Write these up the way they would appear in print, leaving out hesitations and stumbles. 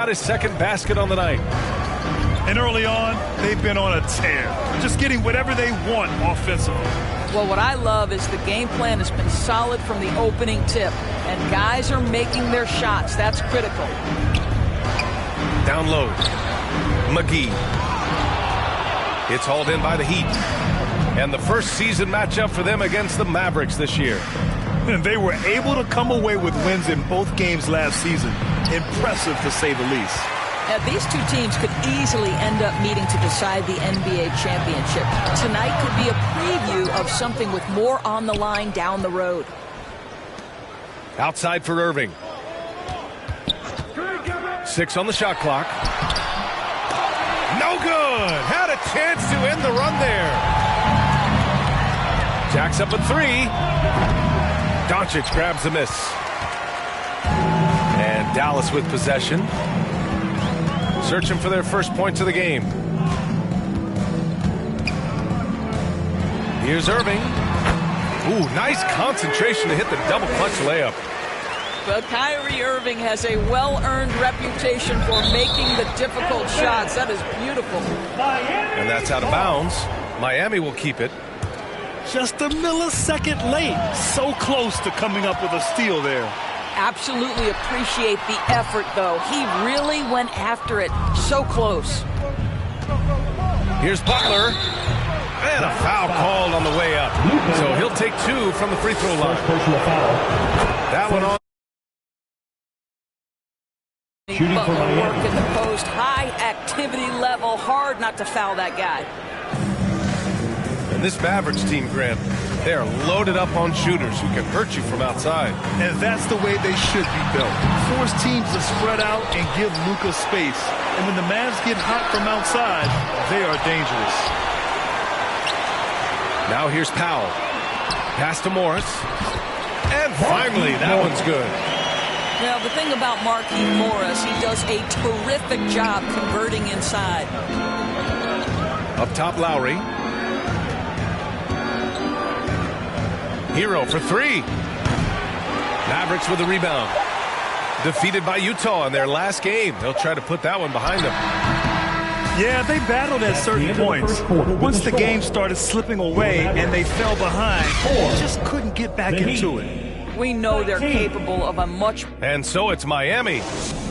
Got his second basket on the night. And early on, they've been on a tear. Just getting whatever they want offensively. Well, what I love is the game plan has been solid from the opening tip. And guys are making their shots. That's critical. Down low. McGee. It's hauled in by the Heat. And the first season matchup for them against the Mavericks this year. And they were able to come away with wins in both games last season. Impressive, to say the least. These two teams could easily end up meeting to decide the NBA championship. Tonight could be a preview of something with more on the line down the road. Outside for Irving. 6 on the shot clock. No good. Had a chance to end the run there. Jacks up at 3. Doncic grabs the miss. And Dallas with possession. Searching for their first points of the game. Here's Irving. Ooh, nice concentration to hit the double clutch layup. But Kyrie Irving has a well-earned reputation for making the difficult shots. That is beautiful. And that's out of bounds. Miami will keep it. Just a millisecond late. So close to coming up with a steal there. Absolutely appreciate the effort, though. He really went after it. So close. Here's Butler. And a foul called on the way up. So he'll take 2 from the free throw line. That one on. Butler work in the post. High activity level. Hard not to foul that guy. And this Mavericks team, Grant, they are loaded up on shooters who can hurt you from outside. And that's the way they should be built. Force teams to spread out and give Luka space. And when the Mavs get hot from outside, they are dangerous. Now here's Powell. Pass to Morris. And finally, that one's good. Now, the thing about Markieff Morris, he does a terrific job converting inside. Up top, Lowry. Hero for 3. Mavericks with the rebound. Defeated by Utah in their last game. They'll try to put that one behind them. Yeah, they battled at certain points. Once the game started slipping away and they fell behind, they just couldn't get back into it. We know they're capable of a much... And so it's Miami,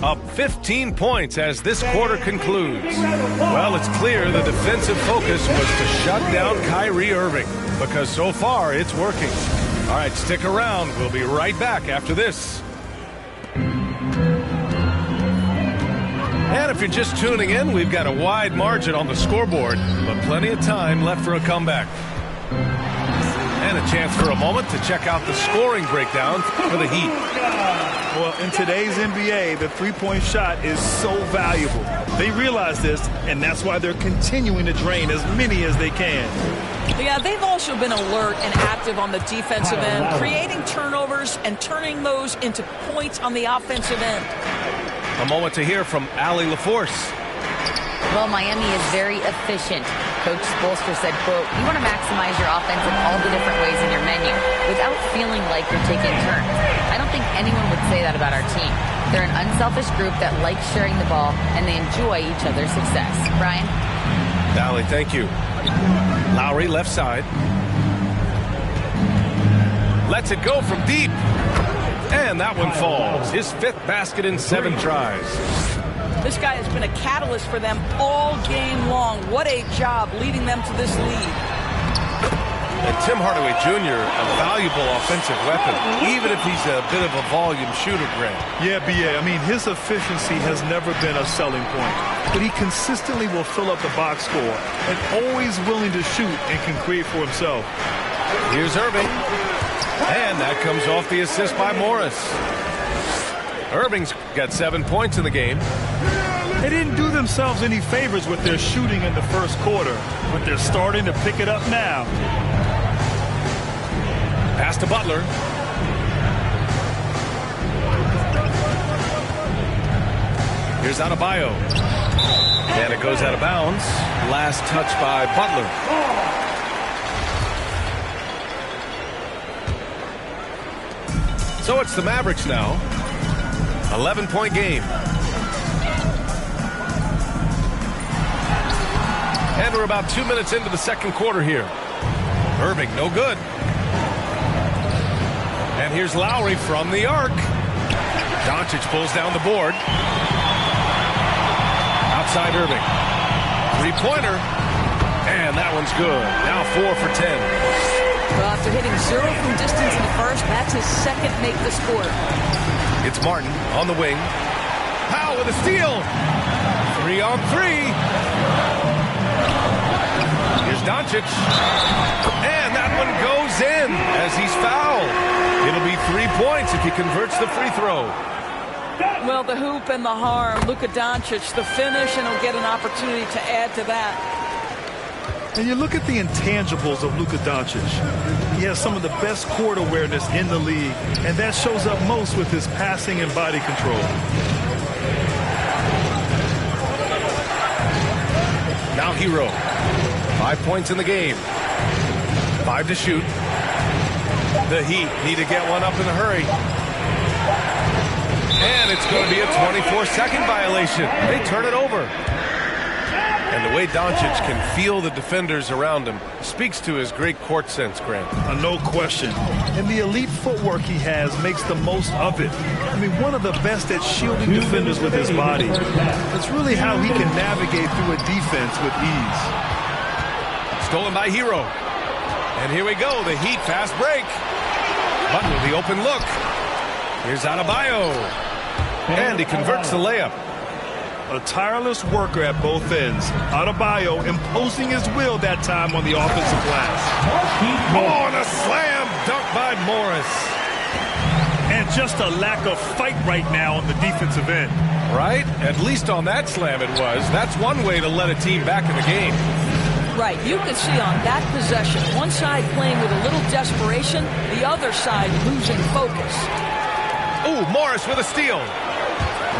up 15 points as this quarter concludes. Well, it's clear the defensive focus was to shut down Kyrie Irving, because so far it's working. All right, stick around. We'll be right back after this. And if you're just tuning in, we've got a wide margin on the scoreboard, but plenty of time left for a comeback. And a chance for a moment to check out the scoring breakdown for the Heat. Well, in today's NBA, the three-point shot is so valuable. They realize this, and that's why they're continuing to drain as many as they can. Yeah, they've also been alert and active on the defensive end, creating turnovers and turning those into points on the offensive end. A moment to hear from Allie LaForce. Well, Miami is very efficient. Coach Spoelstra said, quote, "You want to maximize your offense in all the different ways in your menu without feeling like you're taking turns." I don't think anyone would say that about our team. They're an unselfish group that likes sharing the ball, and they enjoy each other's success. Brian? Allie, thank you. Lowry, left side. Lets it go from deep. And that one falls. His 5th basket in 7 tries. This guy has been a catalyst for them all game long. What a job leading them to this lead. And Tim Hardaway Jr., a valuable offensive weapon, even if he's a bit of a volume shooter, Grant. Yeah, B.A., I mean, his efficiency has never been a selling point. But he consistently will fill up the box score and always willing to shoot and can create for himself. Here's Irving. And that comes off the assist by Morris. Irving's got 7 points in the game. They didn't do themselves any favors with their shooting in the first quarter, but they're starting to pick it up now. Pass to Butler. Here's Adebayo. And it goes out of bounds. Last touch by Butler. So it's the Mavericks now. 11-point game. And we're about 2 minutes into the second quarter here. Irving, no good. And here's Lowry from the arc. Doncic pulls down the board. Outside Irving. Three-pointer. And that one's good. Now 4 for 10. Well, after hitting 0 from distance in the first, that's his second make this quarter. It's Martin on the wing. Powell with a steal. 3 on 3. Here's Doncic. And that one goes in as he's fouled. It'll be 3 points if he converts the free throw. Well, the hoop and the harm. Luka Doncic, the finish, and he'll get an opportunity to add to that. And you look at the intangibles of Luka Doncic. He has some of the best court awareness in the league, and that shows up most with his passing and body control. Now Hero. 5 points in the game. 5 to shoot. The Heat need to get one up in a hurry. And it's going to be a 24-second violation. They turn it over. And the way Doncic can feel the defenders around him speaks to his great court sense, Grant. No question. And the elite footwork he has makes the most of it. I mean, one of the best at shielding defenders with his body. It's really how he can navigate through a defense with ease. Stolen by Hero. And here we go, the Heat fast break. Butler, the open look. Here's Adebayo. And he converts the layup. A tireless worker at both ends. Adebayo imposing his will that time on the offensive glass. Oh, and a slam dunk by Morris. And just a lack of fight right now on the defensive end. Right? At least on that slam it was. That's one way to let a team back in the game. Right, you can see on that possession, one side playing with a little desperation, the other side losing focus. Ooh, Morris with a steal.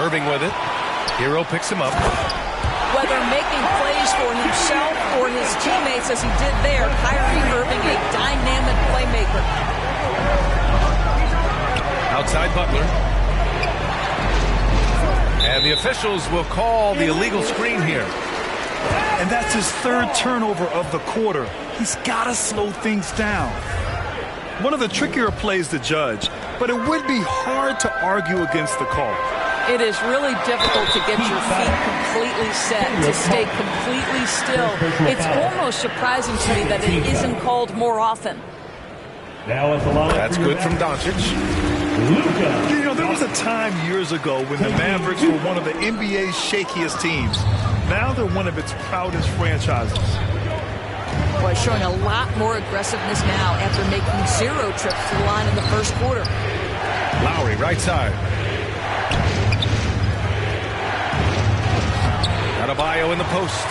Irving with it. Hero picks him up. Whether making plays for himself or his teammates as he did there, Kyrie Irving, a dynamic playmaker. Outside Butler. And the officials will call the illegal screen here. And that's his third turnover of the quarter. He's got to slow things down. One of the trickier plays to judge, but it would be hard to argue against the call. It is really difficult to get your feet completely set, to stay completely still. It's almost surprising to me that it isn't called more often. That's good from Doncic. You know, there was a time years ago when the Mavericks were one of the NBA's shakiest teams. Now they're one of its proudest franchises. Boy, showing a lot more aggressiveness now after making 0 trips to the line in the first quarter. Lowry, right side. Adebayo in the post.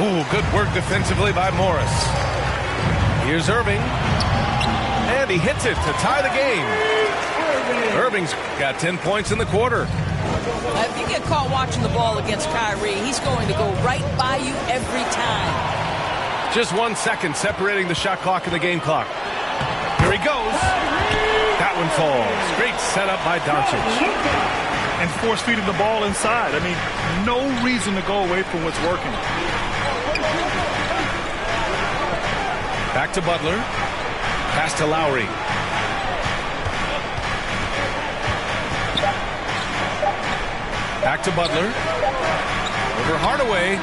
Ooh, good work defensively by Morris. Here's Irving. And he hits it to tie the game. Irving's got 10 points in the quarter. If you get caught watching the ball against Kyrie, he's going to go right by you every time. Just 1 second separating the shot clock and the game clock. Here he goes. That one falls. Great setup by Doncic. And force feeding the ball inside. I mean, no reason to go away from what's working. Back to Butler. Pass to Lowry. Back to Butler. Over Hardaway.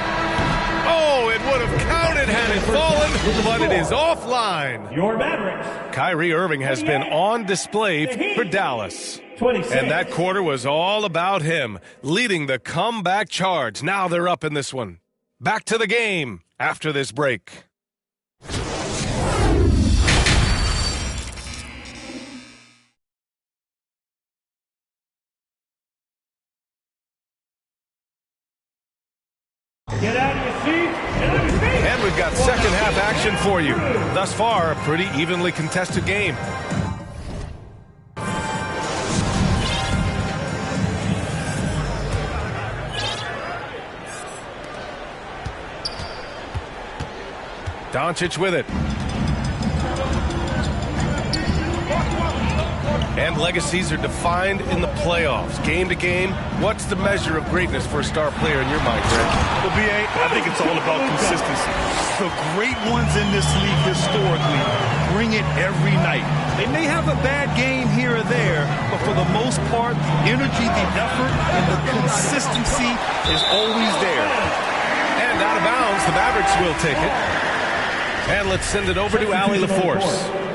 Oh, it would have counted had it fallen, but it is offline. Your Mavericks. Kyrie Irving has been on display for Dallas. 26. And that quarter was all about him, leading the comeback charge. Now they're up in this one. Back to the game after this break. Get out of your seats. Get out of your feet. And we've got second half action for you. Thus far, a pretty evenly contested game. Doncic with it. And legacies are defined in the playoffs. Game to game, what's What's the measure of greatness for a star player in your mind, Greg? Well, B.A., I think it's all about consistency. The great ones in this league historically bring it every night. They may have a bad game here or there, but for the most part, the energy, the effort, and the consistency is always there. And out of bounds, the Mavericks will take it. And let's send it over to Allie LaForce.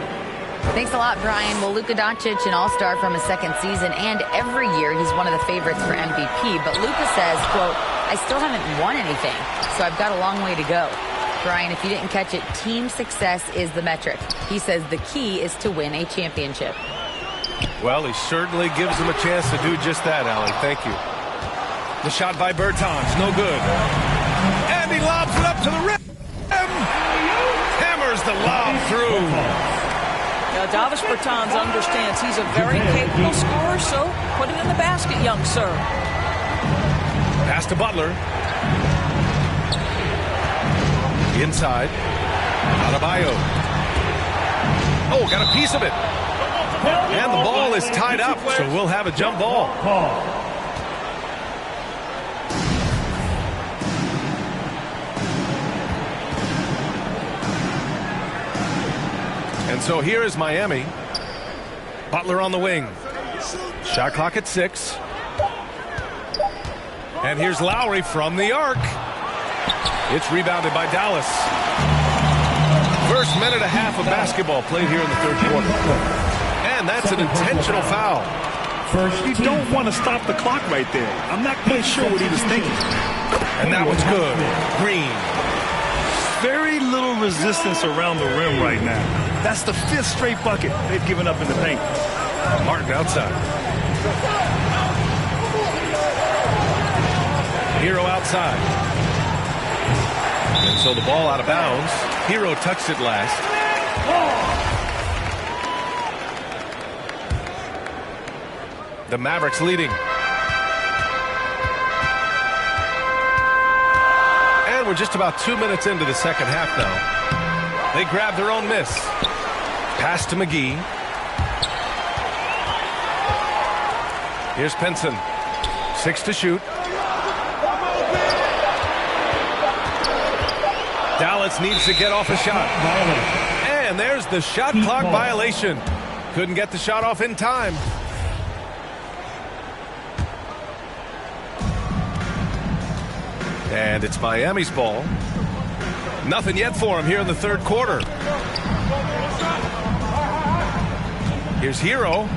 Thanks a lot, Brian. Well, Luka Doncic, an all-star from his second season, and every year he's one of the favorites for MVP. But Luka says, quote, I still haven't won anything, so I've got a long way to go. Brian, if you didn't catch it, team success is the metric. He says the key is to win a championship. Well, he certainly gives him a chance to do just that, Allie. Thank you. The shot by Bertans, no good. And he lobs it up to the rim. Hammers the lob through. Now, Davis Bertans understands he's a very capable scorer, so put it in the basket, young sir. Pass to Butler. Inside. Adebayo. Oh, got a piece of it. And the ball is tied up, so we'll have a jump ball. And so here is Miami. Butler on the wing. Shot clock at 6. And here's Lowry from the arc. It's rebounded by Dallas. First minute and a half of basketball played here in the third quarter. And that's an intentional foul. You don't want to stop the clock right there. I'm not quite sure what he was thinking. And that one's good. Green. Very little resistance around the rim right now. That's the 5th straight bucket they've given up in the paint. Martin outside. Hero outside. And so the ball out of bounds. Hero touched it last. The Mavericks leading. And we're just about 2 minutes into the second half now. They grab their own miss. Pass to McGee. Here's Pinson. 6 to shoot. Dallas needs to get off a shot. And there's the shot clock violation. Couldn't get the shot off in time. And it's Miami's ball. Nothing yet for him here in the third quarter. Here's Hero.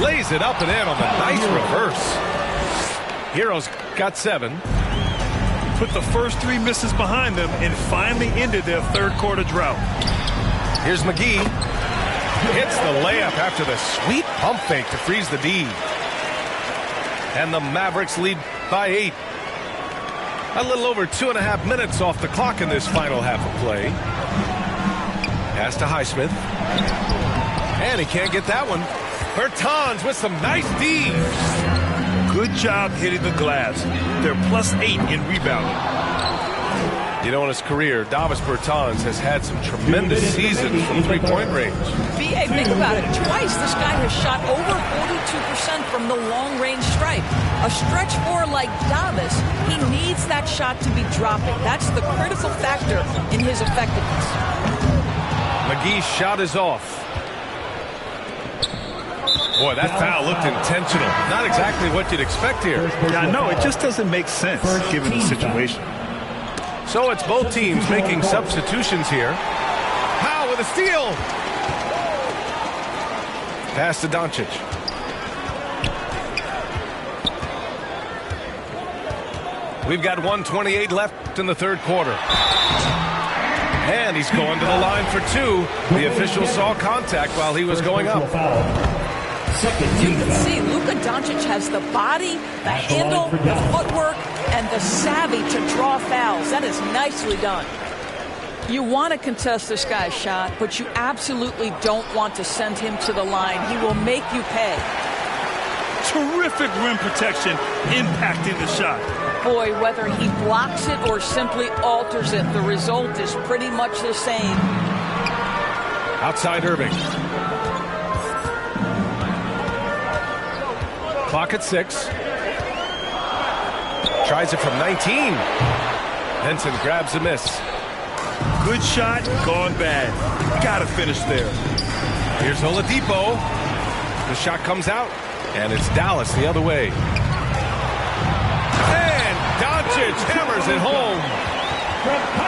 Lays it up and in on the nice reverse. Hero's got 7. Put the first 3 misses behind them and finally ended their third quarter drought. Here's McGee. Hits the layup after the sweet pump fake to freeze the D. And the Mavericks lead by 8. A little over 2.5 minutes off the clock in this final half of play. Pass to Highsmith. And he can't get that one. Bertans with some nice D. Good job hitting the glass. They're +8 in rebounding. You know, in his career, Davis Bertans has had some tremendous seasons from three-point range. B.A., think about it. Twice this guy has shot over 42% from the long-range stripe. A stretch 4 like Davis, he needs that shot to be dropping. That's the critical factor in his effectiveness. McGee's shot is off. Boy, that foul looked intentional. Not exactly what you'd expect here. Yeah, I know. It just doesn't make sense given the situation. So it's both teams making substitutions here. Powell with a steal. Pass to Doncic. We've got 1:28 left in the third quarter. And he's going to the line for 2. The official saw contact while he was going up. You can see Luka Doncic has the body, the handle, the footwork, and the savvy to draw fouls. That is nicely done. You want to contest this guy's shot, but you absolutely don't want to send him to the line. He will make you pay. Terrific rim protection impacting the shot. Boy, whether he blocks it or simply alters it, the result is pretty much the same. Outside Irving. Clock at 6. tries it from 19. Vincent grabs a miss. Good shot, gone bad. Gotta finish there. Here's Oladipo. The shot comes out, and it's Dallas the other way. And Doncic hammers it home.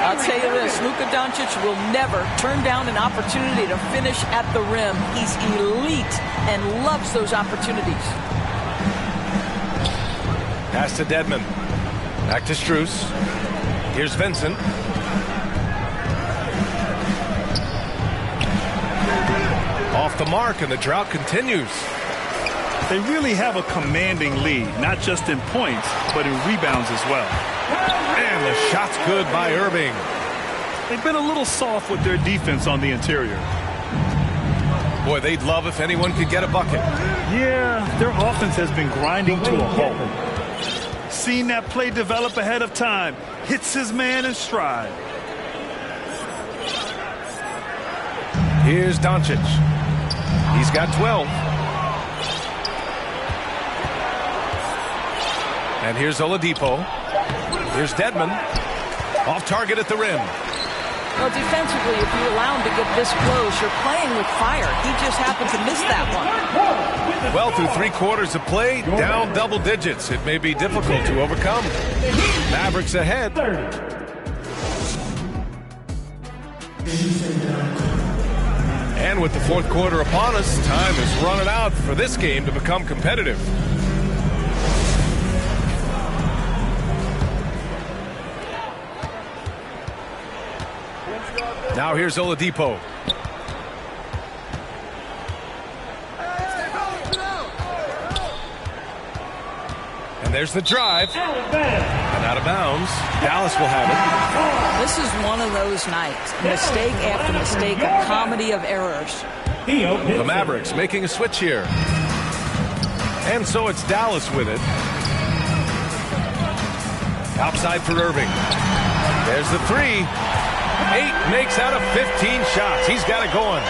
I'll tell you this, Luka Doncic will never turn down an opportunity to finish at the rim. He's elite and loves those opportunities. Pass to Dedmon. Back to Strus. Here's Vincent. Off the mark, and the drought continues. They really have a commanding lead, not just in points, but in rebounds as well. And the shot's good by Irving. They've been a little soft with their defense on the interior. Boy, they'd love if anyone could get a bucket. Yeah, their offense has been grinding to a halt. Seen that play develop ahead of time. Hits his man in stride. Here's Doncic. He's got 12. And here's Oladipo. Here's Dedmon. Off target at the rim. Well, defensively, if you allow him to get this close, you're playing with fire. He just happened to miss that one. Well, through 3 quarters of play, down double digits. It may be difficult to overcome. Mavericks ahead. And with the 4th quarter upon us, time is running out for this game to become competitive. Now here's Oladipo. And there's the drive. And out of bounds. Dallas will have it. This is one of those nights. Mistake after mistake, a comedy of errors. The Mavericks making a switch here. And so it's Dallas with it. Outside for Irving. There's the 3. 8 makes out of 15 shots. He's got it going.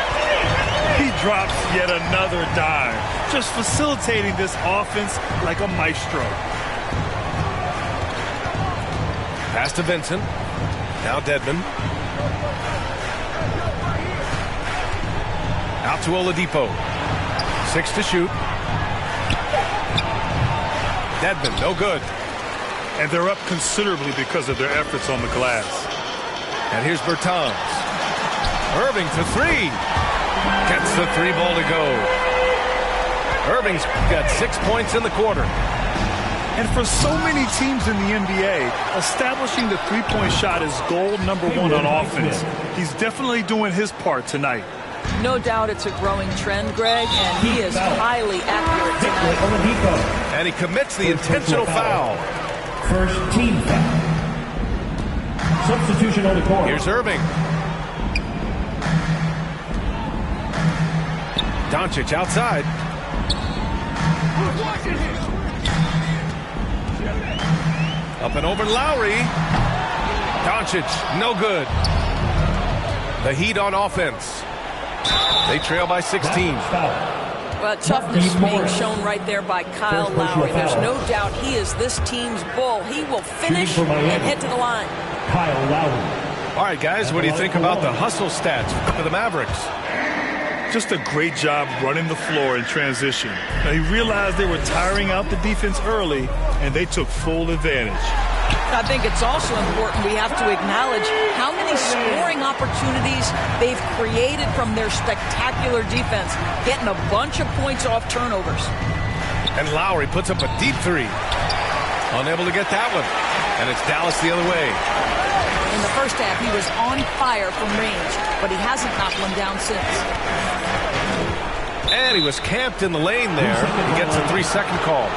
He drops yet another dime, just facilitating this offense like a maestro. Pass to Vincent. Now Dedmon. Out to Oladipo. 6 to shoot. Dedmon, no good. And they're up considerably because of their efforts on the glass. And here's Bertans. Irving for 3. Gets the 3 ball to go. Irving's got 6 points in the quarter. And for so many teams in the NBA, establishing the three-point shot is goal number 1 on offense. He's definitely doing his part tonight. No doubt it's a growing trend, Greg, and he is highly accurate tonight. And he commits the intentional foul. First team foul. Substitution on the court. Here's Irving. Doncic outside. Up and over Lowry. Doncic, no good. The Heat on offense. They trail by 16. Well, toughness being shown right there by Kyle Lowry. There's no doubt he is this team's bull. He will finish and head to the line. Kyle Lowry. All right, guys, what do you think about the hustle stats for the Mavericks? Just a great job running the floor in transition. Now, he realized they were tiring out the defense early, and they took full advantage. I think it's also important we have to acknowledge how many scoring opportunities they've created from their spectacular defense, getting a bunch of points off turnovers. And Lowry puts up a deep 3. Unable to get that one. And it's Dallas the other way. In the first half, he was on fire from range, but he hasn't knocked one down since. And he was camped in the lane there. He gets a 3-second call.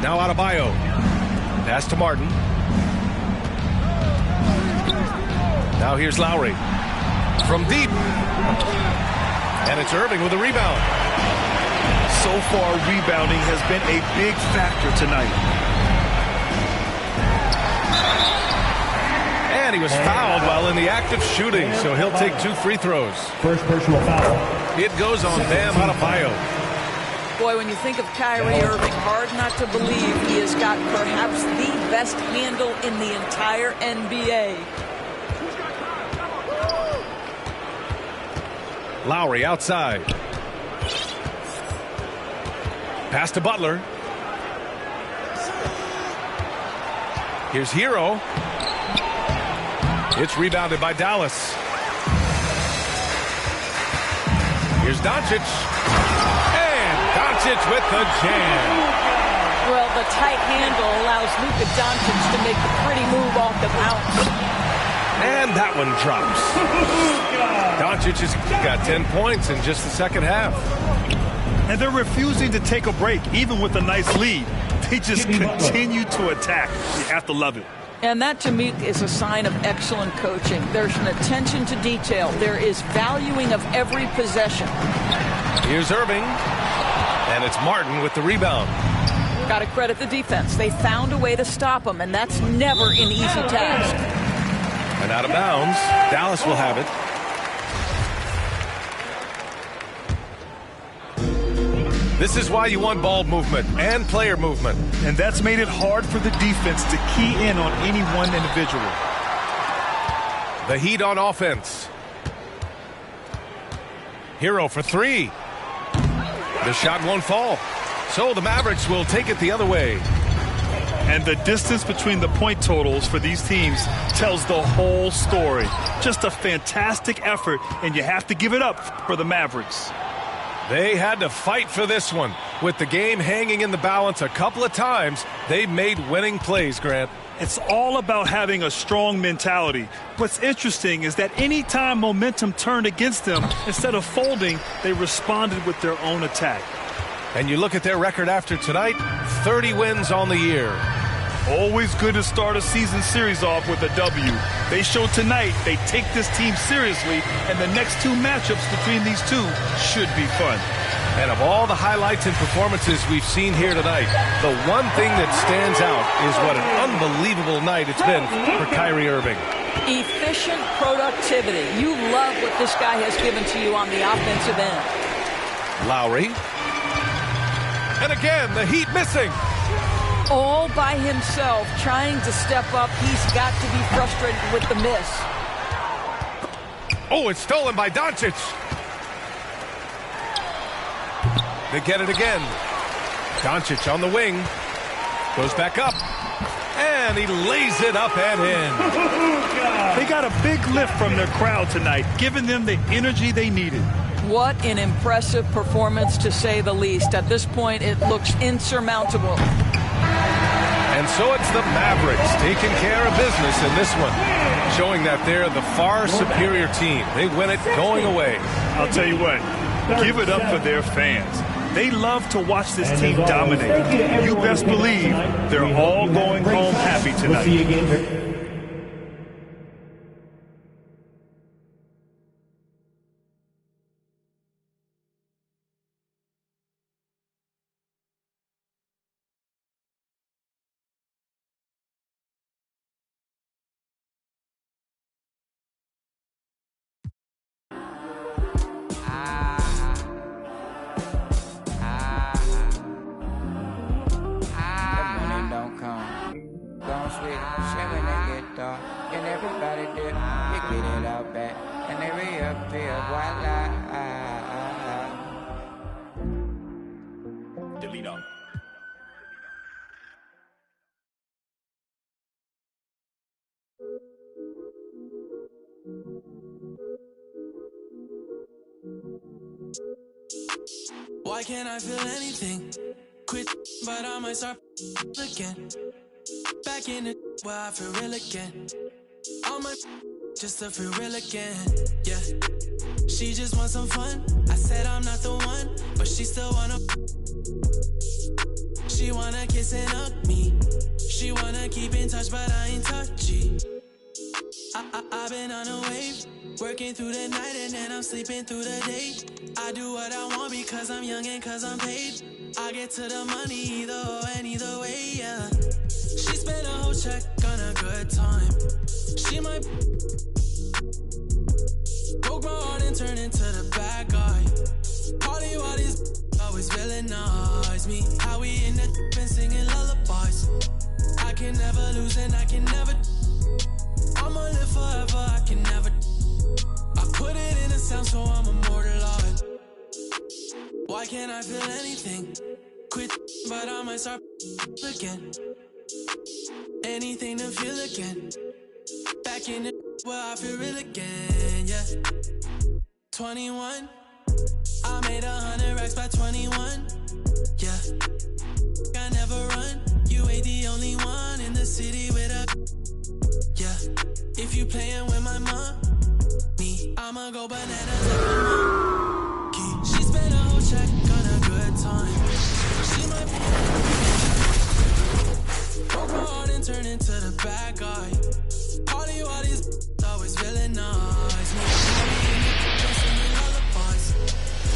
Now Adebayo. Pass to Martin. Now here's Lowry. From deep. And it's Irving with a rebound. So far, rebounding has been a big factor tonight. And he was fouled while in the act of shooting, so he'll take 2 free throws. First personal foul. It goes on Bam Adebayo. Boy, when you think of Kyrie Irving, hard not to believe he has got perhaps the best handle in the entire NBA. Lowry outside. Pass to Butler. Here's Hero. It's rebounded by Dallas. Here's Doncic. And Doncic with the jam. Well, the tight handle allows Luka Doncic to make the pretty move off the bounce. And that one drops. Doncic has got 10 points in just the second half. And they're refusing to take a break, even with a nice lead. They just continue to attack. You have to love it. And that, to me, is a sign of excellent coaching. There's an attention to detail. There is valuing of every possession. Here's Irving. And it's Martin with the rebound. Got to credit the defense. They found a way to stop him, and that's never an easy task. And out of bounds, Dallas will have it. This is why you want ball movement and player movement. And that's made it hard for the defense to key in on any one individual. The Heat on offense. Hero for three. The shot won't fall. So the Mavericks will take it the other way. And the distance between the point totals for these teams tells the whole story. Just a fantastic effort, and you have to give it up for the Mavericks. They had to fight for this one. With the game hanging in the balance a couple of times, they made winning plays, Grant. It's all about having a strong mentality. What's interesting is that anytime momentum turned against them, instead of folding, they responded with their own attack. And you look at their record after tonight, 30 wins on the year. Always good to start a season series off with a W. They show tonight they take this team seriously, and the next two matchups between these two should be fun. And of all the highlights and performances we've seen here tonight, the one thing that stands out is what an unbelievable night it's been for Kyrie Irving. Efficient productivity. You love what this guy has given to you on the offensive end. Lowry. And again, the Heat missing. All by himself, trying to step up. He's got to be frustrated with the miss. Oh, it's stolen by Doncic. They get it again. Doncic on the wing. Goes back up. And he lays it up and in. They got a big lift from their crowd tonight, giving them the energy they needed. What an impressive performance, to say the least. At this point, it looks insurmountable. And so it's the Mavericks taking care of business in this one, showing that they're the far superior team. They win it going away. I'll tell you what, give it up for their fans. They love to watch this team dominate. You best believe they're all going home happy tonight. Why can't I feel anything? Quit, but I might start again. Back in the where I feel real again. All my just to feel real again. Yeah, she just wants some fun. I said I'm not the one, but she still wanna. She wanna kiss and hug me. She wanna keep in touch, but I ain't touchy. I've been on a wave, working through the night and then I'm sleeping through the day. I do what I want because I'm young and cause I'm paid. I get to the money either or and either way, yeah. She spent a whole check on a good time. She might Broke my heart and turned into the bad guy. Party while these always villainize me. How we in the been singing lullabies. I can never lose and I can never. I'ma live forever, I can never. I put it in a sound so I'm immortalized. Why can't I feel anything? Quit, but I might start again. Anything to feel again. Back in the where I feel real again, yeah. 21, I made 100 racks by 21, yeah. I never run, you ain't the only one in the city with a, yeah. If you playin' with my mom, me, I'ma go bananas like a monkey. She spent a whole check on a good time. She might broke my heart and turned into the bad guy. Party while these always villainize me.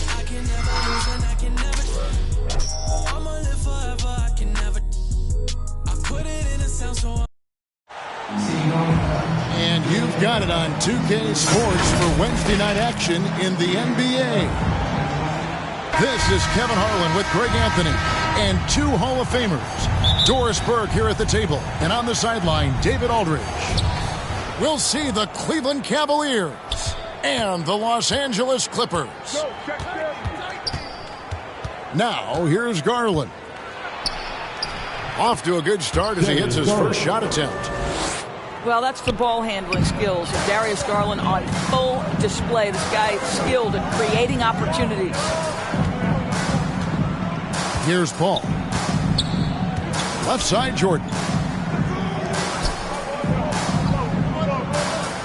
I can never lose and I can never. I'ma live forever, I can never. I put it in a sound so And you've got it on 2K Sports for Wednesday night action in the NBA. This is Kevin Harlan with Greg Anthony and two Hall of Famers. Doris Burke here at the table, and on the sideline, David Aldridge. We'll see the Cleveland Cavaliers and the Los Angeles Clippers. Now, here's Garland. Off to a good start as he hits his first shot attempt. Well, that's the ball handling skills of Darius Garland on full display. This guy is skilled at creating opportunities. Here's Paul. Left side, Jordan.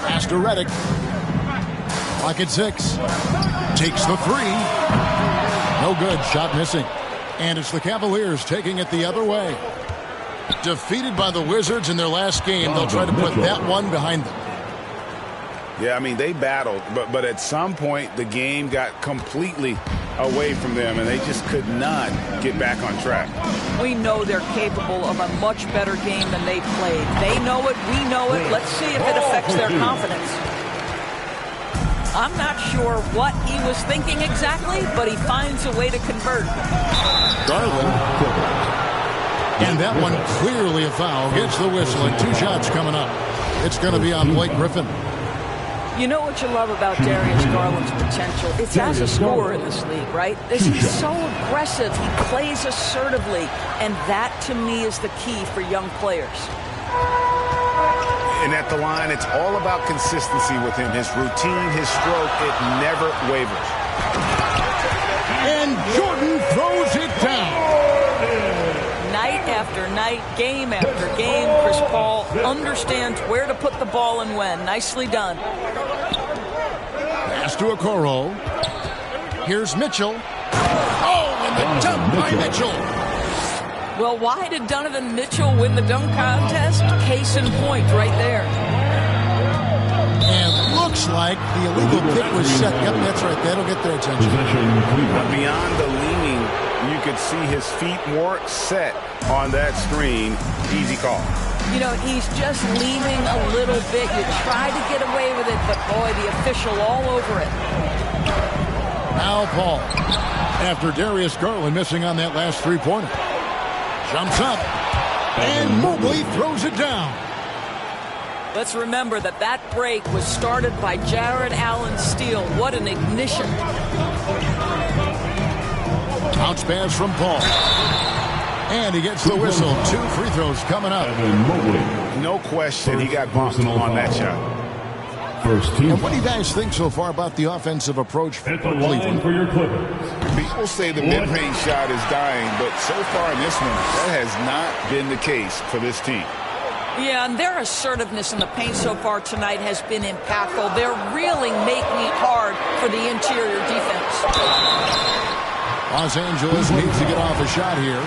Pass to Redick. Clock at 6. Takes the three. No good. Shot missing. And it's the Cavaliers taking it the other way. Defeated by the Wizards in their last game, they'll try to put that one behind them. Yeah, I mean, they battled, but at some point the game got completely away from them, and they just could not get back on track. We know they're capable of a much better game than they played. They know it, we know it. Let's see if it affects their confidence. I'm not sure what he was thinking exactly, but he finds a way to convert. Garland. And that one clearly a foul. Gets the whistle, and 2 shots coming up. It's going to be on Blake Griffin. You know what you love about Darius Garland's potential? It's as a scorer in this league, right? He's so aggressive. He plays assertively. And that, to me, is the key for young players. And at the line, it's all about consistency with him. His routine, his stroke, it never wavers. And Jordan throws it down. Night after night, game after game, Chris Paul understands where to put the ball and when. Nicely done. Pass to Okoro. Here's Mitchell. Oh, and the dunk by Mitchell. Well, why did Donovan Mitchell win the dunk contest? Case in point right there. And looks like the illegal kick was set. Yep, that's right. That'll get their attention. But beyond the leaning, you could see his feet more set on that screen. Easy call. You know, he's just leaning a little bit. You try to get away with it, but boy, the official all over it. Now Paul, after Darius Garland missing on that last three-pointer. Jumps up, and Mobley throws it down. Let's remember that that break was started by Jared Allen's steal. What an ignition. Bounce pass from Paul. And he gets the whistle. 2 free throws coming up. No question he got bumped on that shot. And what do you guys think so far about the offensive approach for Cleveland? People say the mid-range shot is dying, but so far in this one, that has not been the case for this team. Yeah, and their assertiveness in the paint so far tonight has been impactful. They're really making it hard for the interior defense. Los Angeles needs to get off a shot here.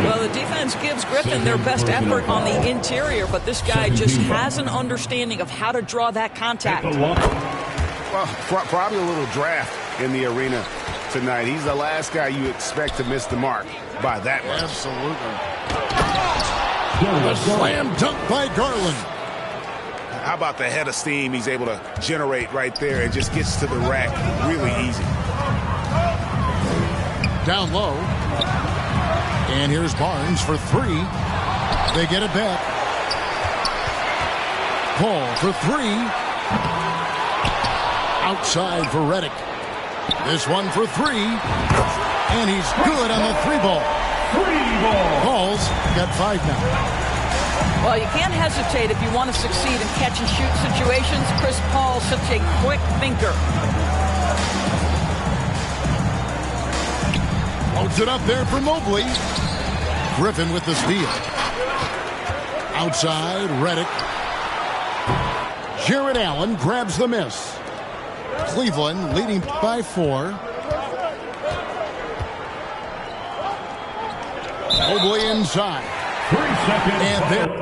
Well, the defense gives Griffin their best effort on the interior, but this guy just has an understanding of how to draw that contact. Well, probably a little draft in the arena tonight. He's the last guy you expect to miss the mark by that much. Absolutely. A slam dunk by Garland. How about the head of steam he's able to generate right there and just gets to the rack really easy. Down low. And here's Barnes for three. They get it back. Paul for three. Outside for Redick. This one for three. And he's good on the three ball. Paul's got 5 now. Well, you can't hesitate if you want to succeed in catch-and-shoot situations. Chris Paul's such a quick thinker. Loads it up there for Mobley. Griffin with the steal. Outside, Redick. Jared Allen grabs the miss. Cleveland leading by 4. Mobley inside. 3 seconds. And there.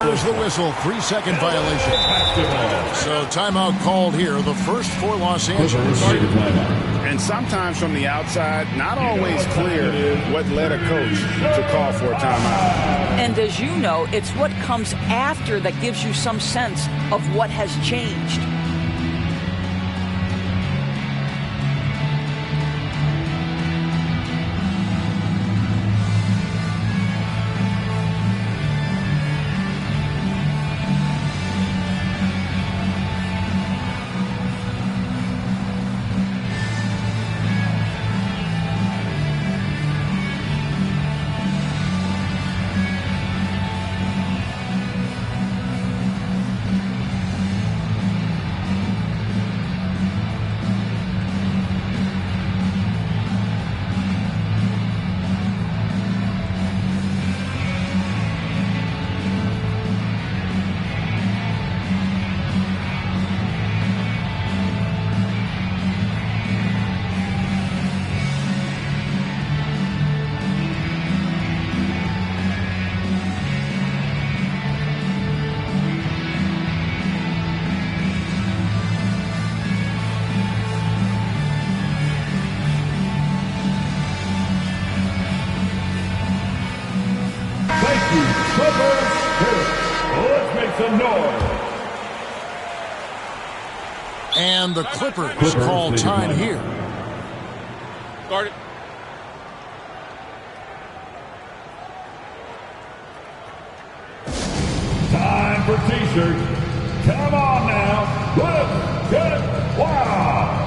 There's the whistle, 3-second violation. So timeout called here, the first for Los Angeles. And sometimes from the outside, not always clear what led a coach to call for a timeout. And as you know, it's what comes after that gives you some sense of what has changed. Let's make some noise. And the Clippers call time here. Guard it. Time for T-shirts. Come on now. Let's get wild.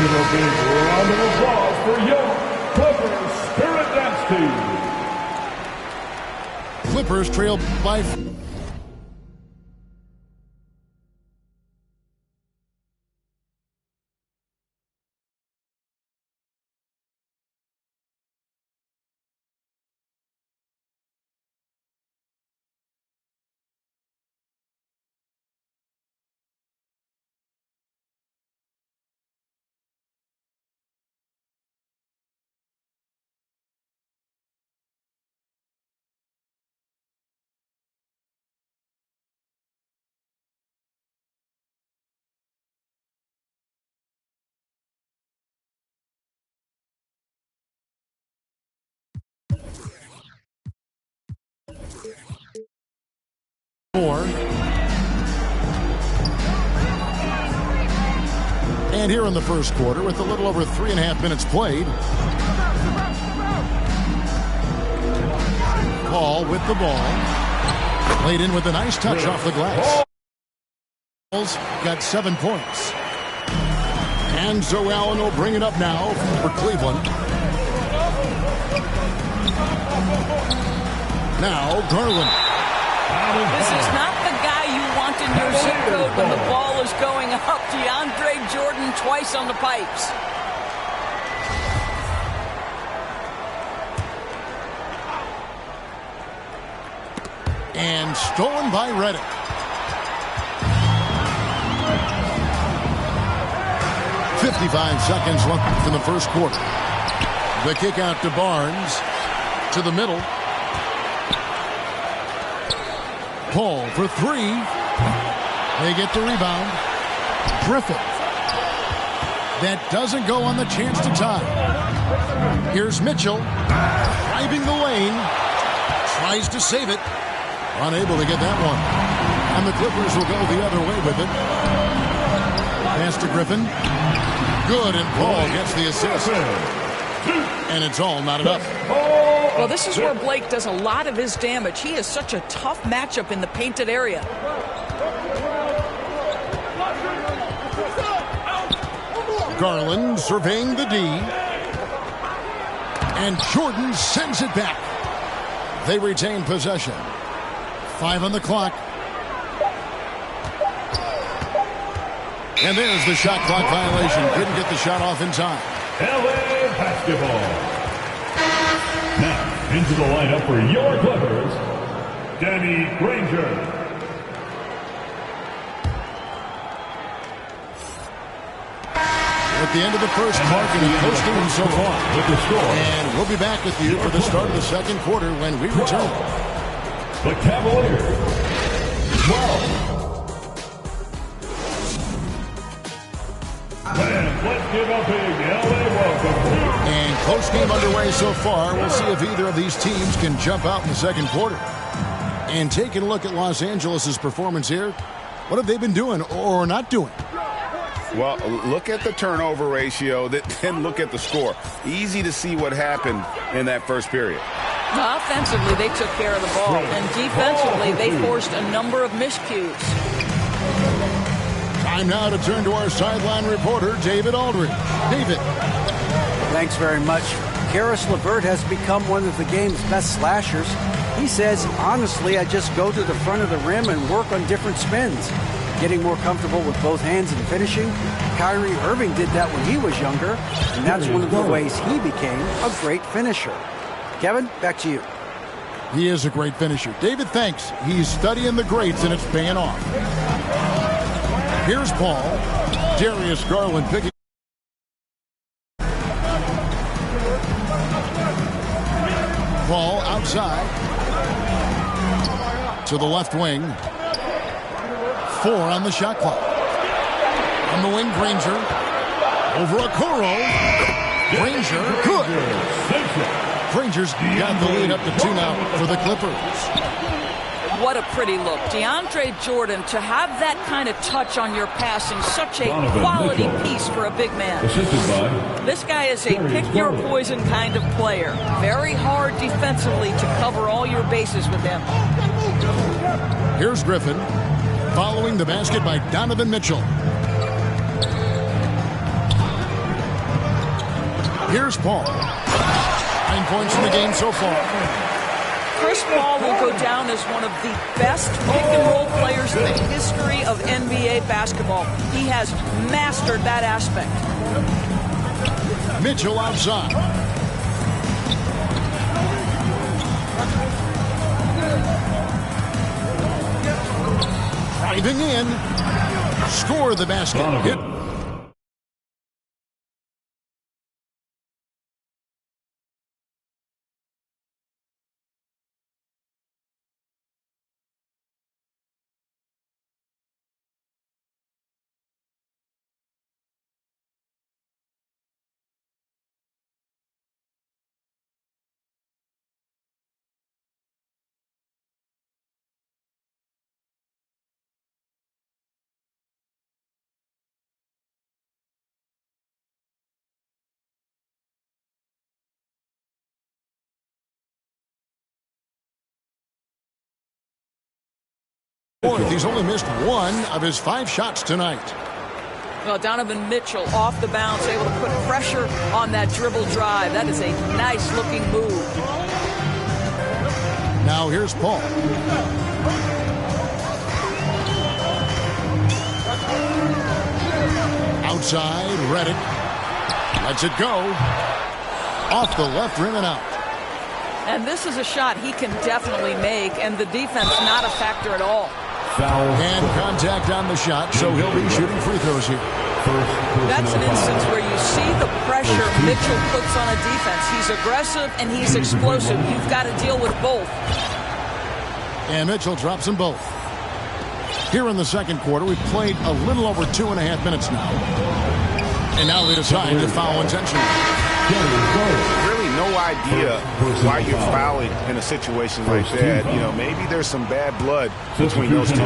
give a big round of applause for your Clippers Spirit Dance Team. Clippers trail by... And here in the first quarter, with a little over 3.5 minutes played, Paul with the ball. Laid in with a nice touch off the glass. Got 7 points. And Zoe Allen will bring it up now for Cleveland. Now Garland. This is not the guy you want in your zip code when the ball is going up. DeAndre Jordan twice on the pipes. And stolen by Redick. .55 seconds left in the first quarter. The kick out to Barnes. To the middle. Paul for 3. They get the rebound. Griffin. That doesn't go on the chance to tie. Here's Mitchell. Driving the lane. Tries to save it. Unable to get that one. And the Clippers will go the other way with it. Pass to Griffin. Good, and Paul gets the assist. And it's all knotted up. Well, this is where Blake does a lot of his damage. He is such a tough matchup in the painted area. Garland surveying the D. And Jordan sends it back. They retain possession. 5 on the clock. And there's the shot clock violation. Couldn't get the shot off in time. LA basketball. Now, into the lineup for your Clippers, Danny Granger. At the end of the first mark in the close game so far. And we'll be back with you for the start of the second quarter when we return. The Cavaliers, 12. And let's give a big LA welcome. And close game underway so far. We'll see if either of these teams can jump out in the second quarter. And taking a look at Los Angeles' performance here, what have they been doing or not doing? Well, look at the turnover ratio, then look at the score. Easy to see what happened in that first period. Offensively, they took care of the ball. And defensively, they forced a number of miscues. Time now to turn to our sideline reporter, David Aldridge. David. Thanks very much. Karis LeVert has become one of the game's best slashers. He says, honestly, I just go to the front of the rim and work on different spins. Getting more comfortable with both hands and finishing. Kyrie Irving did that when he was younger, and that's one of the ways he became a great finisher. Kevin, back to you. He is a great finisher. David, thanks. He's studying the greats, and it's paying off. Here's Paul. Darius Garland picking. Paul outside. To the left wing. 4 on the shot clock. On the wing, Granger. Over Okoro. Granger, good. Granger's got the lead up to 2 now for the Clippers. What a pretty look. DeAndre Jordan, to have that kind of touch on your passing, such a quality piece for a big man. This guy is a pick-your-poison kind of player. Very hard defensively to cover all your bases with him. Here's Griffin. Following the basket by Donovan Mitchell. Here's Paul. 9 points in the game so far. Chris Paul will go down as one of the best pick-and-roll players in the history of NBA basketball. He has mastered that aspect. Mitchell outside. Driving in. Score the basket. Hit. He's only missed 1 of his 5 shots tonight. Well, Donovan Mitchell off the bounce, able to put pressure on that dribble drive. That is a nice-looking move. Now here's Paul. Outside, Redick. Lets it go. Off the left rim and out. And this is a shot he can definitely make, and the defense not a factor at all. And contact on the shot, so he'll be shooting free throws here. That's an instance where you see the pressure Mitchell puts on a defense. He's aggressive and he's explosive. You've got to deal with both. And Mitchell drops them both. Here in the second quarter, we've played a little over 2.5 minutes now. And now they decide to foul intentionally. Really no idea why you're fouling in a situation like that. You know, maybe there's some bad blood between those two.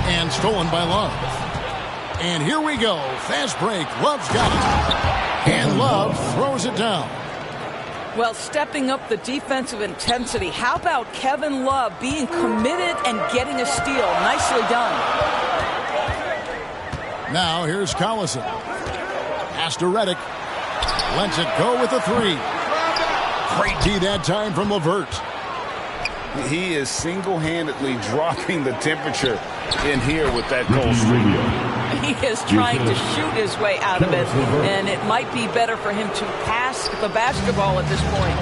And stolen by Love. And here we go. Fast break. Love's got it. And Love throws it down. Well, stepping up the defensive intensity. How about Kevin Love being committed and getting a steal? Nicely done. Now here's Collison. Pass to Redick. Lets it go with a 3. Great D that time from LeVert. He is single-handedly dropping the temperature in here with that cold streak. He is trying to shoot his way out of it, and it might be better for him to pass the basketball at this point.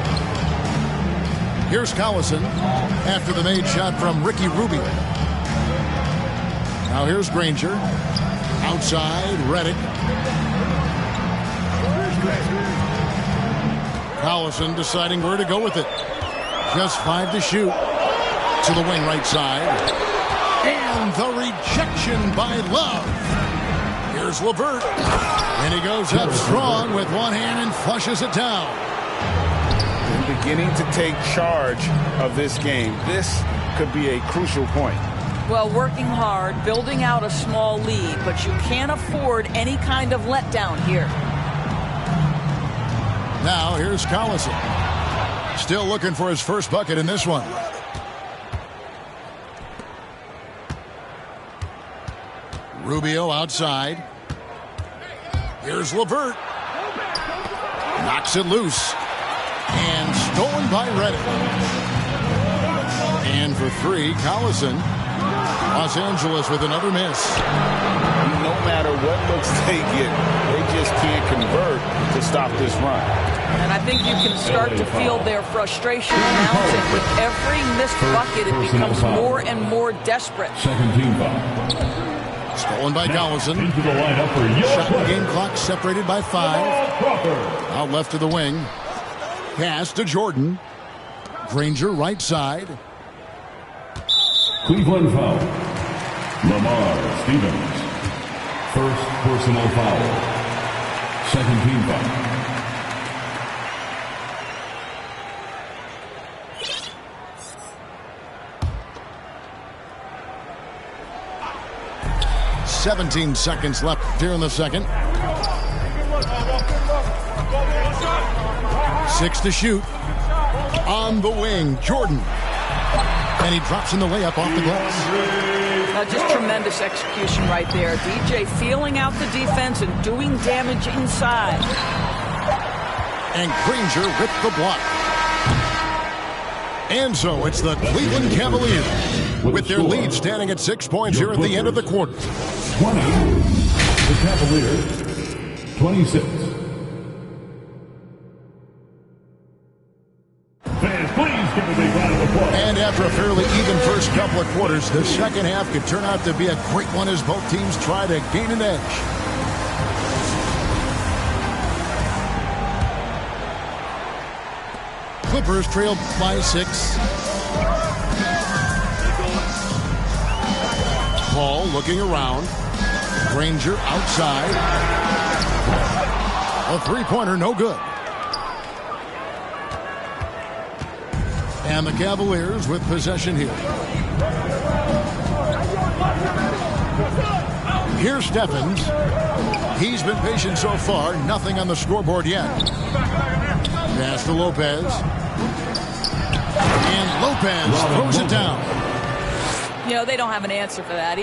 Here's Collison after the made shot from Ricky Rubio. Now here's Granger. Outside, Redick. Collison deciding where to go with it. Just 5 to shoot. To the wing right side. And the rejection by Love. Here's LeVert. And he goes up strong with one hand and flushes it down. Beginning to take charge of this game. This could be a crucial point. Well, working hard, building out a small lead, but you can't afford any kind of letdown here. Now here's Collison. Still looking for his first bucket in this one. Rubio outside. Here's LeVert. Knocks it loose. And stolen by Redick. And for 3, Collison. Los Angeles with another miss. No matter what looks they get, they just can't convert to stop this run. And I think you can start to feel their frustration mounting. With every missed bucket, it becomes more and more desperate. Second team foul. Stolen by Collison. Into the lineup for Shot and game clock separated by 5. Out left to the wing. Pass to Jordan. Granger right side. Cleveland foul. Lamar Stevens. First personal foul. Second team foul. .17 seconds left here in the second. 6 to shoot. On the wing, Jordan. And he drops in the layup off the glass. Just tremendous execution right there. DJ feeling out the defense and doing damage inside. And Granger with the block. And so it's the Cleveland Cavaliers with their lead standing at 6 points here at the end of the quarter. 20. The Cavaliers, 26. Fans, please give a big round of applause. And after a fairly even first couple of quarters, the second half could turn out to be a great one as both teams try to gain an edge. Clippers trailed by 6. Paul looking around. Granger outside. A three-pointer, no good. And the Cavaliers with possession here. Here's Stephens. He's been patient so far. Nothing on the scoreboard yet. Pass to Lopez. And Lopez throws it down. You know, they don't have an answer for that.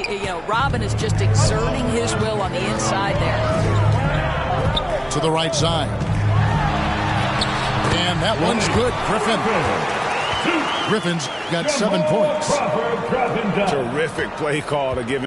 Robin is just exerting his will on the inside there. To the right side. And that one's good. Griffin's got 7 points. Terrific play call to give him.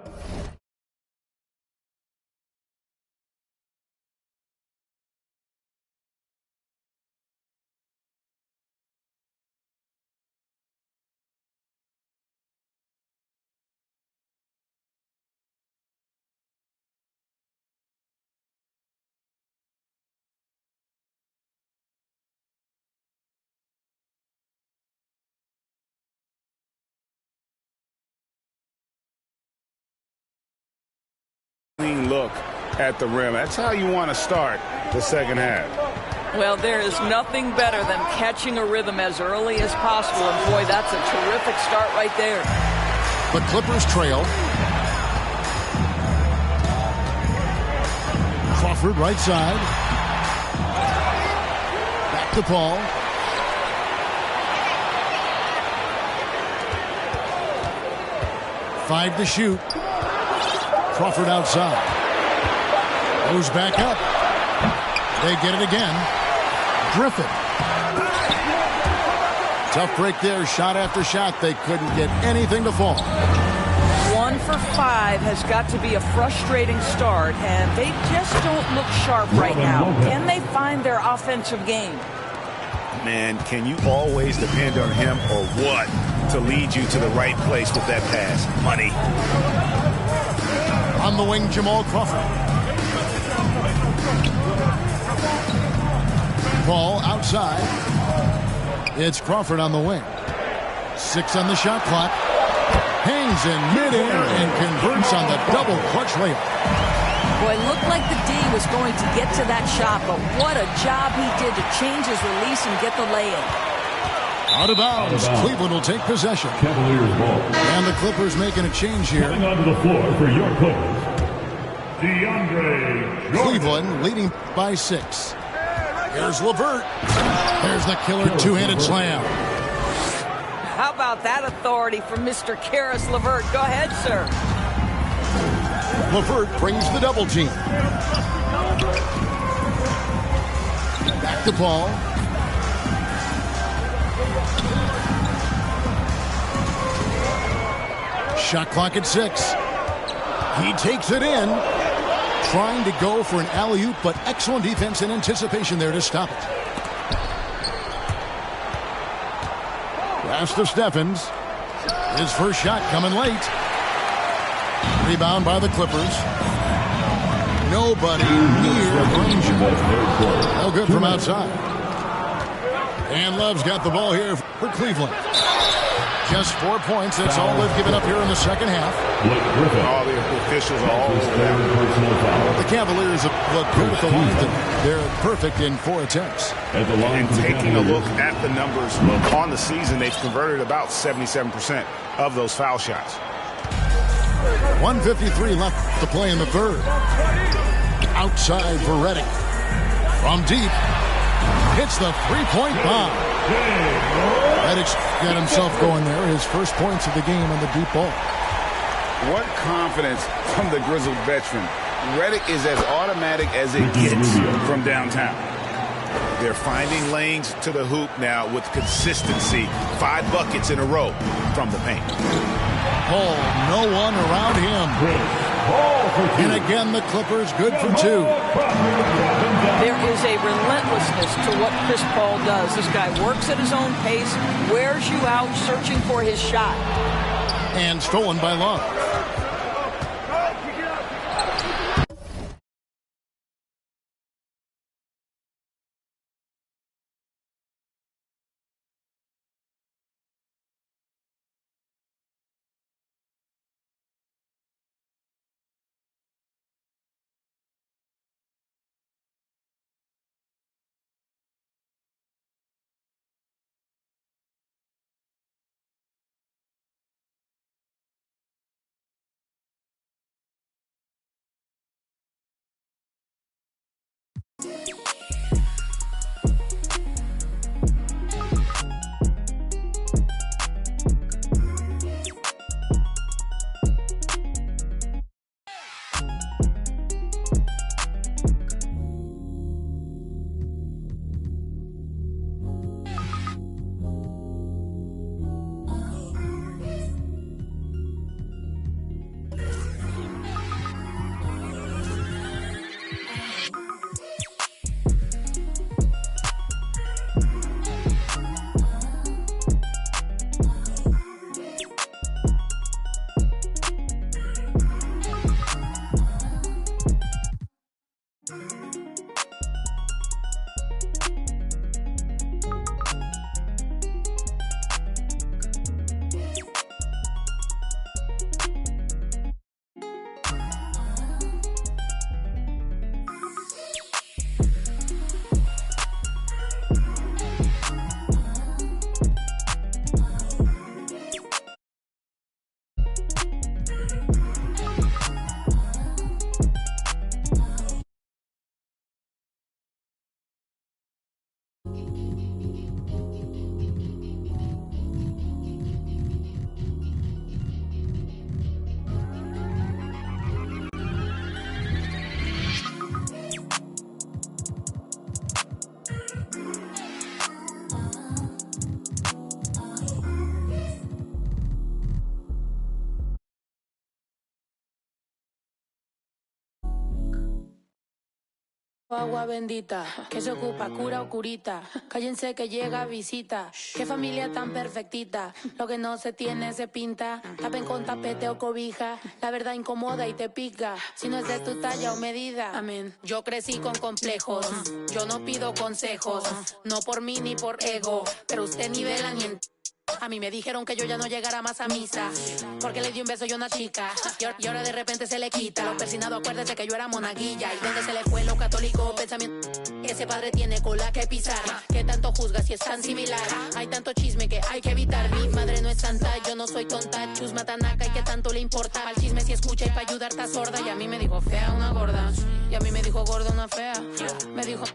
Look at the rim. That's how you want to start the second half. Well, there is nothing better than catching a rhythm as early as possible. And boy, that's a terrific start right there. The Clippers trail. Crawford right side. Back to Paul. Five to shoot. Crawford outside. Goes back up. They get it again. Griffin. Tough break there. Shot after shot. They couldn't get anything to fall. 1 for 5 has got to be a frustrating start, and they just don't look sharp right now. Can they find their offensive game? Man, can you always depend on him or what to lead you to the right place with that pass? Money. On the wing, Jamal Crawford. Ball outside. It's Crawford on the wing. 6 on the shot clock. Hangs in midair and converts on the double clutch layup. Boy, it looked like the D was going to get to that shot, but what a job he did to change his release and get the lay-in. Out of bounds. Cleveland will take possession. Cavaliers ball. And the Clippers making a change here. Coming onto the floor for your Clippers, DeAndre Jordan. Cleveland leading by 6. Here's LeVert. There's the killer two-handed slam. How about that authority from Mr. Caris LeVert? Go ahead, sir. LeVert brings the double team. Back to Paul. Shot clock at 6. He takes it in. Trying to go for an alley-oop, but excellent defense and anticipation there to stop it. Pass to Stephens. His first shot coming late. Rebound by the Clippers. Nobody near Granger. No good from outside. And Love's got the ball here for Cleveland. Just 4 points. That's all they've given up here in the second half. All the officials are all over that. The Cavaliers have looked good at the line. They're perfect in 4 attempts. And taking a look at the numbers on the season, they've converted about 77% of those foul shots. 1:53 left to play in the third. Outside for Redick. From deep. Hits the three-point bomb. Redick's got himself going there. His first points of the game on the deep ball. What confidence from the grizzled veteran. Redick is as automatic as it gets from downtown. They're finding lanes to the hoop now with consistency. 5 buckets in a row from the paint. Paul, no one around him. And again, the Clippers good for 2. There is a relentlessness to what Chris Paul does. This guy works at his own pace, wears you out searching for his shot. And stolen by Love. Agua bendita, que se ocupa, cura o curita. Cállense que llega visita. Qué familia tan perfectita. Lo que no se tiene se pinta. Tapen con tapete o cobija. La verdad incomoda y te pica. Si no es de tu talla o medida. Amén. Yo crecí con complejos. Yo no pido consejos. No por mí ni por ego. Pero usted nivela ni en... A mí me dijeron que yo ya no llegara más a misa porque le di un beso yo a una chica y ahora de repente se le quita. Lo persinado, acuérdese que yo era monaguilla. ¿Y dónde se le fue lo católico? Pensamiento. Ese padre tiene cola que pisar. ¿Qué tanto juzga si es tan similar? Hay tanto chisme que hay que evitar. Mi madre no es santa, yo no soy tonta. Chusma tanaca y qué tanto le importa. Al chisme si escucha y para ayudar está sorda. Y a mí me dijo fea una gorda. Y a mí me dijo gorda una fea. Me dijo...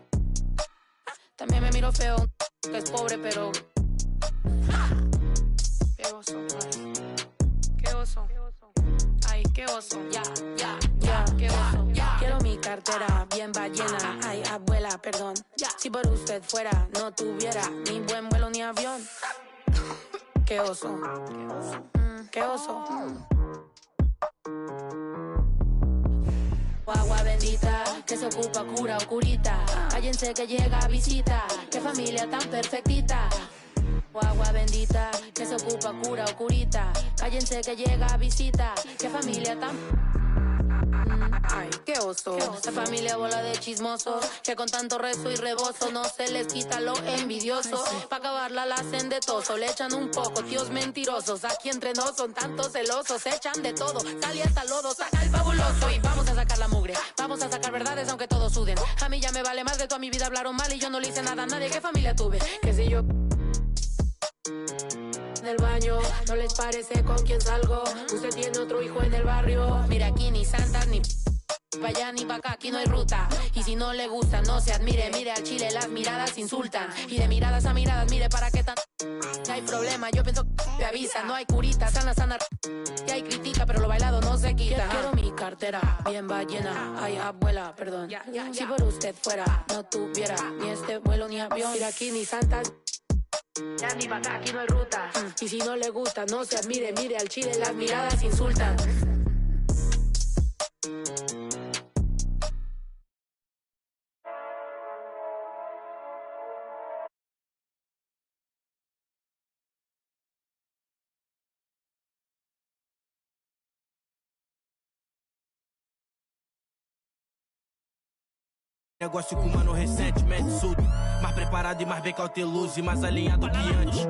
También me miró feo que es pobre pero... Qué oso, ay. Qué oso. Ay, qué oso. Ya, qué oso. Quiero mi cartera bien ballena. Ay, abuela, perdón. Si por usted fuera, no tuviera ni buen vuelo ni avión. Qué oso. Qué oso. Agua bendita, que se ocupa, cura o curita. Cállense que llega visita. Qué familia tan perfectita. Agua bendita, que se ocupa, cura o curita. Cállense que llega visita. Qué familia tan... Ay, qué oso. Esta familia bola de chismosos que con tanto rezo y rebozo no se les quita lo envidioso. Pa' acabarla la hacen de toso, le echan un poco, tíos mentirosos. Aquí entre nos son tantos celosos, se echan de todo, sale hasta lodo, saca el fabuloso. Y vamos a sacar la mugre, vamos a sacar verdades aunque todos suden. A mí ya me vale más de toda mi vida hablaron mal y yo no le hice nada a nadie. ¿Qué familia tuve? Que si yo... del baño, ¿no les parece con quién salgo? Usted tiene otro hijo en el barrio. Mira, aquí ni santas ni pa' allá ni pa' acá, aquí no hay ruta. Y si no le gusta, no se admire. Mire al chile, las miradas insultan. Y de miradas a miradas, mire para qué tan... hay problema, yo pienso que te avisa. No hay curita, sana. Y hay critica, pero lo bailado austera, bien ballena, ay abuela, perdón. Si por usted fuera, no tuviera ni este vuelo ni avión. Mira aquí ni Santa, ya ni vaca, aquí no hay ruta. Y si no le gusta, no se admire, mire al chile, las miradas insultan. Negócio com mano recentemente surdo, mais preparado e mais bem cauteloso e mais alinhado que antes.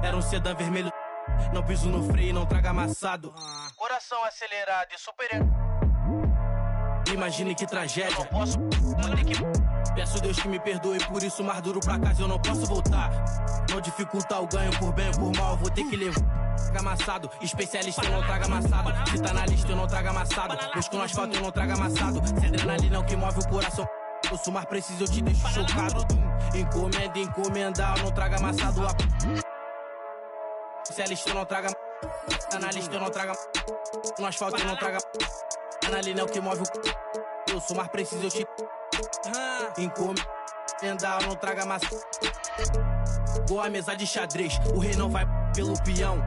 Era sedã vermelho, não piso no freio, não traga amassado. Coração acelerado e super. Imagine que tragédia. Não posso. Peço Deus que me perdoe, por isso mais duro pra casa eu não posso voltar. Não dificultar o ganho por bem ou por mal, vou ter que levar. Amassado, especialista eu não trago amassado. Se tá na lista eu não trago amassado. Busco no asfalto eu não trago amassado. Se adrenalina é o que move o coração. Eu sou mais preciso, eu te deixo chocado. Encomenda, encomendar, eu não trago amassado. Especialista eu não trago. Tá na lista eu não trago. No asfalto eu não trago. Adrenalina é o que move o. Eu sou mais preciso, eu te. Encomendar, eu não trago amassado. Boa mesa de xadrez, o rei não vai pelo peão.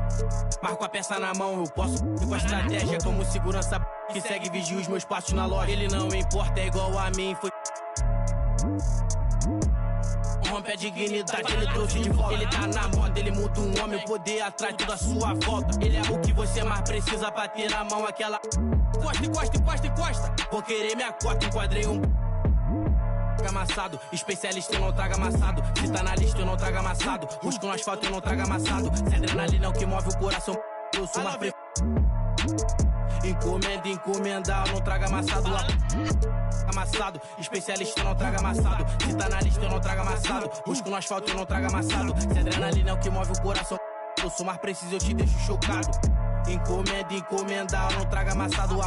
Marco a peça na mão, eu posso ir com a estratégia. Como segurança que segue vigia os meus passos na loja. Ele não importa, é igual a mim, foi. Rompe a dignidade, ele trouxe de volta. Ele tá na moda, ele muda um homem, o poder atrai tudo à sua volta. Ele é o que você mais precisa pra ter na mão aquela. Costa, encosta, encosta, encosta. Vou querer minha cota, enquadrei um. Amassado, especialista eu não trago amassado. Se tá na lista eu não trago amassado. Busco no asfalto eu não trago amassado. Se adrenalina é o que move o coração, eu sou mais pre... Encomenda, encomendar, eu não trago amassado. Amassado, especialista eu não trago amassado. Se tá na lista eu não trago amassado. Busco no asfalto eu não trago amassado. Se adrenalina é o que move o coração, eu sou mais preciso, eu te deixo chocado. Encomenda, encomendar, eu não trago amassado.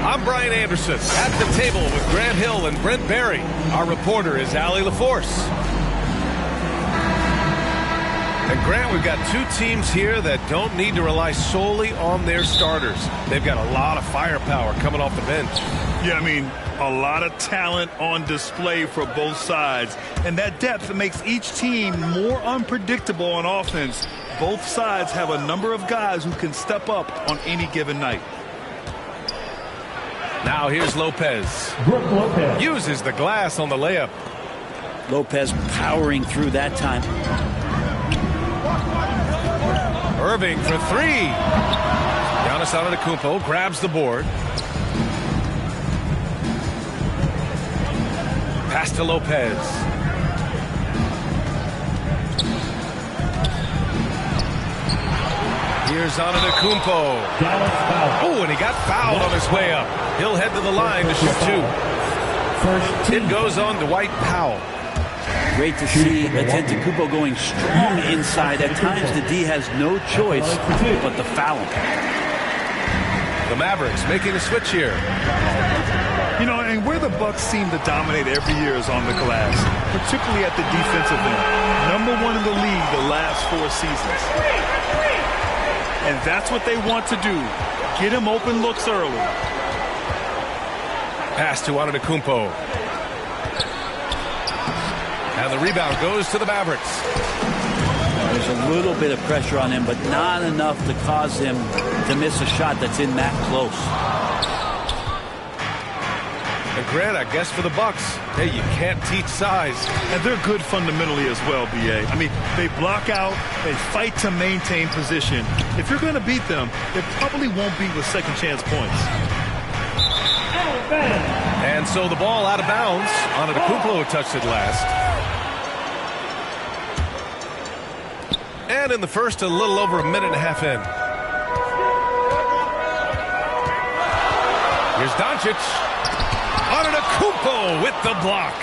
I'm Brian Anderson at the table with Grant Hill and Brent Barry. Our reporter is Allie LaForce. And Grant, we've got two teams here that don't need to rely solely on their starters. They've got a lot of firepower coming off the bench. Yeah, I mean, a lot of talent on display for both sides. And that depth makes each team more unpredictable on offense. Both sides have a number of guys who can step up on any given night. Now here's Lopez. Brooke Lopez. Uses the glass on the layup. Lopez powering through that time. Irving for three. Giannis Antetokounmpo grabs the board. Pass to Lopez. Here's Antetokounmpo. Oh, and he got fouled on his way up. He'll head to the line to shoot two. It goes on to Dwight Powell. Great to see Antetokounmpo going strong inside. At times, the D has no choice but to foul him. The Mavericks making a switch here. You know, and where the Bucks seem to dominate every year is on the glass, particularly at the defensive end. #1 in the league the last 4 seasons. And that's what they want to do. Get him open looks early. Pass to Antetokounmpo. And the rebound goes to the Mavericks. There's a little bit of pressure on him, but not enough to cause him to miss a shot that's in that close. And Grant, I guess for the Bucks, hey, you can't teach size. And they're good fundamentally as well, B.A. I mean, they block out, they fight to maintain position. If you're going to beat them, it probably won't be with second chance points. And so the ball out of bounds. Antetokounmpo touched it last. And in the first, a little over a minute and a half in. Here's Doncic. Antetokounmpo with the block.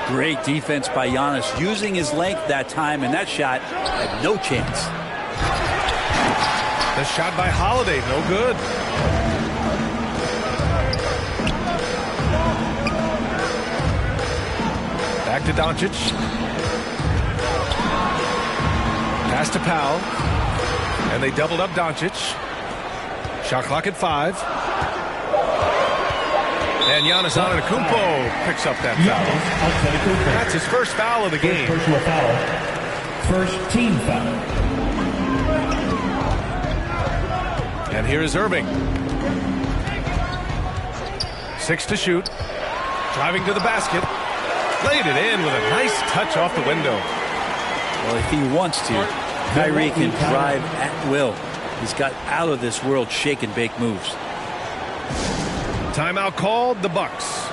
Great defense by Giannis, using his length that time, and that shot had no chance. The shot by Holiday, no good. Back to Doncic. Pass to Powell. And they doubled up Doncic. Shot clock at 5. And Giannis Antetokounmpo picks up that foul. That's his first foul of the game. Personal foul. First team foul. And here is Irving. 6 to shoot. Driving to the basket. Laid it in with a nice touch off the window. Well, if he wants to, Kyrie can drive at will. He's got out of this world shake and bake moves. Timeout called, the Bucks.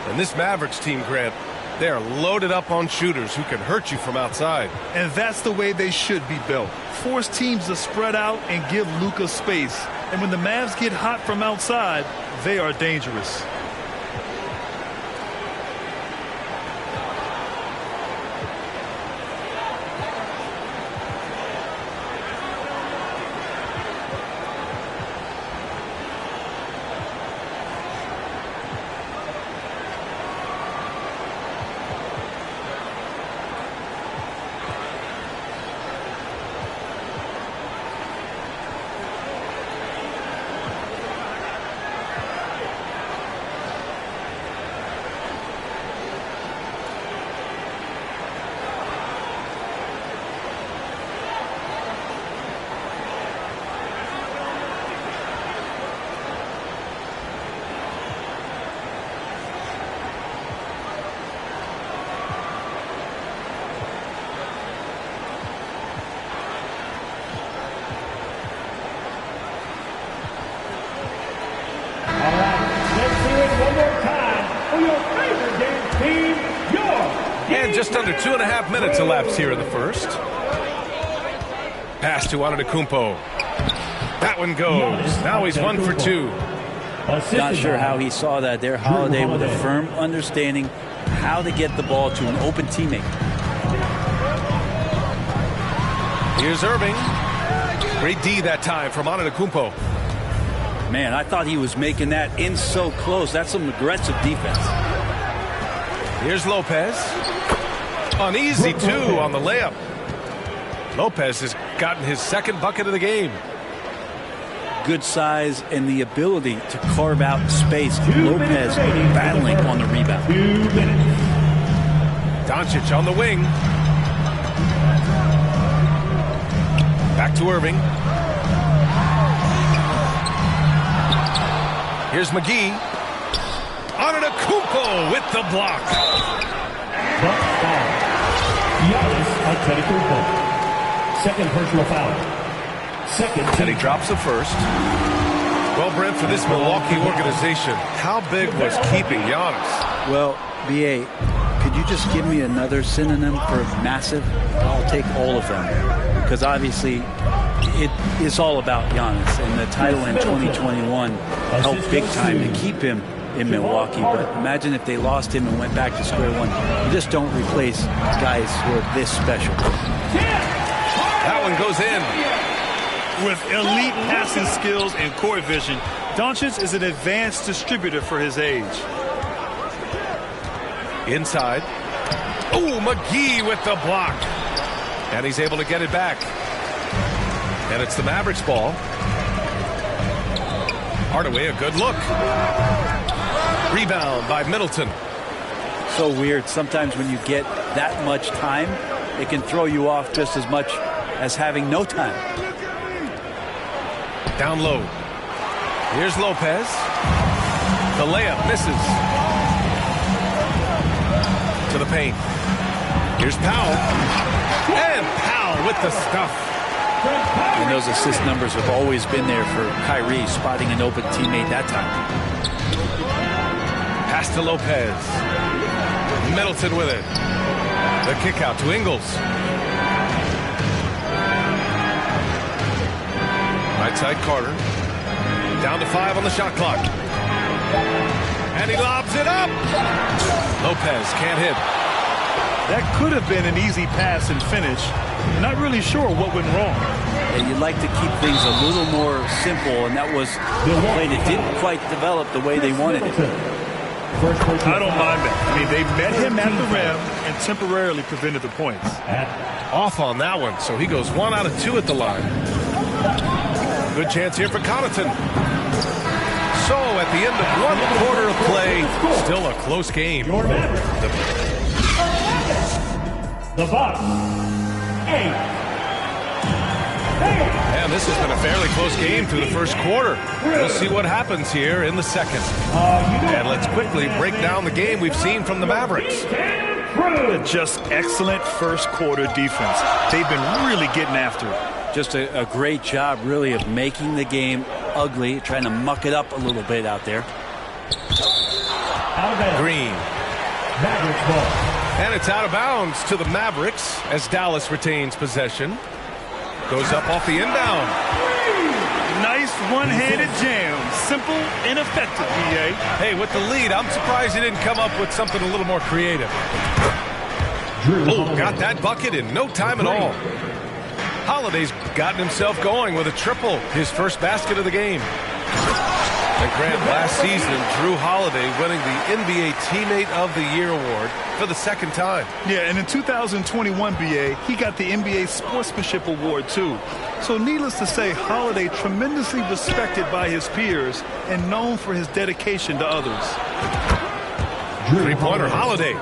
And this Mavericks team, Grant, they are loaded up on shooters who can hurt you from outside. And that's the way they should be built. Force teams to spread out and give Luka space. And when the Mavs get hot from outside, they are dangerous. And just under 2.5 minutes elapsed here in the first. Pass to Antetokounmpo. That one goes. Now he's 1 for 2. Not sure how he saw that there. Holiday with a firm understanding how to get the ball to an open teammate. Here's Irving. Great D that time from Antetokounmpo. Man, I thought he was making that in so close. That's some aggressive defense. Here's Lopez. Uneasy, too, on the layup. Lopez has gotten his second bucket of the game. Good size and the ability to carve out space. Lopez battling on the rebound. Doncic on the wing. Back to Irving. Here's McGee. Antetokounmpo with the block. Giannis Antetokounmpo. Second personal foul. And he drops the first. Well, Brent, for this Milwaukee organization, how big was keeping Giannis? Well, B.A., could you just give me another synonym for massive? I'll take all of them. Because obviously, it is all about Giannis. And the title in 2021 helped big time to keep him in Milwaukee. But imagine if they lost him and went back to square one. You just don't replace guys who are this special. That one goes in. With elite passing skills and court vision, Doncic is an advanced distributor for his age. Inside. Oh, McGee with the block. And he's able to get it back. And it's the Mavericks ball. Hardaway, a good look. Rebound by Middleton. So weird. Sometimes when you get that much time, it can throw you off just as much as having no time. Down low. Here's Lopez. The layup misses. To the paint. Here's Powell. And Powell with the stuff. And those assist numbers have always been there for Kyrie, spotting an open teammate that time. Pass to Lopez. Middleton with it. The kick out to Ingles. Right side Carter. Down to 5 on the shot clock. And he lobs it up. Lopez can't hit. That could have been an easy pass and finish. Not really sure what went wrong. And you'd like to keep things a little more simple, and that was a play that didn't quite develop the way they wanted it. I don't mind that. I mean, they met him at the rim and temporarily prevented the points. Off on that one, so he goes 1 out of 2 at the line. Good chance here for Connaughton. So at the end of 1 quarter of play, still a close game. The Bucks, 8. And this has been a fairly close game through the first quarter. We'll see what happens here in the second. And let's quickly break down the game we've seen from the Mavericks. Just excellent first quarter defense. They've been really getting after it. Just a great job, really, of making the game ugly, trying to muck it up a little bit out there. Green. Mavericks ball. And it's out of bounds to the Mavericks as Dallas retains possession. Goes up off the inbound. Nice one-handed jam. Simple and effective, B.A. Hey, with the lead, I'm surprised he didn't come up with something a little more creative. Oh, got that bucket in no time at all. Holiday's gotten himself going with a triple, his first basket of the game. And Grant, last season, Drew Holiday winning the NBA Teammate of the Year award for the second time. Yeah, and in 2021, B.A., he got the NBA Sportsmanship Award, too. So needless to say, Holiday tremendously respected by his peers and known for his dedication to others. Three-pointer Holiday.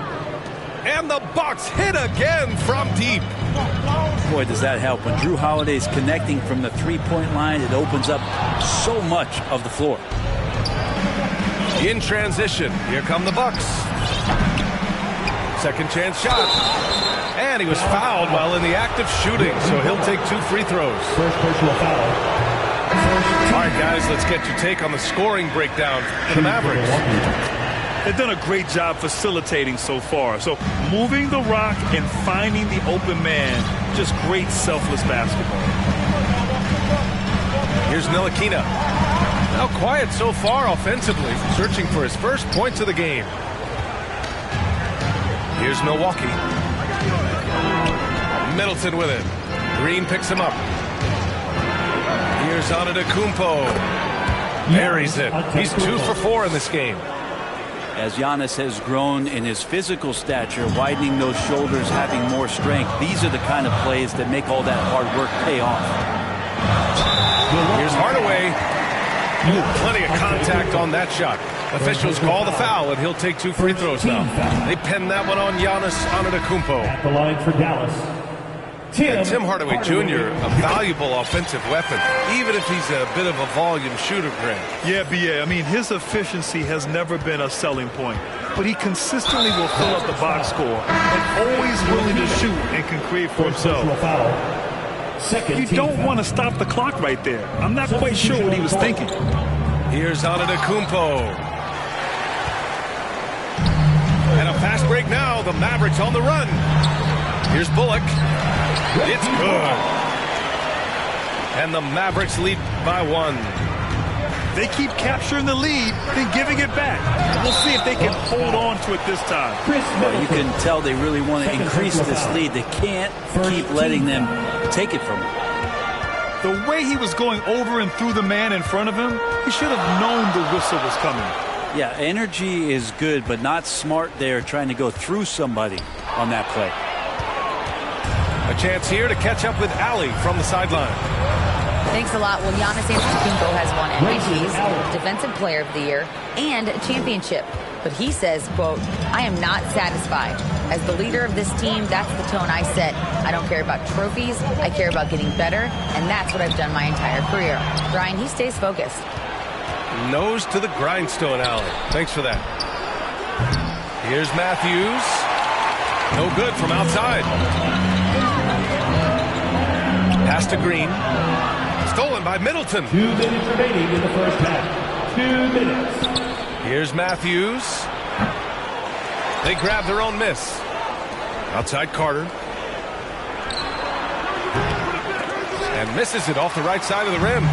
And the Bucks hit again from deep. Boy, does that help. When Drew Holiday's connecting from the three-point line, it opens up so much of the floor. In transition, here come the Bucks. Second chance shot. And he was fouled while in the act of shooting, so he'll take 2 free throws. First personal foul. All right, guys, let's get your take on the scoring breakdown for the Mavericks. They've done a great job facilitating so far. So moving the rock and finding the open man, just great selfless basketball. Here's Ntilikina. Now quiet so far offensively, searching for his first points of the game. Here's Milwaukee. Middleton with it. Green picks him up. Here's Antetokounmpo. Buries it. He's 2 for 4 in this game. As Giannis has grown in his physical stature, widening those shoulders, having more strength, these are the kind of plays that make all that hard work pay off. Here's Hardaway. Ooh, plenty of contact on that shot. Officials call the foul, and he'll take 2 free throws now. They pen that one on Giannis Antetokounmpo. At the line for Dallas. And Tim Hardaway Jr., a valuable offensive weapon, even if he's a bit of a volume shooter, Grant. Yeah, B.A., I mean, his efficiency has never been a selling point, but he consistently will fill up the box score and always willing to shoot and can create for himself. You don't want to stop the clock right there. I'm not quite sure what he was thinking. Here's Antetokounmpo. And a fast break now. The Mavericks on the run. Here's Bullock. It's good. And the Mavericks lead by 1. They keep capturing the lead, then giving it back. We'll see if they can hold on to it this time. Well, you can tell they really want to increase this lead. They can't keep letting them take it from him. The way he was going over and through the man in front of him, he should have known the whistle was coming. Yeah, energy is good, but not smart there trying to go through somebody on that play. A chance here to catch up with Allie from the sideline. Thanks a lot. Well, Giannis Antetokounmpo has won MVPs, Defensive Player of the Year, and a championship. But he says, quote, I am not satisfied. As the leader of this team, that's the tone I set. I don't care about trophies. I care about getting better, and that's what I've done my entire career. Brian, he stays focused. Nose to the grindstone, Allie. Thanks for that. Here's Matthews. No good from outside. Pass to Green. Stolen by Middleton. 2 minutes remaining in the first half. 2 minutes. Here's Matthews. They grab their own miss. Outside Carter. And misses it off the right side of the rim.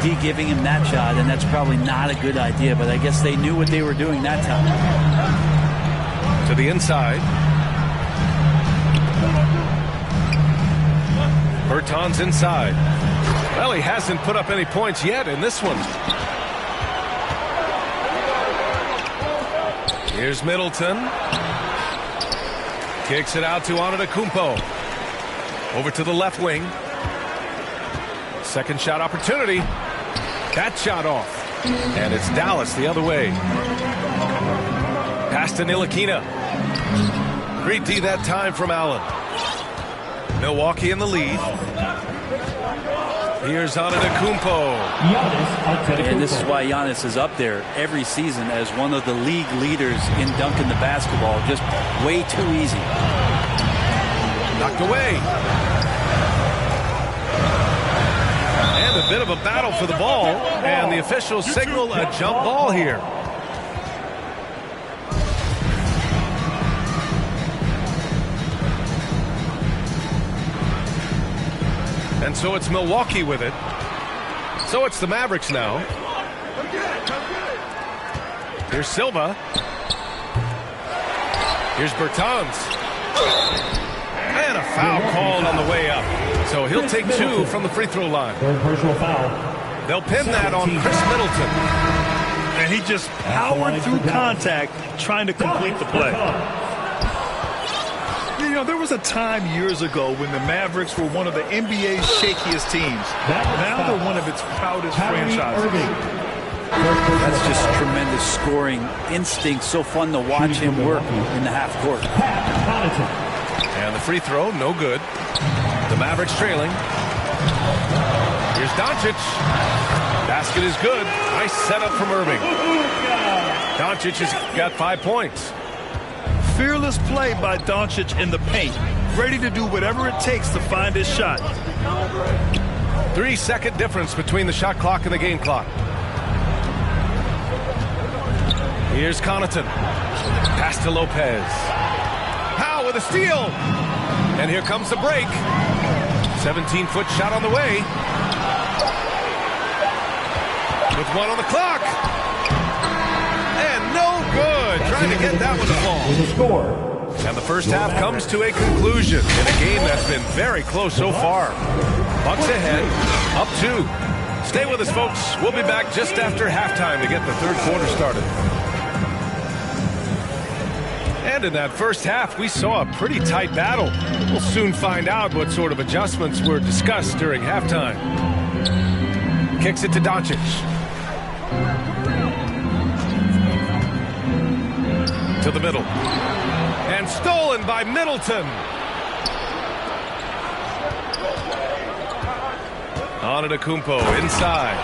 AD giving him that shot, and that's probably not a good idea, but I guess they knew what they were doing that time. To the inside. Bertans inside. Well, he hasn't put up any points yet in this one. Here's Middleton. Kicks it out to Antetokounmpo. Over to the left wing. Second shot opportunity. That shot off. And it's Dallas the other way. Pass to Ntilikina. Great D that time from Allen. Milwaukee in the lead. Here's Antetokounmpo. And this is why Giannis is up there every season as one of the league leaders in dunking the basketball. Just way too easy. Knocked away. And a bit of a battle for the ball. And the officials signal a jump ball here. And so it's Milwaukee with it. So it's the Mavericks now. Here's Silva. Here's Bertans. And a foul called on the way up. So he'll take 2 from the free throw line. Third personal foul. They'll pin that on Chris Middleton. And he just powered through contact trying to complete the play. You know, there was a time years ago when the Mavericks were one of the NBA's shakiest teams. Now they're one of its proudest franchises. That's just tremendous scoring instinct. So fun to watch him work in the half court. And the free throw, no good. The Mavericks trailing. Here's Doncic. Basket is good. Nice setup from Irving. Doncic has got 5 points. Fearless play by Doncic in the paint. Ready to do whatever it takes to find his shot. 3-second difference between the shot clock and the game clock. Here's Connaughton. Pass to Lopez. Powell with a steal. And here comes the break. 17-foot shot on the way. With 1 on the clock. And no good. Trying to get that one to fall. And the first half comes to a conclusion in a game that's been very close so far. Bucks ahead, up 2. Stay with us, folks. We'll be back just after halftime to get the third quarter started. And in that first half, we saw a pretty tight battle. We'll soon find out what sort of adjustments were discussed during halftime. Kicks it to Doncic. To the middle. And stolen by Middleton. Antetokounmpo inside.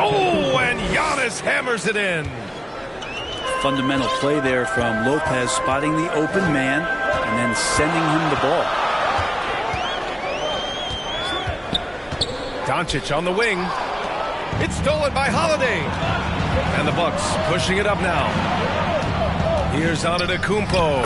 Oh, and Giannis hammers it in. Fundamental play there from Lopez, spotting the open man and then sending him the ball. Doncic on the wing. It's stolen by Holiday. And the Bucks pushing it up now. Here's Antetokounmpo.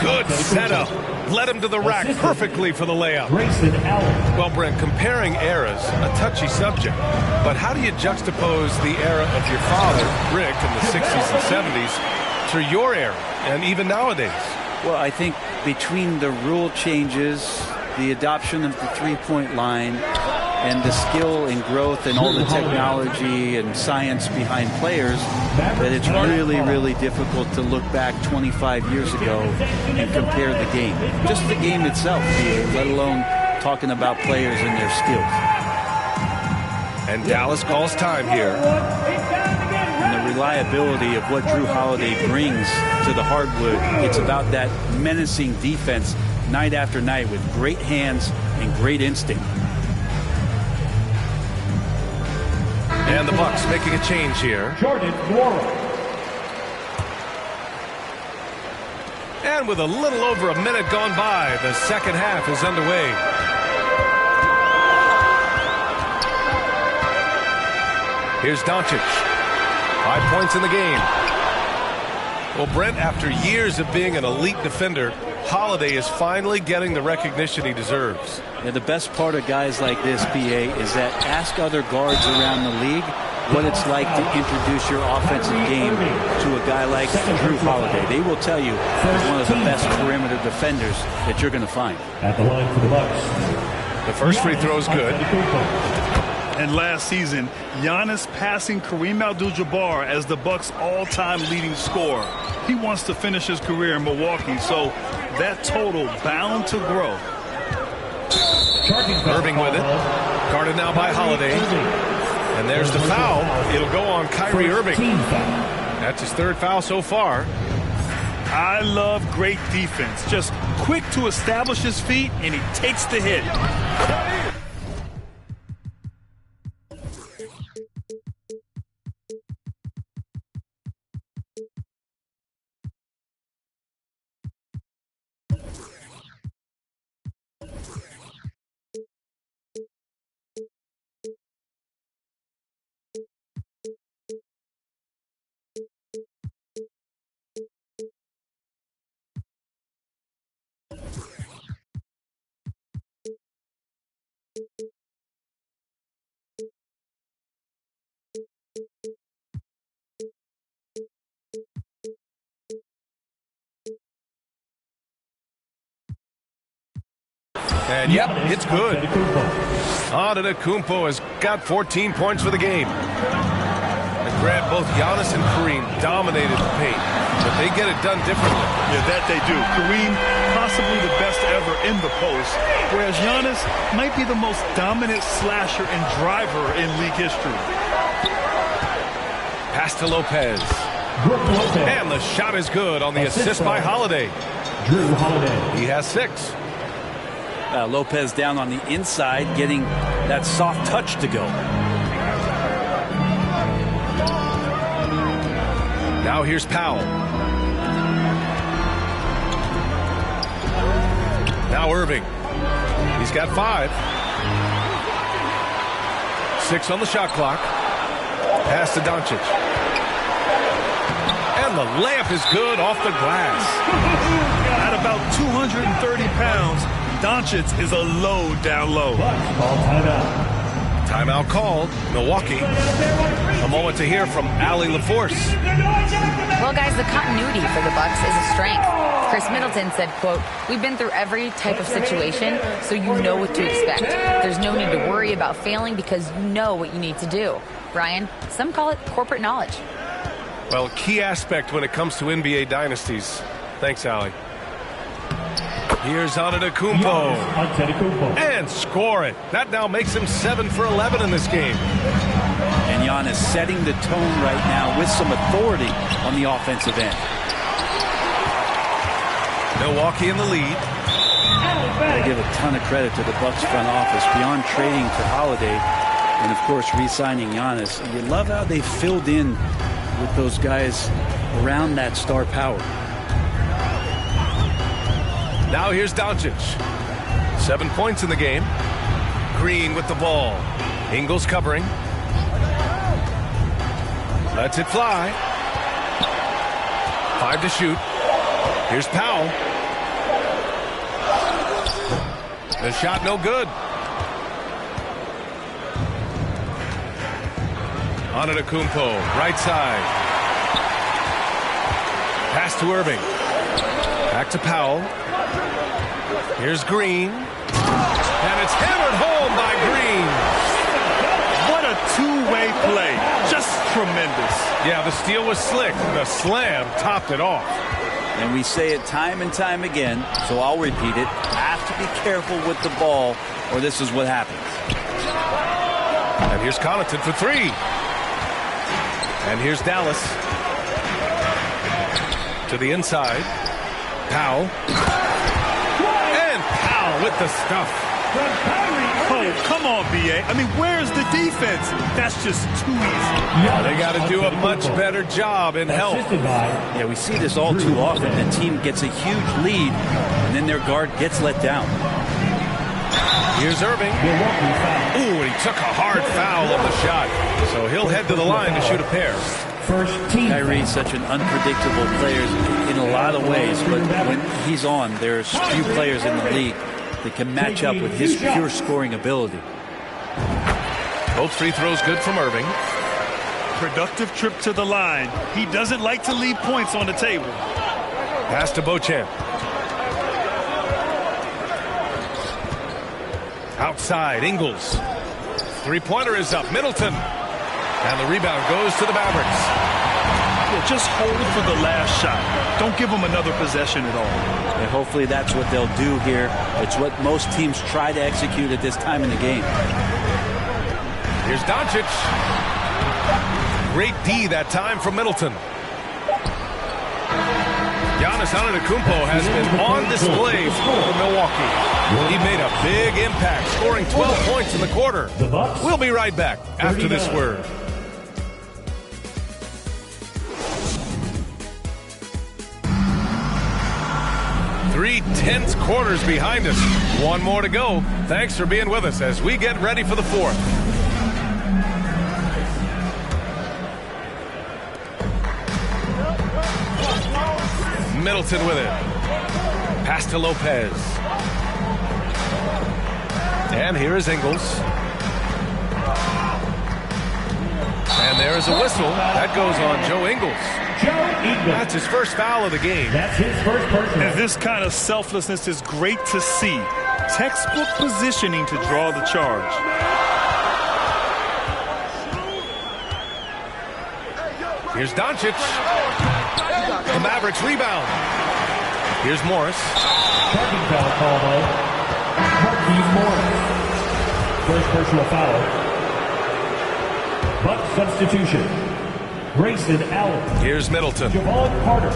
Good setup. Led him to the rack perfectly for the layup. Well, Brent, comparing eras, a touchy subject. But how do you juxtapose the era of your father, Rick, in the 60s and 70s, to your era, and even nowadays? Well, I think between the rule changes, the adoption of the three-point line, and the skill and growth and all the technology and science behind players, that it's really, really difficult to look back 25 years ago and compare the game. Just the game itself, let alone talking about players and their skills. And Dallas calls time here. And the reliability of what Drew Holiday brings to the hardwood, it's about that menacing defense night after night with great hands and great instinct. And the Bucks making a change here. And with a little over a minute gone by, the second half is underway. Here's Doncic. 5 points in the game. Well, Brent, after years of being an elite defender, Holiday is finally getting the recognition he deserves. Yeah, the best part of guys like this, PA, is that ask other guards around the league what it's like to introduce your offensive game to a guy like Jrue Holiday. They will tell you he's one of the best perimeter defenders that you're going to find. At the line for the Bucks. The first free throw is good. And last season, Giannis passing Kareem Abdul-Jabbar as the Bucks' all-time leading scorer. He wants to finish his career in Milwaukee, so that total bound to grow. Irving with it. Guarded now by Holiday. And there's the foul. It'll go on Kyrie Irving. That's his third foul so far. I love great defense. Just quick to establish his feet, and he takes the hit. And yep, it's good. Antetokounmpo has got 14 points for the game. And Grant, both Giannis and Kareem dominated the paint, but they get it done differently. Yeah, that they do. Kareem, possibly the best ever in the post, whereas Giannis might be the most dominant slasher and driver in league history. Pass to Lopez. And the shot is good on the assist by Holiday. Jrue Holiday. He has 6. Lopez down on the inside, getting that soft touch to go. Now here's Powell. Now Irving. He's got 5. 6 on the shot clock. Pass to Doncic. And the layup is good off the glass. At about 230 pounds, Doncic is a load down low. Timeout called. Milwaukee. A moment to hear from Allie LaForce. Well, guys, the continuity for the Bucks is a strength. Chris Middleton said, quote, "We've been through every type of situation, so you know what to expect. There's no need to worry about failing because you know what you need to do." Brian, some call it corporate knowledge. Well, key aspect when it comes to NBA dynasties. Thanks, Allie. Here's Antetokounmpo. And score it. That now makes him 7 for 11 in this game. And Giannis setting the tone right now with some authority on the offensive end. Milwaukee in the lead. I give a ton of credit to the Bucks front office beyond trading for Holiday and, of course, re-signing Giannis. You love how they filled in with those guys around that star power. Now here's Doncic. 7 points in the game. Green with the ball. Ingles covering. Lets it fly. 5 to shoot. Here's Powell. The shot no good. Antetokounmpo, right side. Pass to Irving. Back to Powell. Here's Green. And it's hammered home by Green. What a two-way play. Just tremendous. Yeah, the steal was slick. The slam topped it off. And we say it time and time again, so I'll repeat it. Have to be careful with the ball, or this is what happens. And here's Connaughton for 3. And here's Dallas. To the inside. Powell. And Powell with the stuff. Oh, come on, B.A. I mean, where's the defense? That's just too easy. They got to do a much better job in help. Yeah, we see this all too often. The team gets a huge lead, and then their guard gets let down. Here's Irving. Ooh, and he took a hard foul of the shot. So he'll head to the line to shoot a pair. Kyrie's such an unpredictable player in a lot of ways, but when he's on, there's few players in the league that can match up with his pure scoring ability. Both free throws good from Irving. Productive trip to the line. He doesn't like to leave points on the table. Pass to Beauchamp. Outside, Ingles. Three-pointer is up. Middleton. And the rebound goes to the Mavericks. Yeah, just hold for the last shot. Don't give them another possession at all. And hopefully that's what they'll do here. It's what most teams try to execute at this time in the game. Here's Doncic. Great D that time from Middleton. Giannis Antetokounmpo has been on display for Milwaukee. He made a big impact, scoring 12 points in the quarter. We'll be right back after this word. Three tense quarters behind us. One more to go. Thanks for being with us as we get ready for the fourth. Middleton with it. Pass to Lopez. And here is Ingles. And there is a whistle. That goes on Joe Ingles. That's his first foul of the game. That's his first personal. And this kind of selflessness is great to see. Textbook positioning to draw the charge. Here's Doncic. The Mavericks rebound. Here's Morris. Charging foul called on Marquise Morris. First personal foul. Buck substitution. Grayson Allen. Here's Middleton. Javon Carter.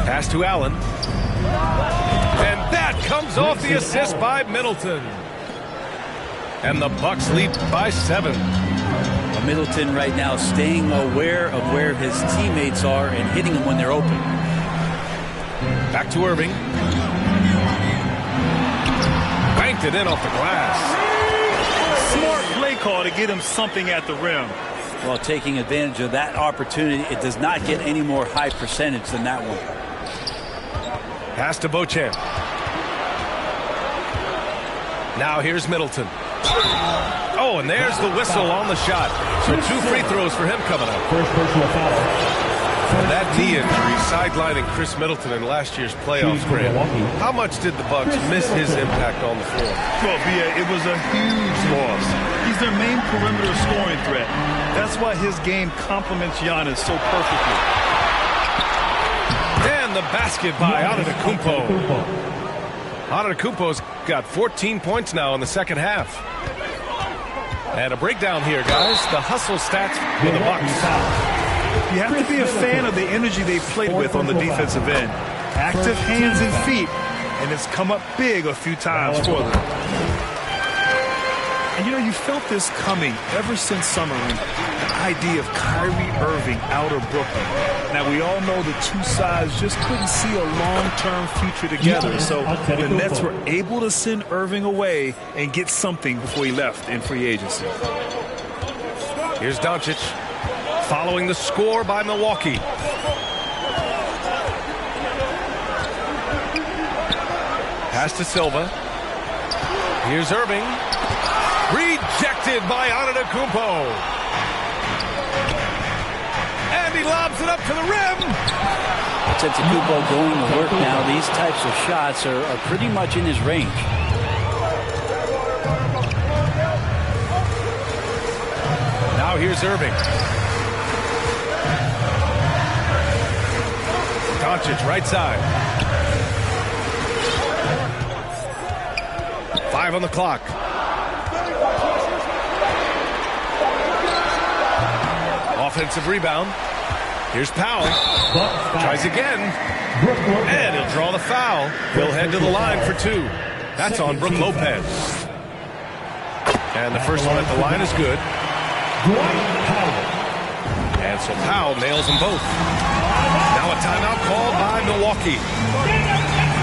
Pass to Allen. And that comes off the assist by Middleton. And the Bucks lead by 7. Middleton right now staying aware of where his teammates are and hitting them when they're open. Back to Irving. Banked it in off the glass. Smart play call to get him something at the rim. Well, taking advantage of that opportunity, it does not get any more high percentage than that one. Pass to Beauchamp. Now here's Middleton. Oh, and there's the whistle on the shot. So 2 free throws for him coming up. First personal foul. And that knee injury sidelining Chris Middleton in last year's playoffs, Graham. How much did the Bucks miss his impact on the floor? Well, B.A., it was a huge loss. He's their main perimeter scoring threat. That's why his game complements Giannis so perfectly. And the basket by Antetokounmpo. Antetokounmpo's got 14 points now in the second half. And a breakdown here, guys. The hustle stats for the Bucks. You have to be a fan of the energy they played with on the defensive end. Active hands and feet, and it's come up big a few times for them. And, you know, you felt this coming ever since summer league. The idea of Kyrie Irving out of Brooklyn. Now, we all know the two sides just couldn't see a long-term future together. So the Nets were able to send Irving away and get something before he left in free agency. Here's Doncic following the score by Milwaukee. Pass to Silva. Here's Irving. Rejected by Antetokounmpo. And he lobs it up to the rim. Antetokounmpo going to work now. These types of shots are pretty much in his range. Now here's Irving. Doncic right side. 5 on the clock. Offensive rebound. Here's Powell. Tries again. And he'll draw the foul. He'll head to the line for 2. That's on Brook Lopez. And the first one at the line is good. And so Powell nails them both. Now a timeout called by Milwaukee.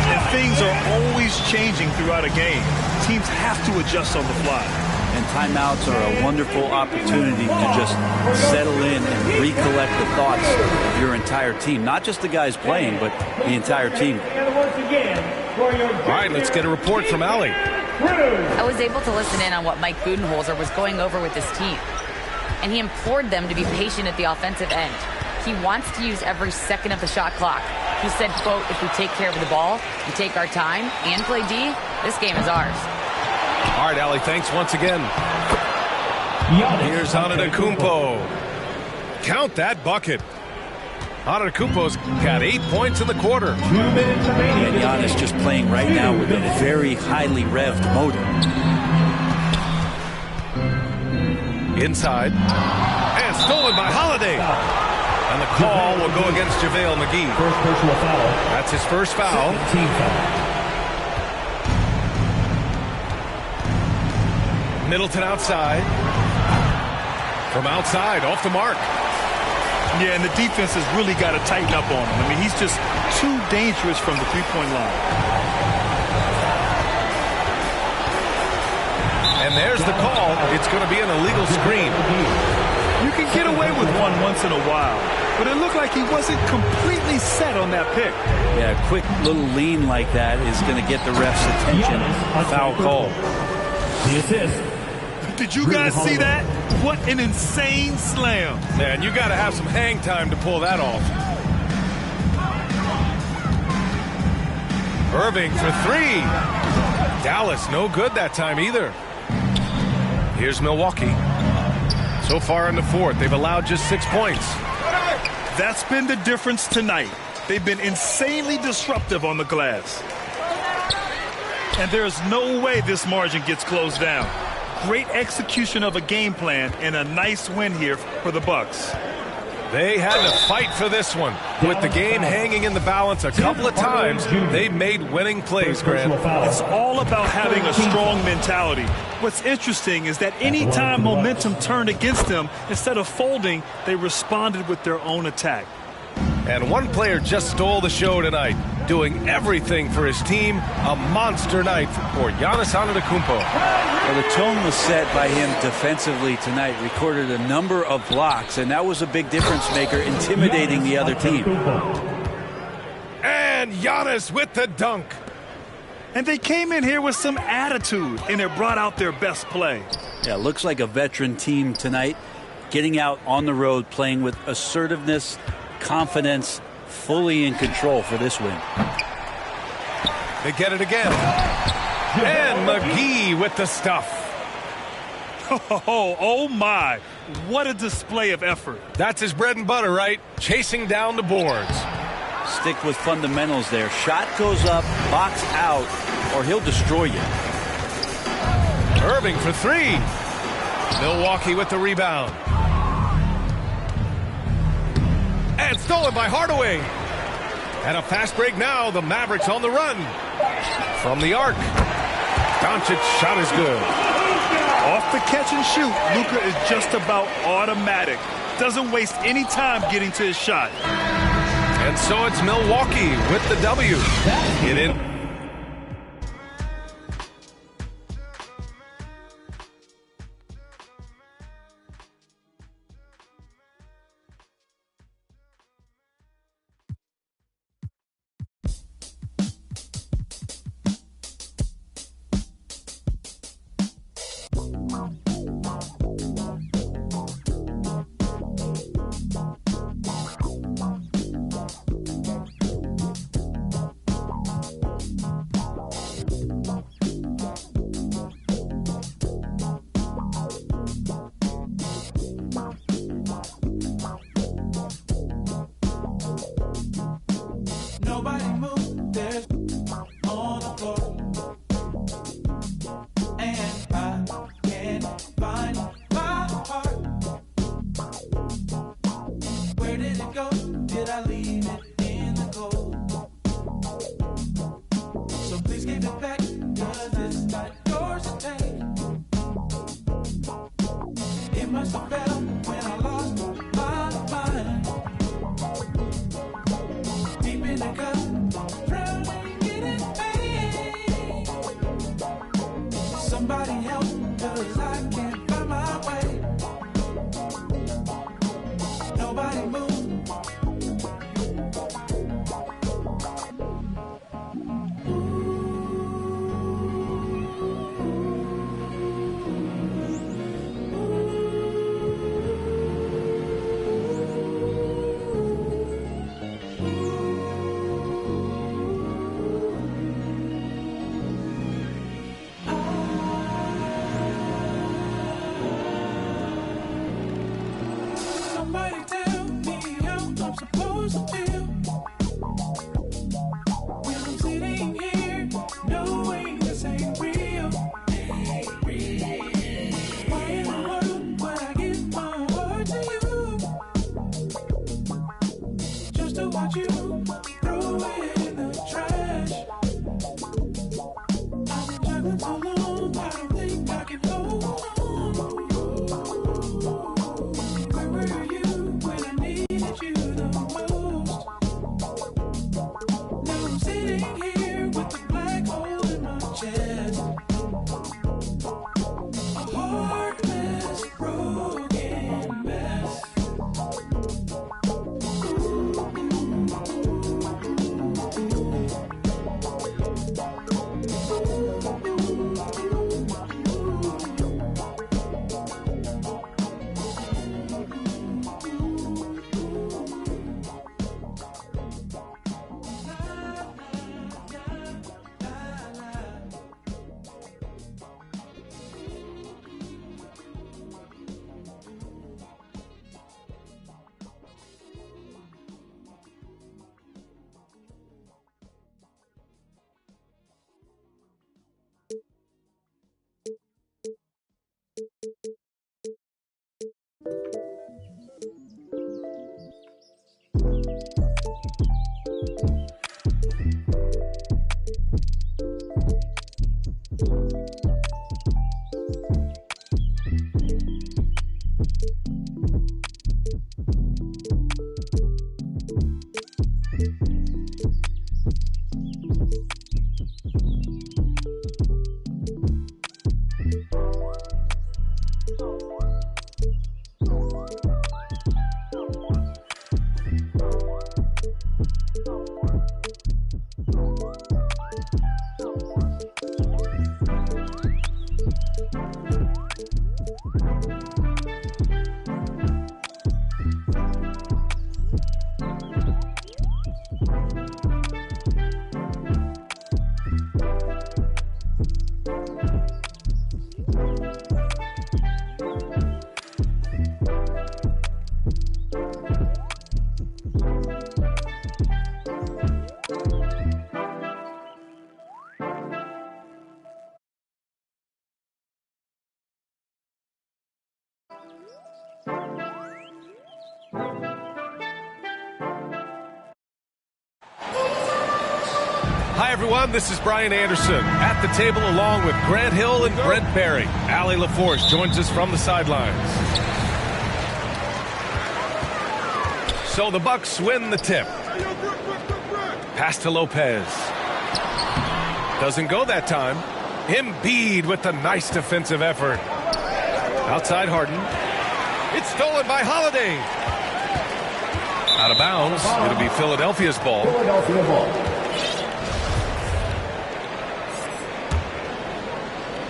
And things are always changing throughout a game. Teams have to adjust on the fly. And timeouts are a wonderful opportunity to just settle in and recollect the thoughts of your entire team. Not just the guys playing, but the entire team. All right, let's get a report from Allie. I was able to listen in on what Mike Budenholzer was going over with his team. And he implored them to be patient at the offensive end. He wants to use every second of the shot clock. He said, quote, if we take care of the ball, we take our time, and play D, this game is ours. All right, Allie, thanks once again. Here's Antetokounmpo. Count that bucket. Antetokounmpo's got 8 points in the quarter. And Giannis just playing right now with a very highly revved motor. Inside. And stolen by Holiday. And the call will go against JaVale McGee. First personal foul. That's his first foul. Team foul. Middleton outside. From outside, off the mark. Yeah, and the defense has really got to tighten up on him. I mean, he's just too dangerous from the three-point line. And there's the call. It's going to be an illegal screen. You can get away with one once in a while, but it looked like he wasn't completely set on that pick. Yeah, a quick little lean like that is going to get the ref's attention. Foul call. The assist. Did you guys see that? What an insane slam. Man, you got to have some hang time to pull that off. Irving for three. Dallas, no good that time either. Here's Milwaukee. So far in the fourth, they've allowed just 6 points. That's been the difference tonight. They've been insanely disruptive on the glass. And there's no way this margin gets closed down. Great execution of a game plan and a nice win here for the Bucks. They had to fight for this one. With the game hanging in the balance a couple of times, they made winning plays, Grant. It's all about having a strong mentality. What's interesting is that any time momentum turned against them, instead of folding, they responded with their own attack. And one player just stole the show tonight, doing everything for his team. A monster night for Giannis Antetokounmpo. Well, the tone was set by him defensively tonight. Recorded a number of blocks, and that was a big difference maker, intimidating the other team. And Giannis with the dunk. And they came in here with some attitude, and it brought out their best play. Yeah, looks like a veteran team tonight, getting out on the road, playing with assertiveness, confidence, fully in control for this win. They get it again. And McGee with the stuff. Oh my. What a display of effort. That's his bread and butter, right? Chasing down the boards. Stick with fundamentals there. Shot goes up, box out, or he'll destroy you. Irving for three. Milwaukee with the rebound. And stolen by Hardaway. And a fast break now. The Mavericks on the run. From the arc. Doncic's shot is good. Off the catch and shoot, Luka is just about automatic. Doesn't waste any time getting to his shot. And so it's Milwaukee with the W. Get in. Nobody move. Somebody tell me how I'm supposed to feel when I'm sitting here knowing this ain't real. Why in the world would I give my heart to you just to watch you throw it in the trash? I've been juggling so long, I don't think I can hold on. Where were you when I needed you the most? Now I'm sitting here with a black hole in my chest. A heartless, broken mess. Hi, everyone. This is Brian Anderson at the table along with Grant Hill and Brent Barry. Allie LaForce joins us from the sidelines. So the Bucks win the tip. Pass to Lopez. Doesn't go that time. Embiid with the nice defensive effort. Outside Harden. It's stolen by Holiday. Out of bounds. It'll be Philadelphia's ball. Philadelphia ball.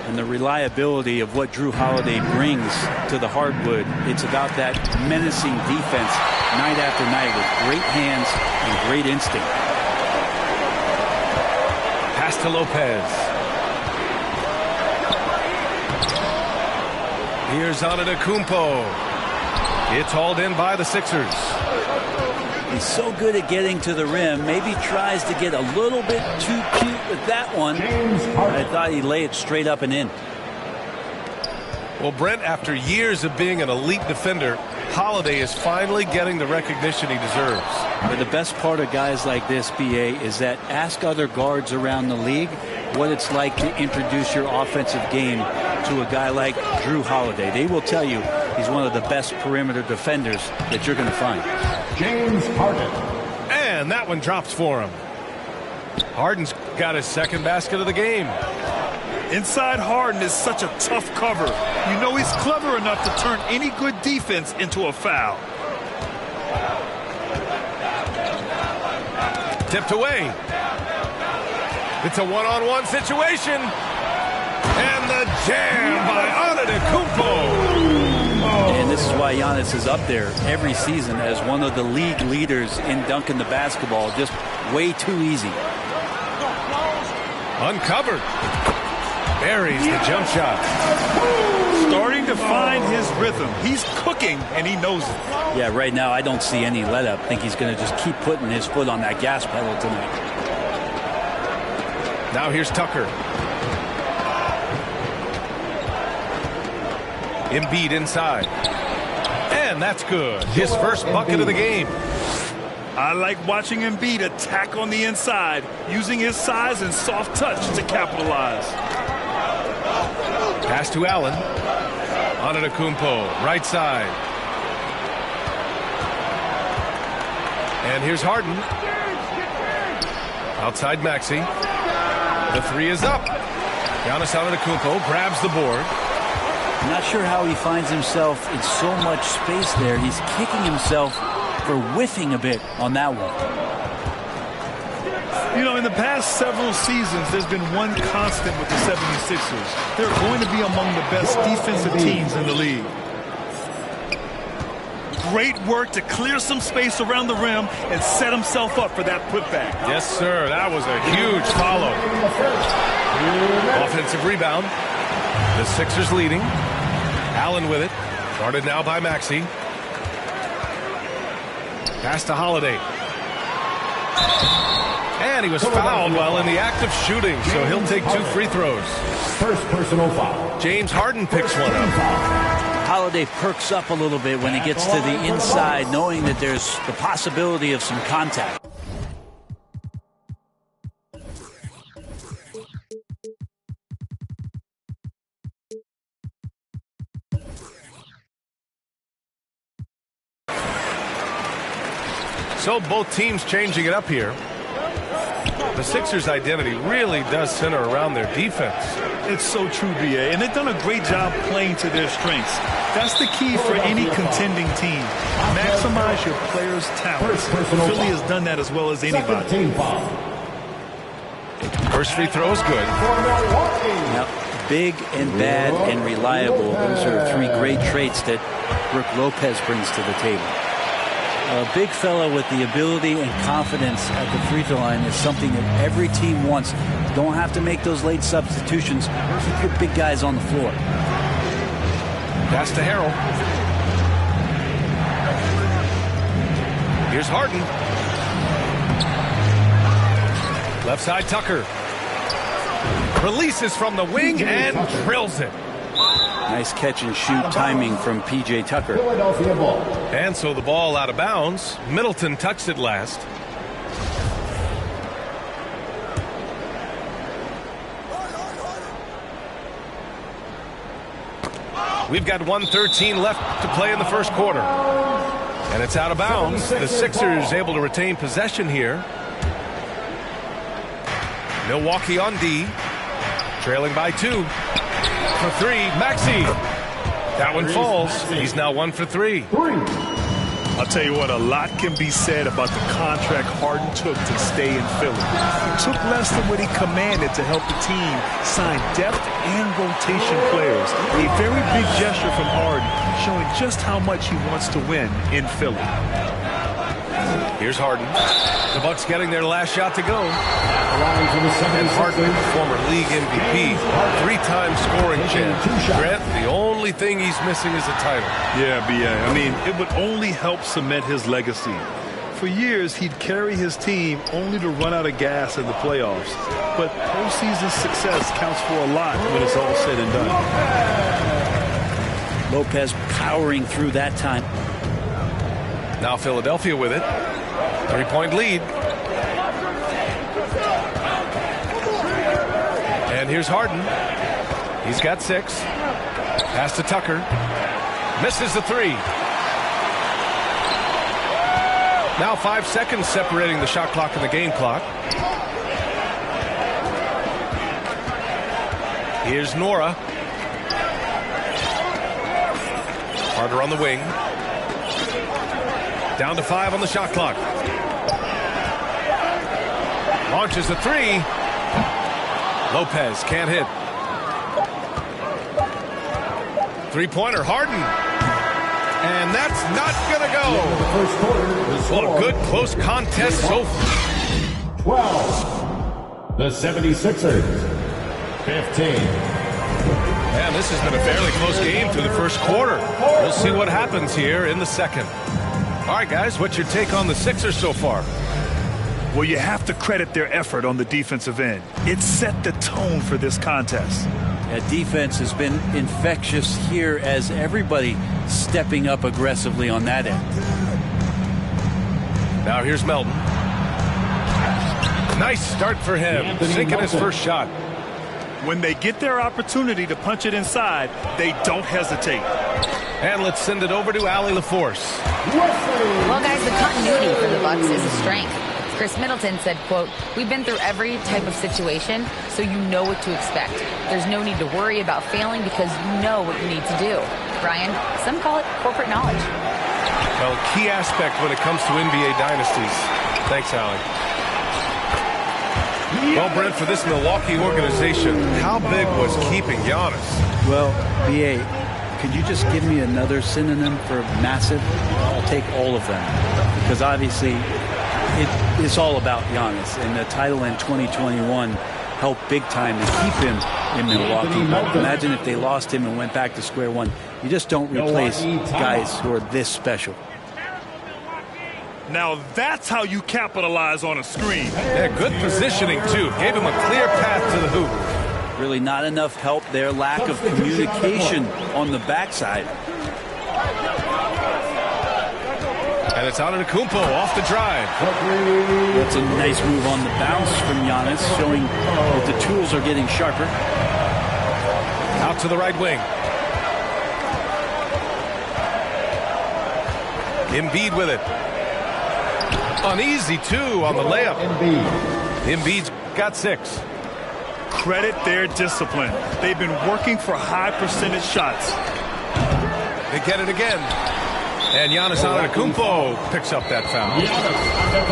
And the reliability of what Jrue Holiday brings to the hardwood, it's about that menacing defense night after night with great hands and great instinct. Pass to Lopez. Here's Antetokounmpo. It's hauled in by the Sixers. He's so good at getting to the rim. Maybe tries to get a little bit too cute with that one. I thought he'd lay it straight up and in. Well, Brent, after years of being an elite defender, Holiday is finally getting the recognition he deserves. But the best part of guys like this, BA, is that ask other guards around the league what it's like to introduce your offensive game to a guy like Jrue Holiday. They will tell you he's one of the best perimeter defenders that you're going to find. James Harden. And that one drops for him. Harden's got his second basket of the game. Inside Harden is such a tough cover. You know he's clever enough to turn any good defense into a foul. Tipped away. It's a one-on-one situation. And the jam by Antetokounmpo. And this is why Giannis is up there every season as one of the league leaders in dunking the basketball. Just way too easy. Uncovered. Buries the jump shot. Starting to find his rhythm. He's cooking, and he knows it. Yeah, right now I don't see any let up. I think he's going to just keep putting his foot on that gas pedal tonight. Now here's Tucker. Embiid inside. And that's good. His first bucket of the game. I like watching Embiid attack on the inside, using his size and soft touch to capitalize. Pass to Allen. Antetokounmpo, right side. And here's Harden. Outside Maxey. The three is up. Giannis Antetokounmpo grabs the board. I'm not sure how he finds himself in so much space there. He's kicking himself for whiffing a bit on that one. You know, in the past several seasons, there's been one constant with the 76ers. They're going to be among the best defensive teams in the league. Great work to clear some space around the rim and set himself up for that putback. Yes, sir. That was a huge follow. Offensive rebound. The Sixers leading. Allen with it. Guarded now by Maxey. Pass to Holiday. And he was fouled while in the act of shooting, so he'll take 2 free throws. First personal foul. James Harden picks one up. Holiday perks up a little bit when he gets to the inside, knowing that there's the possibility of some contact. So both teams changing it up here. The Sixers' identity really does center around their defense. It's so true, B.A., and they've done a great job playing to their strengths. That's the key for any contending team. Maximize your players' talents. Philly has done that as well as anybody. First free throw is good. Now, big and bad and reliable. Those are 3 great traits that Brook Lopez brings to the table. A big fella with the ability and confidence at the free throw line is something that every team wants. Don't have to make those late substitutions. Keep your big guys on the floor. Pass to Harrell. Here's Harden. Left side Tucker. Releases from the wing and drills it. Nice catch and shoot timing from P.J. Tucker. Philadelphia ball. And so the ball out of bounds. Middleton touched it last. We've got 1:13 left to play in the first quarter. And it's out of bounds. The Sixers able to retain possession here. Milwaukee on D. Trailing by 2. For 3, Maxey. That one falls. He's now 1 for 3. I'll tell you what, a lot can be said about the contract Harden took to stay in Philly. He took less than what he commanded to help the team sign depth and rotation players. A very big gesture from Harden, showing just how much he wants to win in Philly. Here's Harden. The Bucks getting their last shot to go. And Harden, former league MVP, 3-time scoring champ. Grant, the only thing he's missing is a title. Yeah, B.A. I mean, it would only help cement his legacy. For years, he'd carry his team only to run out of gas in the playoffs. But postseason success counts for a lot when it's all said and done. Lopez powering through that time. Now Philadelphia with it. 3-point lead. And here's Harden. He's got 6. Pass to Tucker. Misses the 3. Now 5 seconds separating the shot clock and the game clock. Here's Nora. Harder on the wing. Down to 5 on the shot clock. Launches a three. Lopez can't hit. Three-pointer, Harden. And that's not going to go. Well, a good close contest so far. 12. The 76ers. 15. Man, this has been a fairly close game through the first quarter. We'll see what happens here in the second. All right, guys, what's your take on the Sixers so far? Well, you have to credit their effort on the defensive end. It set the tone for this contest. That defense has been infectious here as everybody stepping up aggressively on that end. Now here's Melton. Nice start for him, sinking his first shot. When they get their opportunity to punch it inside, they don't hesitate. And let's send it over to Allie LaForce. Well, guys, the continuity for the Bucks is a strength. Chris Middleton said, quote, "We've been through every type of situation, so you know what to expect. There's no need to worry about failing because you know what you need to do." Brian, some call it corporate knowledge. Well, key aspect when it comes to NBA dynasties. Thanks, Allie. Well, Brent, for this Milwaukee organization, how big was keeping Giannis? Well, B.A., could you just give me another synonym for massive? I'll take all of them. Because obviously, it's all about Giannis. And the title in 2021 helped big time to keep him in Milwaukee. But imagine if they lost him and went back to square one. You just don't replace guys who are this special. Now that's how you capitalize on a screen. Yeah, good positioning, too. Gave him a clear path to the hoop. Really not enough help there. Lack of communication on the backside. And it's Antetokounmpo off the drive. That's a nice move on the bounce from Giannis, showing that the tools are getting sharper. Out to the right wing. Embiid with it. Uneasy, too, on the layup. Embiid's got 6. Credit their discipline. They've been working for high percentage shots. They get it again. And Giannis Antetokounmpo picks up that foul.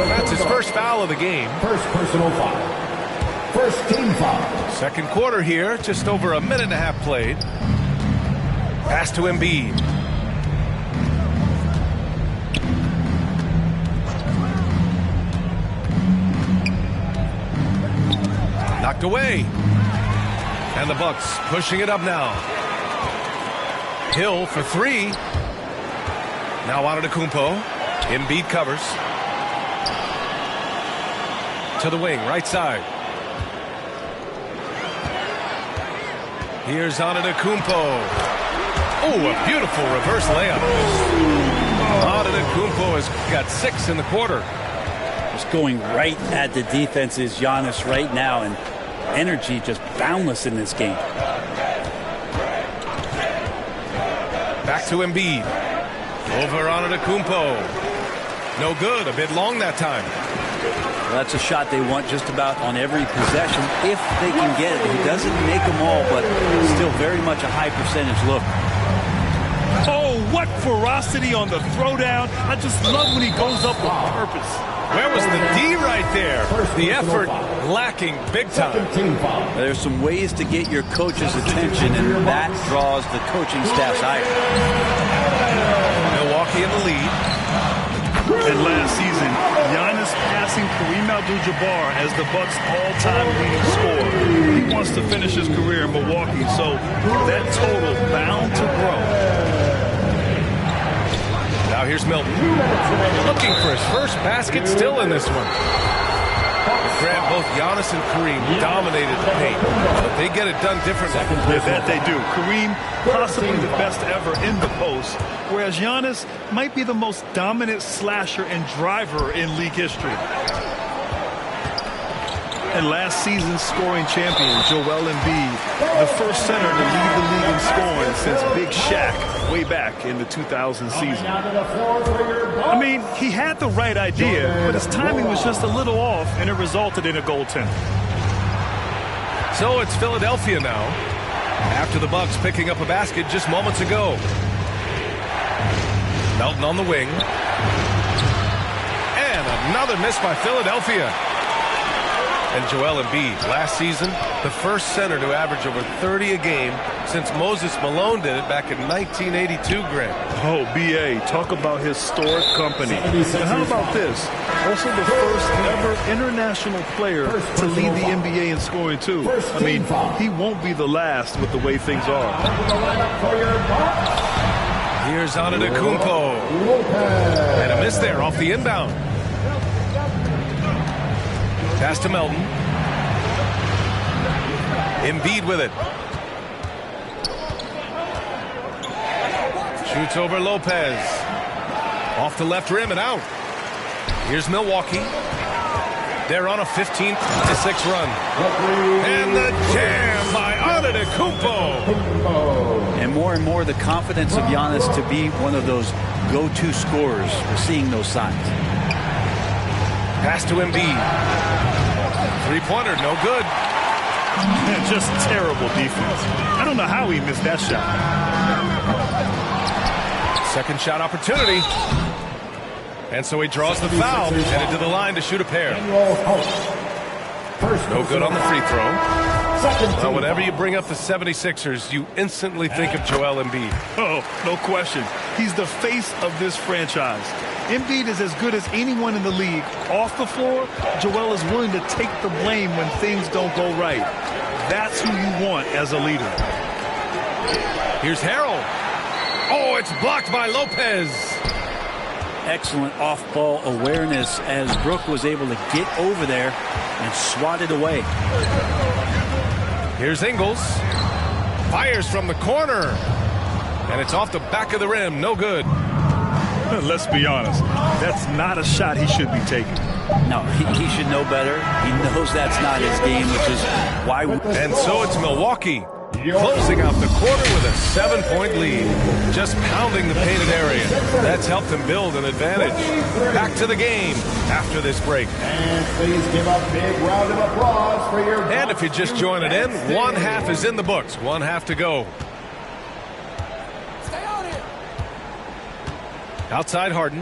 That's his first foul of the game. First personal foul. First team foul. Second quarter here, just over a minute and a half played. Pass to Embiid. Knocked away. And the Bucks pushing it up now. Hill for 3. Now Antetokounmpo. Embiid covers. To the wing, right side. Here's Antetokounmpo. Oh, a beautiful reverse layup. Antetokounmpo has got 6 in the quarter. Just going right at the defense is Giannis right now, and energy just boundless in this game. Back to Embiid. Over Antetokounmpo. No good. A bit long that time. Well, that's a shot they want just about on every possession if they can get it. He doesn't make them all, but still very much a high percentage look. Oh, what ferocity on the throwdown. I just love when he goes up with purpose. Where was the D right there? The effort lacking big time. There's some ways to get your coach's attention, and that draws the coaching staff's ire. Milwaukee in the lead. And last season, Giannis passing Kareem Abdul-Jabbar as the Bucks' all-time leading scorer. He wants to finish his career in Milwaukee, so that total bound to grow. Now here's Milton. Looking for his first basket, still in this one. Grant, both Giannis and Kareem dominated the paint, but they get it done differently. Yeah, that they do. Kareem, possibly the best ever in the post, whereas Giannis might be the most dominant slasher and driver in league history. And last season's scoring champion, Joel Embiid, the first center to lead the league in scoring since Big Shaq way back in the 2000 season. I mean, he had the right idea, but his timing was just a little off, and it resulted in a goaltender. So it's Philadelphia now, after the Bucks picking up a basket just moments ago. Melton on the wing. And another miss by Philadelphia. and Joel Embiid. Last season, the first center to average over 30 a game since Moses Malone did it back in 1982, Grant. Oh, B.A., talk about historic company. And how about this? Also the first ever international player to lead the NBA in scoring, too. I mean, he won't be the last with the way things are. Here's Antetokounmpo. And a miss there off the inbound. Pass to Melton. Embiid with it. Shoots over Lopez. Off the left rim and out. Here's Milwaukee. They're on a 15-6 run. And the jam by Antetokounmpo. And more the confidence of Giannis to be one of those go-to scorers. We're seeing those signs. Pass to Embiid. Three-pointer, no good. Just terrible defense. I don't know how he missed that shot. Second shot opportunity. And so he draws the foul, headed to the line to shoot a pair. No good on the free throw. Well, whenever you bring up the 76ers, you instantly think of Joel Embiid. Oh, no question. He's the face of this franchise. Embiid is as good as anyone in the league. Off the floor, Joel is willing to take the blame when things don't go right. That's who you want as a leader. Here's Harrell. Oh, it's blocked by Lopez. Excellent off-ball awareness as Brook was able to get over there and swat it away. Here's Ingles. Fires from the corner. And it's off the back of the rim. No good. Let's be honest. That's not a shot he should be taking. No, he should know better. He knows that's not his game, which is why. And so it's Milwaukee closing out the quarter with a 7-point lead. Just pounding the painted area. That's helped them build an advantage. Back to the game after this break. And please give a big round of applause for your... And if you just join it in, one half is in the books. One half to go. Outside Harden.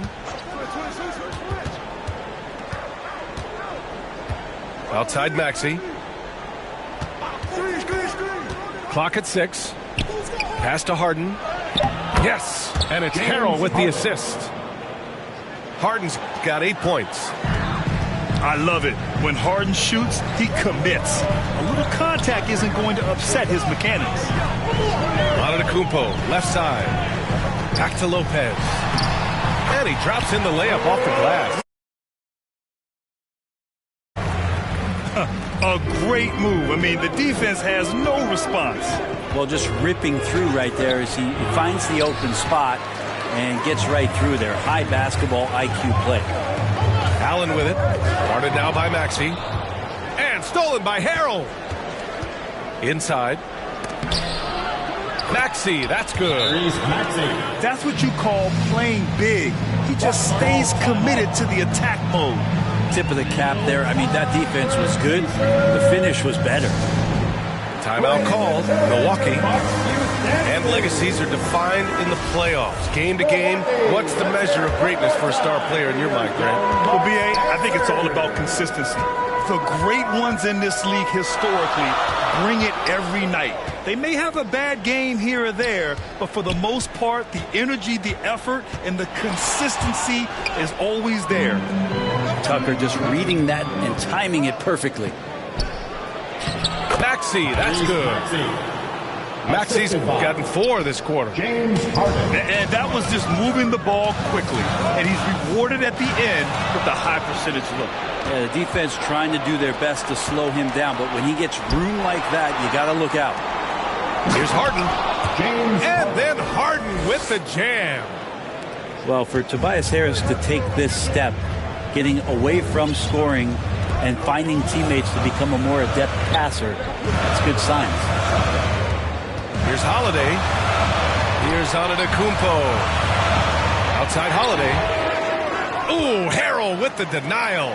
Outside Maxey. Clock at 6. Pass to Harden. Yes, and it's Harrell with the assist. Harden's got 8 points. I love it. When Harden shoots, he commits. A little contact isn't going to upset his mechanics. Antetokounmpo, left side. Back to Lopez. And he drops in the layup off the glass. A great move. I mean, the defense has no response. Well, just ripping through right there as he finds the open spot and gets right through there. High basketball IQ play. Allen with it. Guarded now by Maxey. And stolen by Harrell. Inside. Maxey, that's good. That's what you call playing big. He just stays committed to the attack mode. Tip of the cap there. I mean, that defense was good. The finish was better. Timeout called. Milwaukee. And legacies are defined in the playoffs. Game to game, what's the measure of greatness for a star player in your mind, Grant? Well, B.A., I think it's all about consistency. The great ones in this league historically bring it every night. They may have a bad game here or there, but for the most part, the energy, the effort, and the consistency is always there. Tucker just reading that and timing it perfectly. Maxey, that's good. Maxey's gotten 4 this quarter. And that was just moving the ball quickly. And he's rewarded at the end with the high percentage look. Yeah, the defense trying to do their best to slow him down, but when he gets room like that, you got to look out. Here's Harden. And then Harden with the jam. Well, for Tobias Harris to take this step, getting away from scoring and finding teammates to become a more adept passer, that's good signs. Here's Holiday. Here's Antetokounmpo. Outside Holiday. Ooh, Harrell with the denial.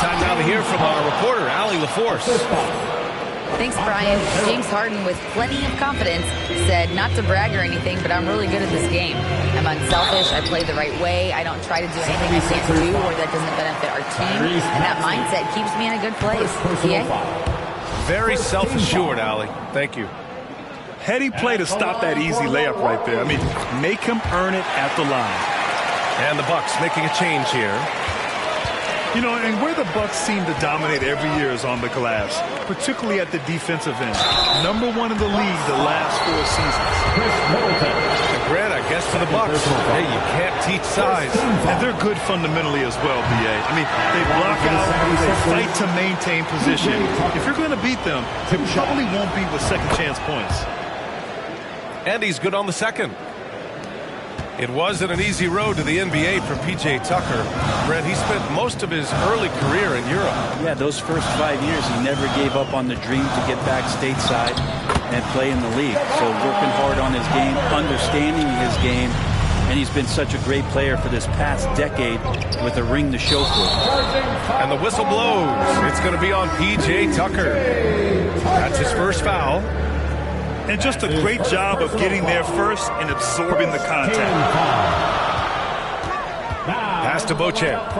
Time now to hear from our reporter, Allie LaForce. Thanks, Brian. James Harden, with plenty of confidence, said not to brag or anything, but I'm really good at this game. I'm unselfish. I play the right way. I don't try to do anything I can't do or that doesn't benefit our team. And that mindset keeps me in a good place. Very self-assured, Allie. Thank you. Heady play to stop that easy layup right there. I mean, make him earn it at the line. And the Bucks making a change here. You know, and where the Bucks seem to dominate every year is on the glass, particularly at the defensive end. #1 in the league the last 4 seasons. And Grant, I guess for the Bucks, hey, you can't teach size. And they're good fundamentally as well, B.A. I mean, they block out, they fight to maintain position. If you're going to beat them, it probably won't be with second chance points. And he's good on the second. It wasn't an easy road to the NBA for P.J. Tucker. Brent, he spent most of his early career in Europe. Yeah, those first 5 years, he never gave up on the dream to get back stateside and play in the league. So working hard on his game, understanding his game, and he's been such a great player for this past decade with a ring to show for it. And the whistle blows. It's going to be on P.J. Tucker. That's his first foul. And just a great job of getting there first and absorbing the contact. Pass to Beauchamp.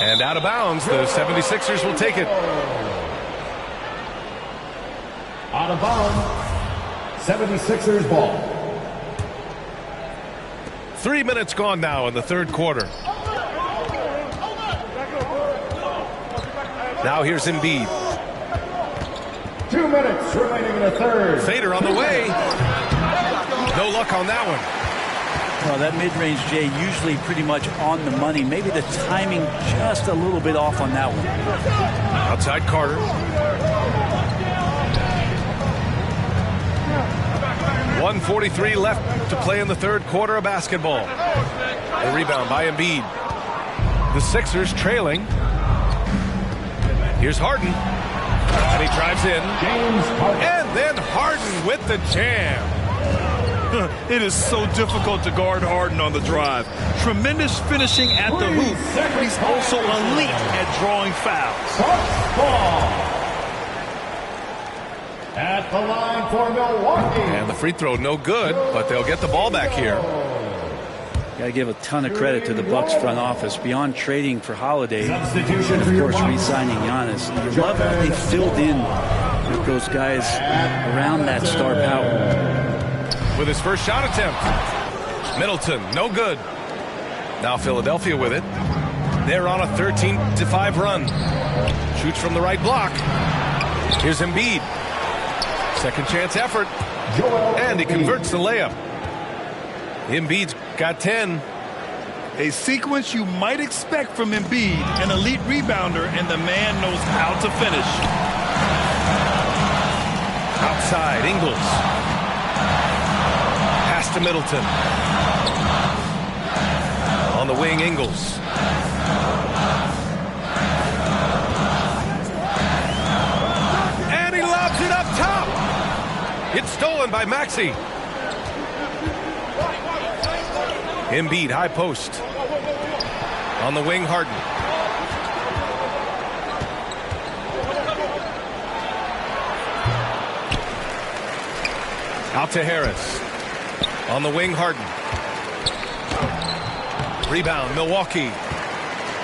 And out of bounds, the 76ers will take it. Out of bounds, 76ers ball. 3 minutes gone now in the third quarter. Now here's Embiid. 2 minutes remaining in the third. Fader on the way. No luck on that one. Well, that mid-range, Jay, usually pretty much on the money. Maybe the timing just a little bit off on that one. Outside Carter. .143 left to play in the third quarter of basketball. A rebound by Embiid. The Sixers trailing. Here's Harden. And he drives in. And then Harden with the jam. It is so difficult to guard Harden on the drive. Tremendous finishing at the hoop, but he's also elite at drawing fouls. At the line for Milwaukee. And the free throw no good, but they'll get the ball back here. Got to give a ton of credit to the Bucks front office. Beyond trading for Holiday, and of course re-signing Giannis, you love how they filled in with those guys around that star power. With his first shot attempt, Middleton, no good. Now Philadelphia with it. They're on a 13-5 run. Shoots from the right block. Here's Embiid. Second chance effort. And he converts the layup. Embiid's got 10. A sequence you might expect from Embiid, an elite rebounder, and the man knows how to finish. Outside, Ingles. Pass to Middleton. On the wing, Ingles. And he lobs it up top. It's stolen by Maxey. Embiid, high post. On the wing, Harden. Out to Harris. On the wing, Harden. Rebound, Milwaukee.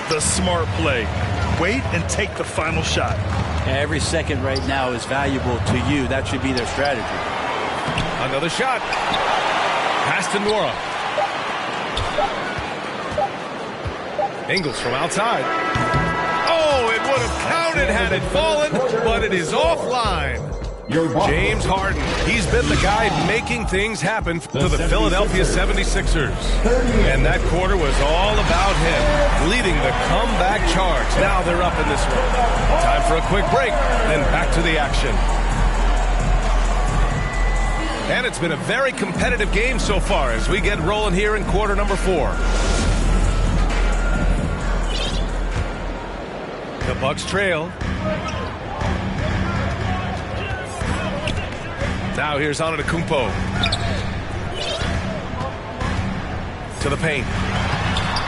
The smart play. Wait and take the final shot. Every second right now is valuable to you. That should be their strategy. Another shot. Pass to Nora. Ingles from outside. Oh, it would have counted had it fallen, but it is offline. James Harden. He's been the guy making things happen to the Philadelphia 76ers. And that quarter was all about him, leading the comeback charge. Now they're up in this one. Time for a quick break, then back to the action. And it's been a very competitive game so far as we get rolling here in quarter number 4. The Bucks trail. Now here's Antetokounmpo. To the paint.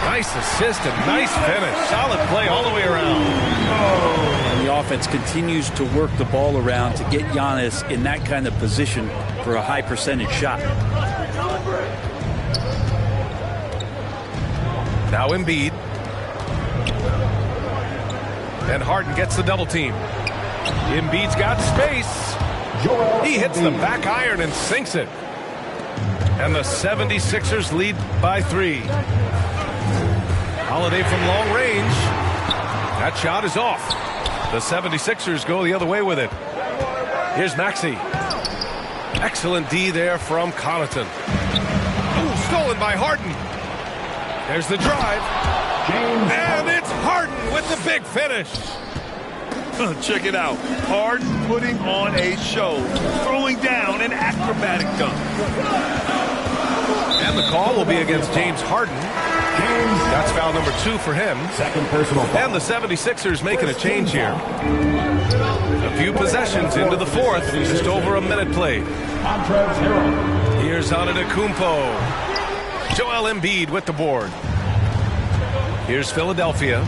Nice assist and nice finish. Solid play all the way around. And the offense continues to work the ball around to get Giannis in that kind of position for a high percentage shot. Now Embiid. And Harden gets the double team. Embiid's got space. He hits the back iron and sinks it. And the 76ers lead by 3. Holiday from long range. That shot is off. The 76ers go the other way with it. Here's Maxey. Excellent D there from Connaughton. Ooh, stolen by Harden. There's the drive. And it's Harden with the big finish. Check it out. Harden putting on a show, throwing down an acrobatic dunk. And the call will be against James Harden. That's foul number 2 for him. Second personal foul. And the 76ers making a change here. A few possessions into the fourth. Just over a minute played. Here's Antetokounmpo. Joel Embiid with the board. Here's Philadelphia.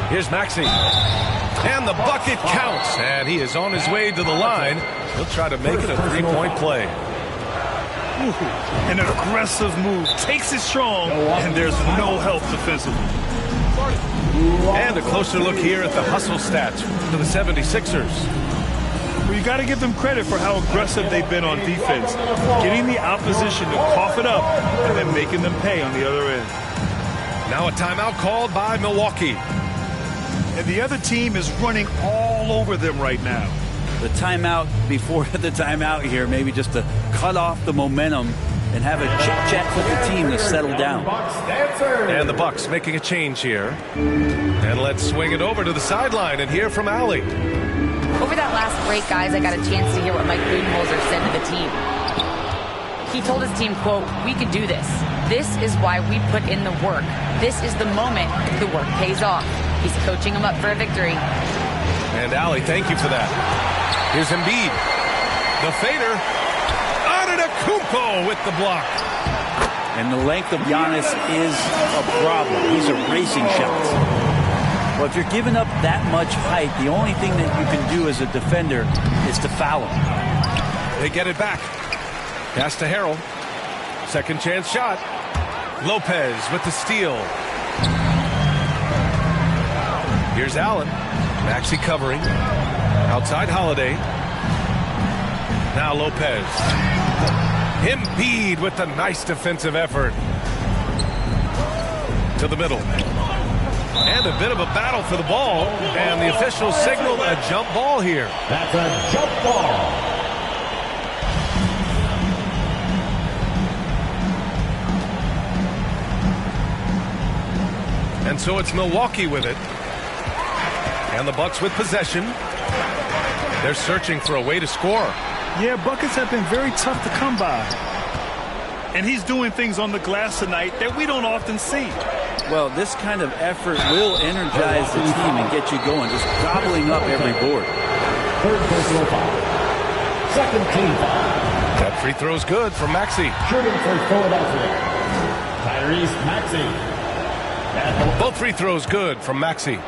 Here's Maxey. And the bucket counts. And he is on his way to the line. He'll try to make it a 3-point play. An aggressive move. Takes it strong, and there's no help defensively. And a closer look here at the hustle stats for the 76ers. Well, you got to give them credit for how aggressive they've been on defense. Getting the opposition to cough it up and then making them pay on the other end. Now a timeout called by Milwaukee. And the other team is running all over them right now. The timeout before the timeout here, maybe just to cut off the momentum and have a chit-chat with the team to settle down. And the Bucks making a change here. And let's swing it over to the sideline and hear from Allie. Over that last break, guys, I got a chance to hear what Mike Budenholzer said to the team. He told his team, quote, "We can do this. This is why we put in the work. This is the moment the work pays off." He's coaching them up for a victory. And Allie, thank you for that. Here's Embiid. The fader. Antetokounmpo with the block. And the length of Giannis is a problem. He's erasing shots. Well, if you're giving up that much height, the only thing that you can do as a defender is to foul him. They get it back. Pass to Harrell. Second chance shot. Lopez with the steal. Here's Allen. Maxey covering. Outside Holiday. Now Lopez. Embiid with the nice defensive effort. To the middle. And a bit of a battle for the ball. And the officials signaled a jump ball here. That's a jump ball. And so it's Milwaukee with it. And the Bucks with possession. They're searching for a way to score. Yeah, buckets have been very tough to come by. And he's doing things on the glass tonight that we don't often see. Well, this kind of effort will energize the team and get you going, just gobbling up every board. Third personal foul. Second team foul. That free throw's good from Maxey. Shooting for Philadelphia. Tyrese Maxey. Both free throws good from Maxey.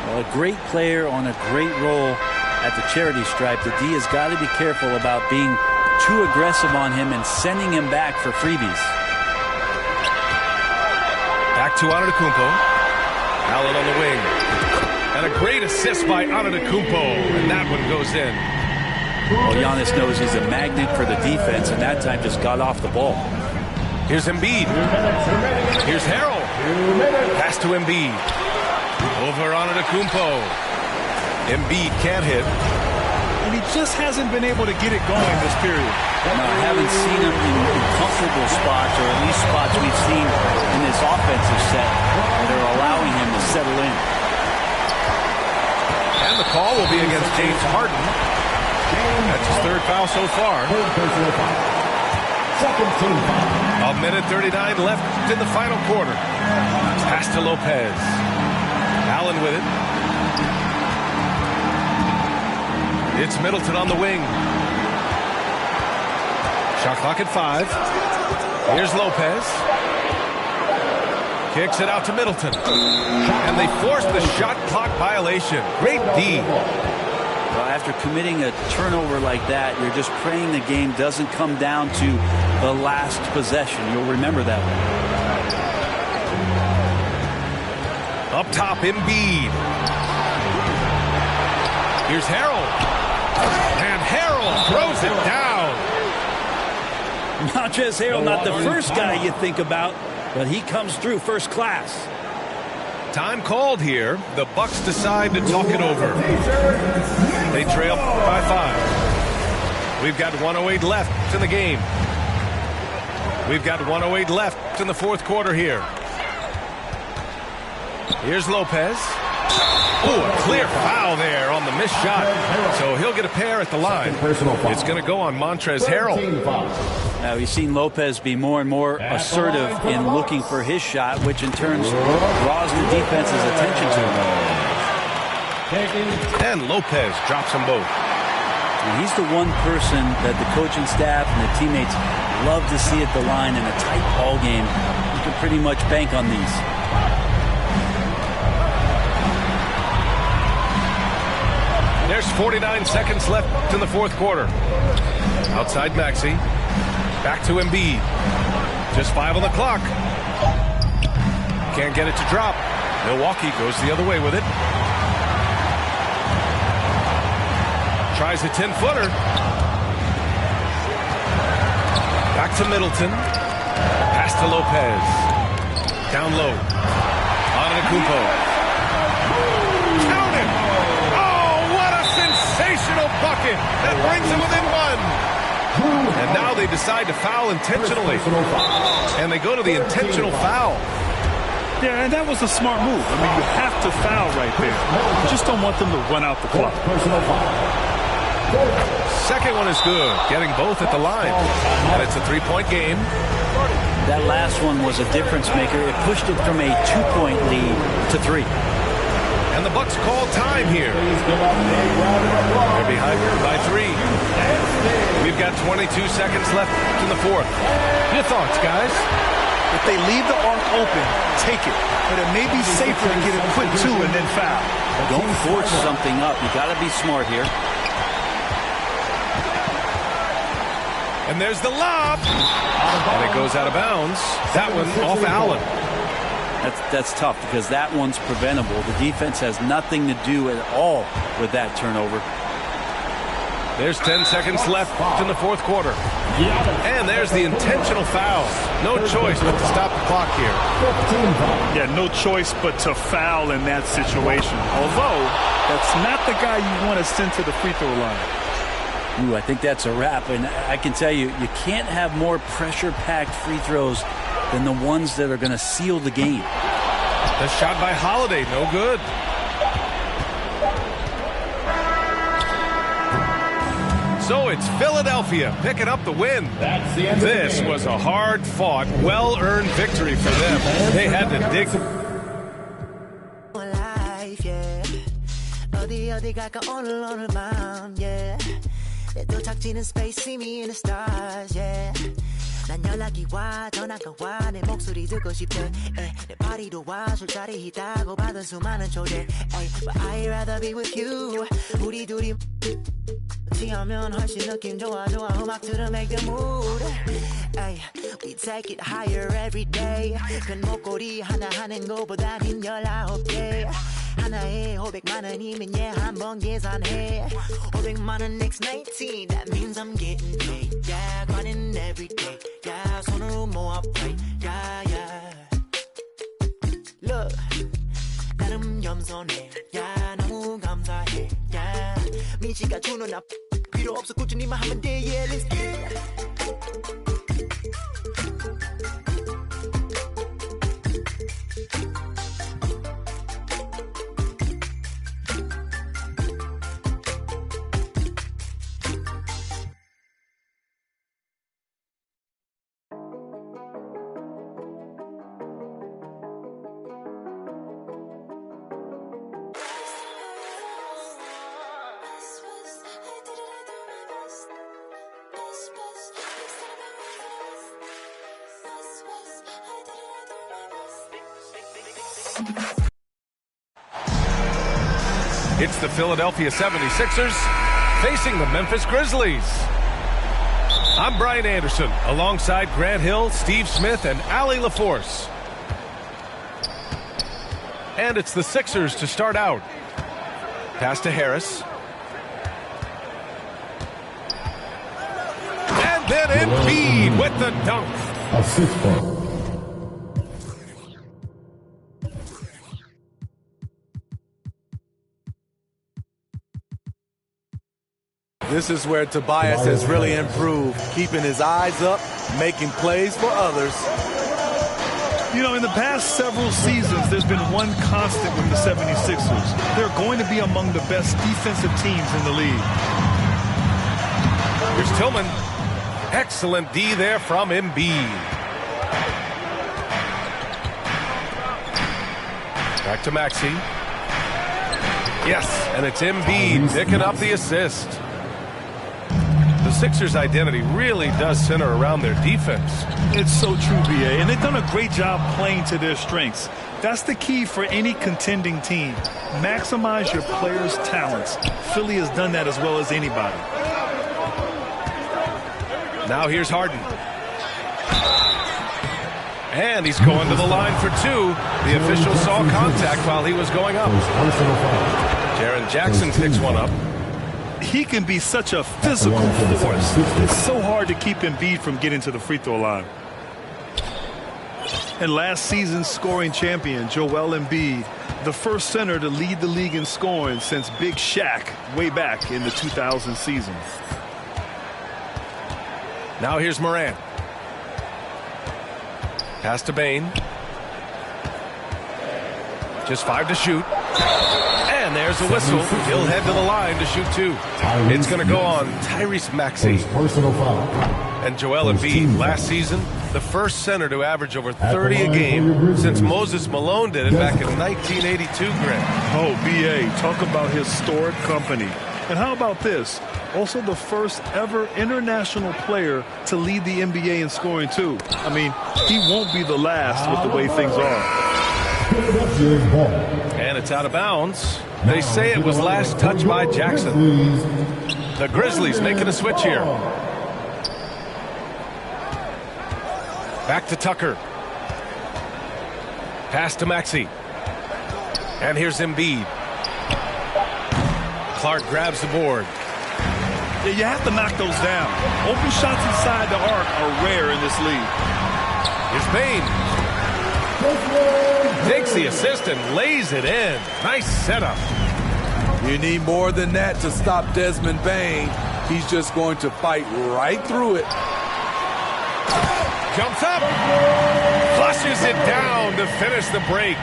Well, a great player on a great role at the charity stripe. The D has got to be careful about being too aggressive on him and sending him back for freebies. Back to Antetokounmpo. Allen on the wing. And a great assist by Antetokounmpo. And that one goes in. Well, Giannis knows he's a magnet for the defense, and that time just got off the ball. Here's Embiid. Here's Harrell. Pass to Embiid. Over Antetokounmpo. Embiid can't hit. And he just hasn't been able to get it going this period. No, I haven't seen him in comfortable spots, or at least spots we've seen in this offensive set that are allowing him to settle in. And the call will be against James Harden. That's his third foul so far. Second team foul. A minute 39 left in the final quarter. Pass to Lopez. Allen with it. It's Middleton on the wing. Shot clock at 5. Here's Lopez. Kicks it out to Middleton. And they force the shot clock violation. Great D. Well, after committing a turnover like that, you're just praying the game doesn't come down to the last possession. You'll remember that one. Up top, Embiid. Here's Harrell. And Harrell throws it down. Montrezl Harrell, not the first guy you think about, but he comes through first class. Time called here. The Bucks decide to talk it over. They trail by 5. We've got 1:08 left in the game. We've got 1:08 left in the fourth quarter here. Here's Lopez. Oh, a clear foul there on the missed shot. So he'll get a pair at the line. It's going to go on Montrezl Harrell. We've seen Lopez be more and more assertive in looking for his shot, which in turn draws the defense's attention to him. And Lopez drops them both. And he's the one person that the coaching staff and the teammates love to see at the line in a tight ball game. You can pretty much bank on these. There's 49 seconds left in the fourth quarter. Outside Maxey. Back to Embiid. Just 5 on the clock. Can't get it to drop. Milwaukee goes the other way with it. Tries a 10-footer. Back to Middleton. Pass to Lopez. Down low. Antetokounmpo. Count it! Oh, what a sensational bucket! That brings him within 1. And now they decide to foul intentionally. And they go to the intentional foul. Yeah, and that was a smart move. I mean, you have to foul right there. You just don't want them to run out the clock. Second one is good, getting both at the line. And it's a 3-point game. That last one was a difference maker. It pushed it from a 2-point lead to 3. And the Bucks call time here. They're behind by 3. We've got 22 seconds left in the fourth. Your thoughts, guys? If they leave the arc open, take it. But it may be safer to get a quick 2 and then foul. Don't force something up. You got to be smart here. And there's the lob. And it goes out of bounds. That one off Allen. That's tough because that one's preventable. The defense has nothing to do at all with that turnover. There's 10 seconds left in the fourth quarter. And there's the intentional foul. No choice but to stop the clock here. Yeah, no choice but to foul in that situation. Although, that's not the guy you want to send to the free throw line. Ooh, I think that's a wrap. And I can tell you, you can't have more pressure-packed free throws than the ones that are going to seal the game. The shot by Holiday, no good. So it's Philadelphia picking up the win. This was a hard-fought, well-earned victory for them. They had to dig. 난 연락이 와 전화가 와 내 목소리 듣고 싶대 내 파리도 와 술자리 있다고 받은 수많은 초대 But I'd rather be with you 우리 둘이 취하면 훨씬 느낌 좋아 음악 들어 make the mood We take it higher every day 큰 목걸이 하나 하는 거보단 힘 19개 하나에 500만 원이면 한번 계산해 500만 원 next 19 That means I'm getting paid Yeah running every day Yeah 손으로 모아 pray Yeah yeah Look 나름 겸손해 Yeah 너무 감사해 Yeah 미치가 주는 나 필요 없어 꾸준히만 하면 돼 Yeah let's get it It's the Philadelphia 76ers facing the Memphis Grizzlies. I'm Brian Anderson, alongside Grant Hill, Steve Smith, and Allie LaForce. And it's the Sixers to start out. Pass to Harris. And then Embiid with the dunk. A 6-point. This is where Tobias has really improved, keeping his eyes up, making plays for others. You know, in the past several seasons, there's been one constant with the 76ers. They're going to be among the best defensive teams in the league. Here's Tillman. Excellent D there from Embiid. Back to Maxey. Yes, and it's Embiid picking up the assist. The Sixers' identity really does center around their defense. It's so true, B.A., and they've done a great job playing to their strengths. That's the key for any contending team. Maximize your players' talents. Philly has done that as well as anybody. Now here's Harden. And he's going to the line for two. The official saw contact while he was going up. Jaren Jackson picks one up. He can be such a physical force. It's so hard to keep Embiid from getting to the free throw line. And last season's scoring champion, Joel Embiid, the first center to lead the league in scoring since Big Shaq way back in the 2000 season. Now here's Morant. Pass to Bane. Just 5 to shoot. And there's the whistle. He'll head to the line to shoot 2. It's going to go on Tyrese Maxey. Personal foul. And Joel Embiid, last season, the first center to average over 30 a game since Moses Malone did it back in 1982, Grant. Oh, B.A., talk about historic company. And how about this? Also the first ever international player to lead the NBA in scoring, too. I mean, he won't be the last with the way things are. And it's out of bounds. They say it was last touched by Jackson. The Grizzlies making a switch here. Back to Tucker. Pass to Maxey. And here's Embiid. Clark grabs the board. Yeah, you have to knock those down. Open shots inside the arc are rare in this league. Here's Bane. Takes the assist and lays it in. Nice setup. You need more than that to stop Desmond Bane. He's just going to fight right through it. Jumps up. Flushes it down to finish the break.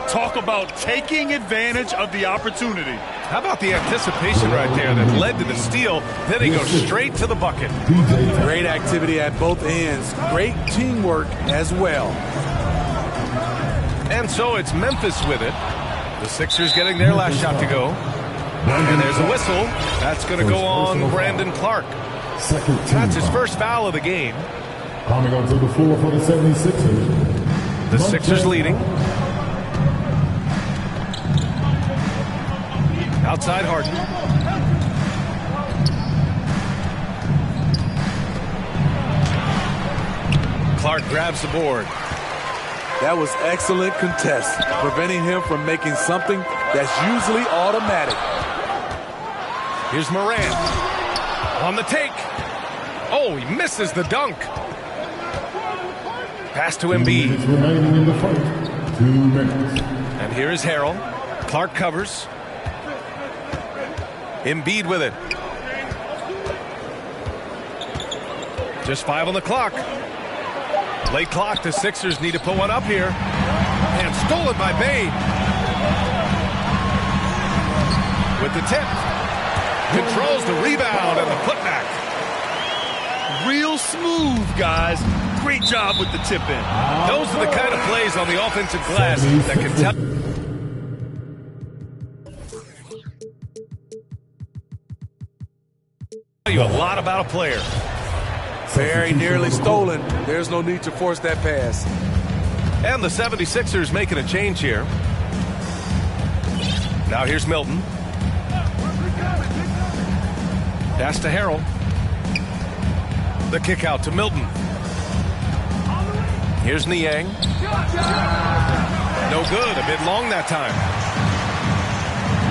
Talk about taking advantage of the opportunity. How about the anticipation right there that led to the steal? Then he goes straight to the bucket. Great activity at both ends. Great teamwork as well. And so it's Memphis with it. The Sixers getting their last shot to go. And there's a whistle. That's going to go on Brandon Clark. That's his first foul of the game. Coming onto the floor for the 76ers. The Sixers leading. Outside Harden. Clark grabs the board. That was excellent contest, preventing him from making something that's usually automatic. Here's Morant. On the take. Oh, he misses the dunk. Pass to Embiid. And here is Harrell. Clark covers. Embiid with it. Just 5 on the clock. Late clock. The Sixers need to put one up here. And stolen by Bane. With the tip. Controls the rebound and the putback. Real smooth, guys. Great job with the tip in. Those are the kind of plays on the offensive glass that can tell you a lot about a player. Very nearly stolen. There's no need to force that pass. And the 76ers making a change here. Now here's Milton. Pass to Harrell. The kick out to Milton. Here's Niang. No good. A bit long that time.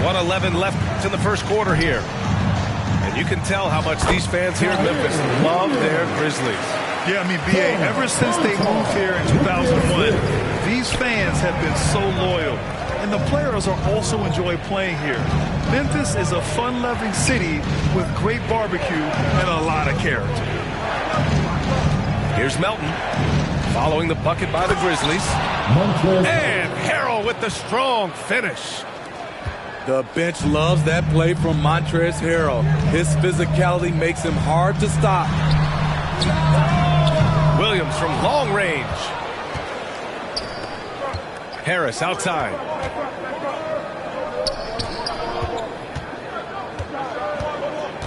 1:11 left in the first quarter here. And you can tell how much these fans here in Memphis love their Grizzlies. Yeah, I mean, B.A., ever since they moved here in 2001, these fans have been so loyal. And the players are also enjoy playing here. Memphis is a fun-loving city with great barbecue and a lot of character. Here's Melton following the bucket by the Grizzlies. And Harrell with the strong finish. The bench loves that play from Montrezl Harrell. His physicality makes him hard to stop. Williams from long range. Harris outside.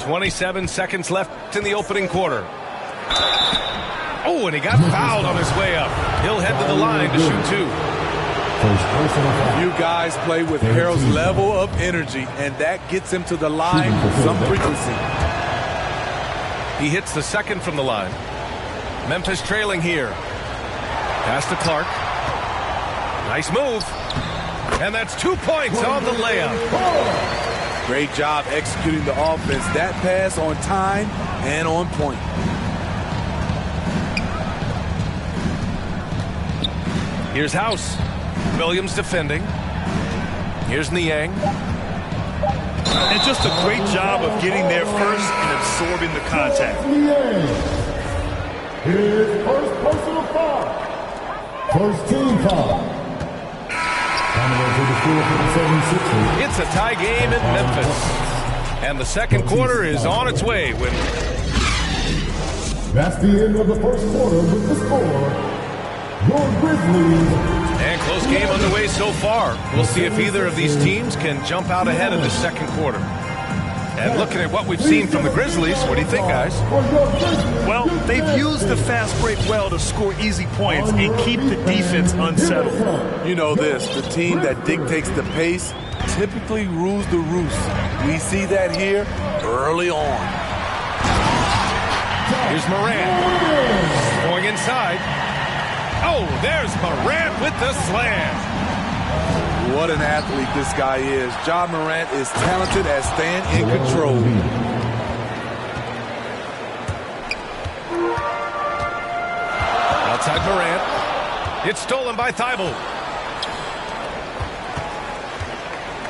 "27 seconds left in the opening quarter. Oh, and he got fouled on his way up. He'll head to the line to shoot two. You guys play with Harrell's level of energy, and that gets him to the line with some frequency. He hits the second from the line. Memphis trailing here. Pass to Clark. Nice move. And that's 2 points on the layup. Great job executing the offense. That pass on time and on point. Here's House. Williams defending. Here's Niang. And just a great job of getting there first and absorbing the contact. His first personal foul. First team foul. It's a tie game in Memphis. And the second quarter is on its way. That's the end of the first quarter with the score. Your Grizzlies. And close game underway so far. We'll see if either of these teams can jump out ahead in the second quarter. And looking at what we've seen from the Grizzlies, what do you think, guys? Well, they've used the fast break well to score easy points and keep the defense unsettled. You know this, the team that dictates the pace typically rules the roost. We see that here early on. Here's Morant. Going inside. Oh, there's Morant with the slam. What an athlete this guy is. Ja Morant is talented at staying in control. Outside Morant. It's stolen by Thibault.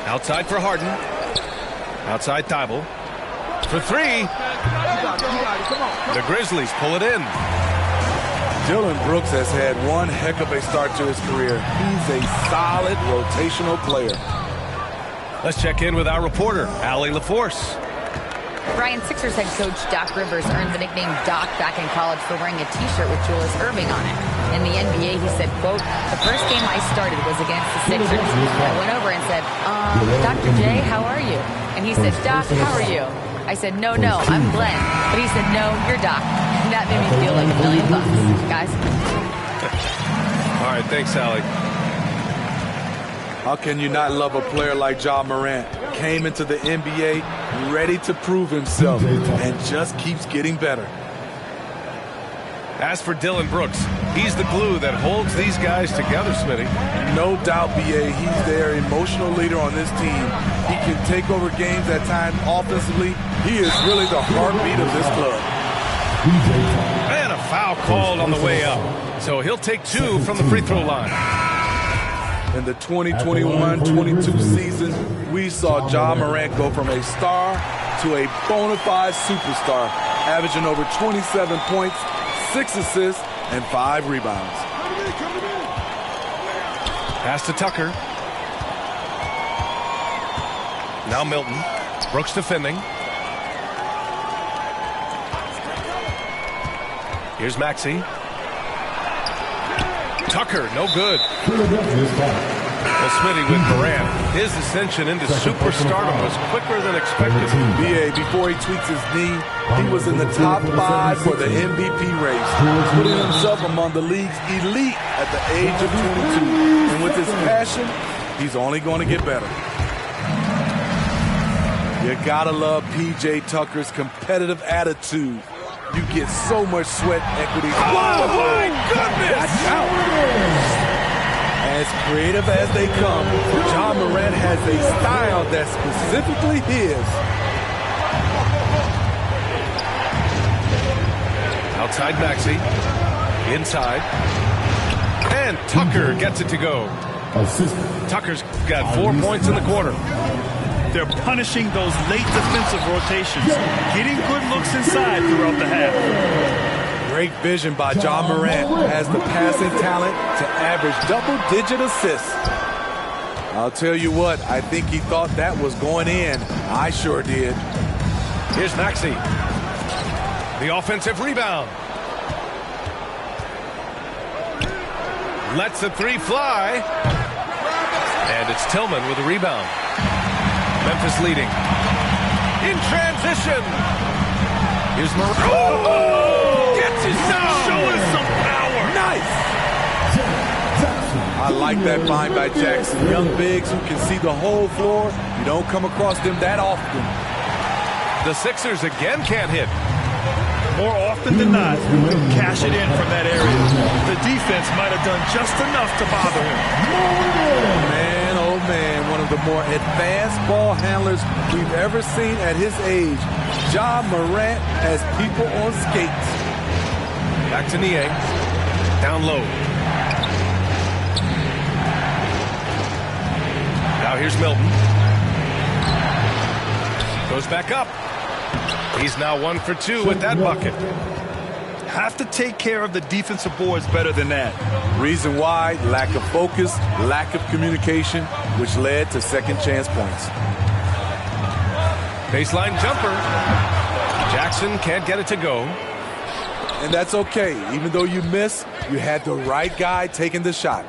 Outside for Harden. Outside Thibault. For three. The Grizzlies pull it in. Dillon Brooks has had one heck of a start to his career. He's a solid rotational player. Let's check in with our reporter, Allie LaForce. Brian, Sixers head coach Doc Rivers earned the nickname Doc back in college for wearing a T-shirt with Julius Erving on it. In the NBA, he said, quote, "The first game I started was against the Sixers. I went over and said, Dr. J, how are you?" And he said, "Doc, how are you?" I said, no, I'm Glenn." But he said, "No, you're Doc." And that made me feel like $1 million, guys. All right, thanks, Allie. How can you not love a player like Ja Morant? Came into the NBA ready to prove himself and just keeps getting better. As for Dillon Brooks, he's the glue that holds these guys together, Smitty. No doubt, B.A., he's their emotional leader on this team. He can take over games at times offensively. He is really the heartbeat of this club. And a foul called on the way up. So he'll take two from the free throw line. In the 2021-22 season, we saw Ja Morant go from a star to a bona fide superstar, averaging over 27 points, 6 assists, and 5 rebounds. Pass to Tucker. Now Milton. Brooks defending. Here's Maxey. Tucker, no good. Well, Smitty, with Morant, his ascension into superstardom was quicker than expected. BA, before he tweaks his knee, he was in the top 5 for the MVP race, putting himself among the league's elite at the age of 22. And with his passion, he's only going to get better. You gotta love P.J. Tucker's competitive attitude. You get so much sweat equity. Oh, my goodness! Watch out! As creative as they come, Ja Morant has a style that's specifically his. Outside Maxey. Inside. And Tucker gets it to go. Tucker's got 4 points in the quarter. They're punishing those late defensive rotations, getting good looks inside throughout the half. Great vision by Ja Morant, has the passing talent to average double-digit assists. I'll tell you what, I think he thought that was going in. I sure did. Here's Maxey. The offensive rebound. Lets the three fly. And it's Tillman with the rebound. Memphis leading. In transition. Here's Morant. Oh! Gets his now. Show us some power. Nice. I like that find by Jackson. Young bigs who can see the whole floor. You don't come across them that often. The Sixers again can't hit. More often than not, he'll cash it in from that area. The defense might have done just enough to bother him. Man, oh man, one of the more advanced ball handlers we've ever seen at his age. Ja Morant has people on skates. Back to Niang. Down low. Now here's Milton. Goes back up. He's now 1 for 2 with that bucket. Have to take care of the defensive boards better than that. Reason why, lack of focus, lack of communication, which led to second chance points. Baseline jumper. Jackson can't get it to go. And that's okay. Even though you miss, you had the right guy taking the shot.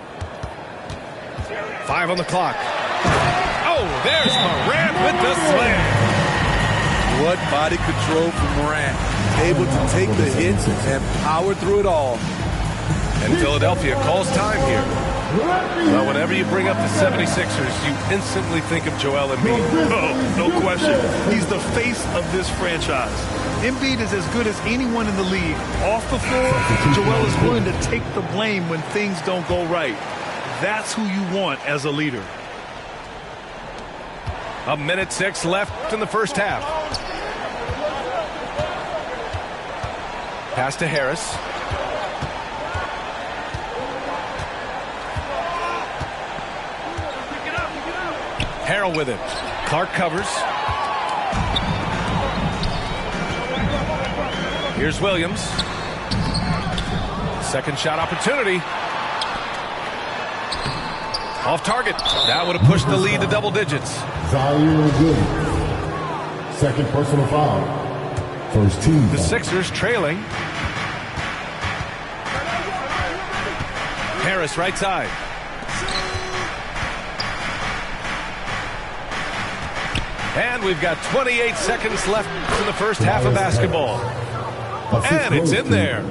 5 on the clock. Oh, there's Morant with the slam. What body control from Morant. Able to take the hits and power through it all. And Philadelphia calls time here. Well, whenever you bring up the 76ers, you instantly think of Joel Embiid. Oh, no question. He's the face of this franchise. Embiid is as good as anyone in the league. Off the floor, Joel is willing to take the blame when things don't go right. That's who you want as a leader. 1:06 left in the first half. Pass to Harris. Harrell with it. Clark covers. Here's Williams. Second shot opportunity. Off target. That would have pushed the lead to double digits. Second personal foul. First team. The Sixers trailing. Harris right side. And we've got 28 seconds left in the first half of basketball. And it's in there.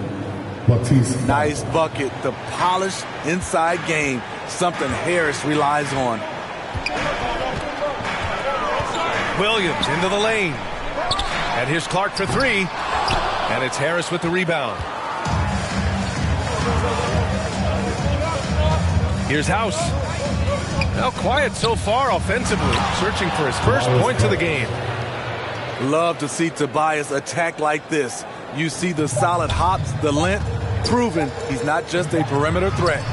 Nice bucket. The polished inside game. Something Harris relies on. Williams into the lane. And here's Clark for 3. And it's Harris with the rebound. Here's House. Now quiet so far offensively, searching for his first points of the game. Love to see Tobias attack like this. You see the solid hops, the length, proving he's not just a perimeter threat.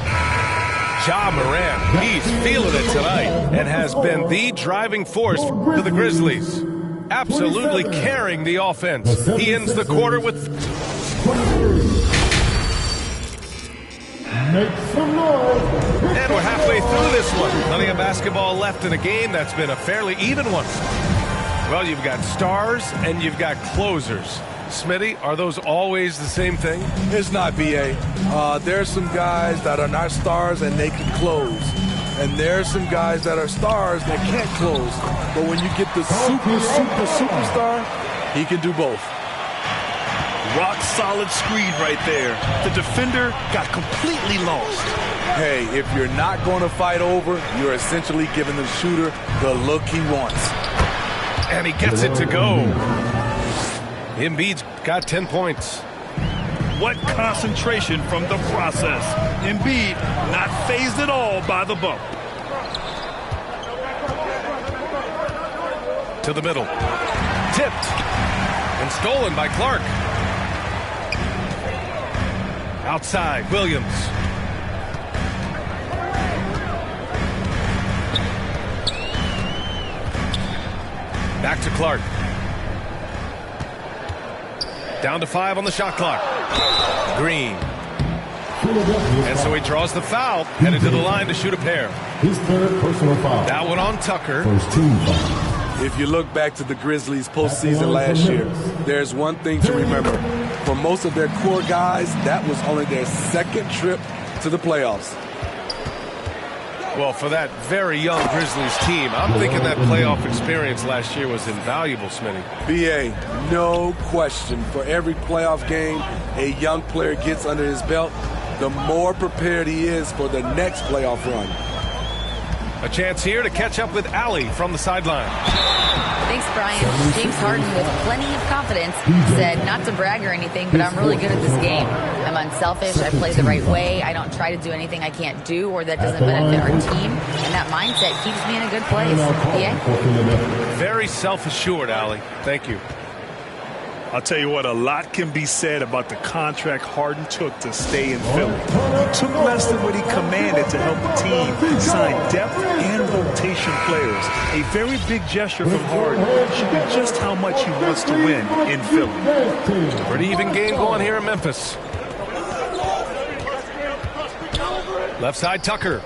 Ja Morant, he's feeling it tonight and has been the driving force for the Grizzlies. Absolutely carrying the offense. He ends the quarter with... Make some noise. And we're halfway through this one. Plenty of basketball left in a game that's been a fairly even one. Well, you've got stars and you've got closers. Smitty, are those always the same thing? It's not, B.A. There's some guys that are not stars and they can close. And there are some guys that are stars that can't close. But when you get the superstar, he can do both. Rock solid screen right there. The defender got completely lost. Hey, if you're not going to fight over, you're essentially giving the shooter the look he wants. And he gets it to go. Embiid's got 10 points. What concentration from the process. Embiid not fazed at all by the bump. To the middle. Tipped. And stolen by Clark. Outside, Williams. Back to Clark. Down to 5 on the shot clock. Green. And so he draws the foul, headed to the line to shoot a pair. His third personal foul. That one on Tucker. First team foul. If you look back to the Grizzlies postseason last year, there's one thing to remember. For most of their core guys, that was only their second trip to the playoffs. Well, for that very young Grizzlies team, I'm thinking that playoff experience last year was invaluable, Smitty. B.A., no question. For every playoff game a young player gets under his belt, the more prepared he is for the next playoff run. A chance here to catch up with Allie from the sideline. Thanks, Brian. James Harden, with plenty of confidence, said not to brag or anything, but I'm really good at this game. I'm unselfish. I play the right way. I don't try to do anything I can't do or that doesn't benefit our team. And that mindset keeps me in a good place. Yeah? Very self-assured, Allie. Thank you. I'll tell you what, a lot can be said about the contract Harden took to stay in Philly. He took less than what he commanded to help the team sign depth and rotation players. A very big gesture from Harden, showing just how much he wants to win in Philly. Pretty even game going here in Memphis. Left side, Tucker.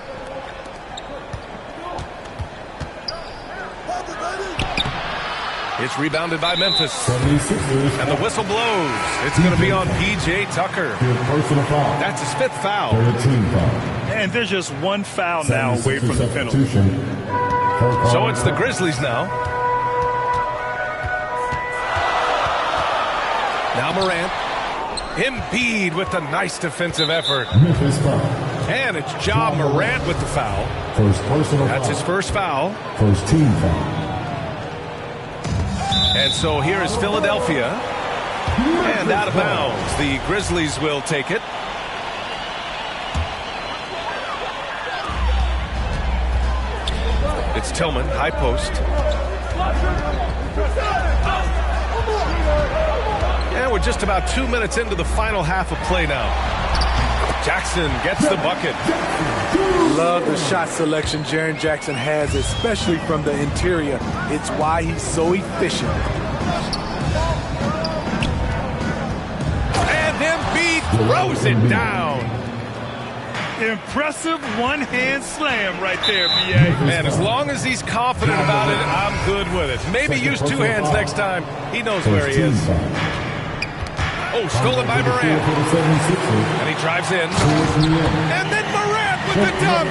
It's rebounded by Memphis. And the whistle blows. It's going to be on P.J. Tucker. That's his 5th foul. And there's just one foul now away from the penalty. So it's the Grizzlies now. Now Morant. Embiid with the nice defensive effort. And it's Ja Morant with the foul. That's his first foul. First team foul. And so here is Philadelphia. And out of bounds. The Grizzlies will take it. It's Tillman, high post. And we're just about 2 minutes into the final half of play now. Jackson gets the bucket. Love the shot selection Jaren Jackson has, especially from the interior. It's why he's so efficient. And Embiid throws it down. Impressive one-hand slam right there, B.A. Man, as long as he's confident about it, I'm good with it. Maybe use 2 hands next time. He knows where he is. Oh, stolen by Morant. And he drives in. And then Morant with the dunk.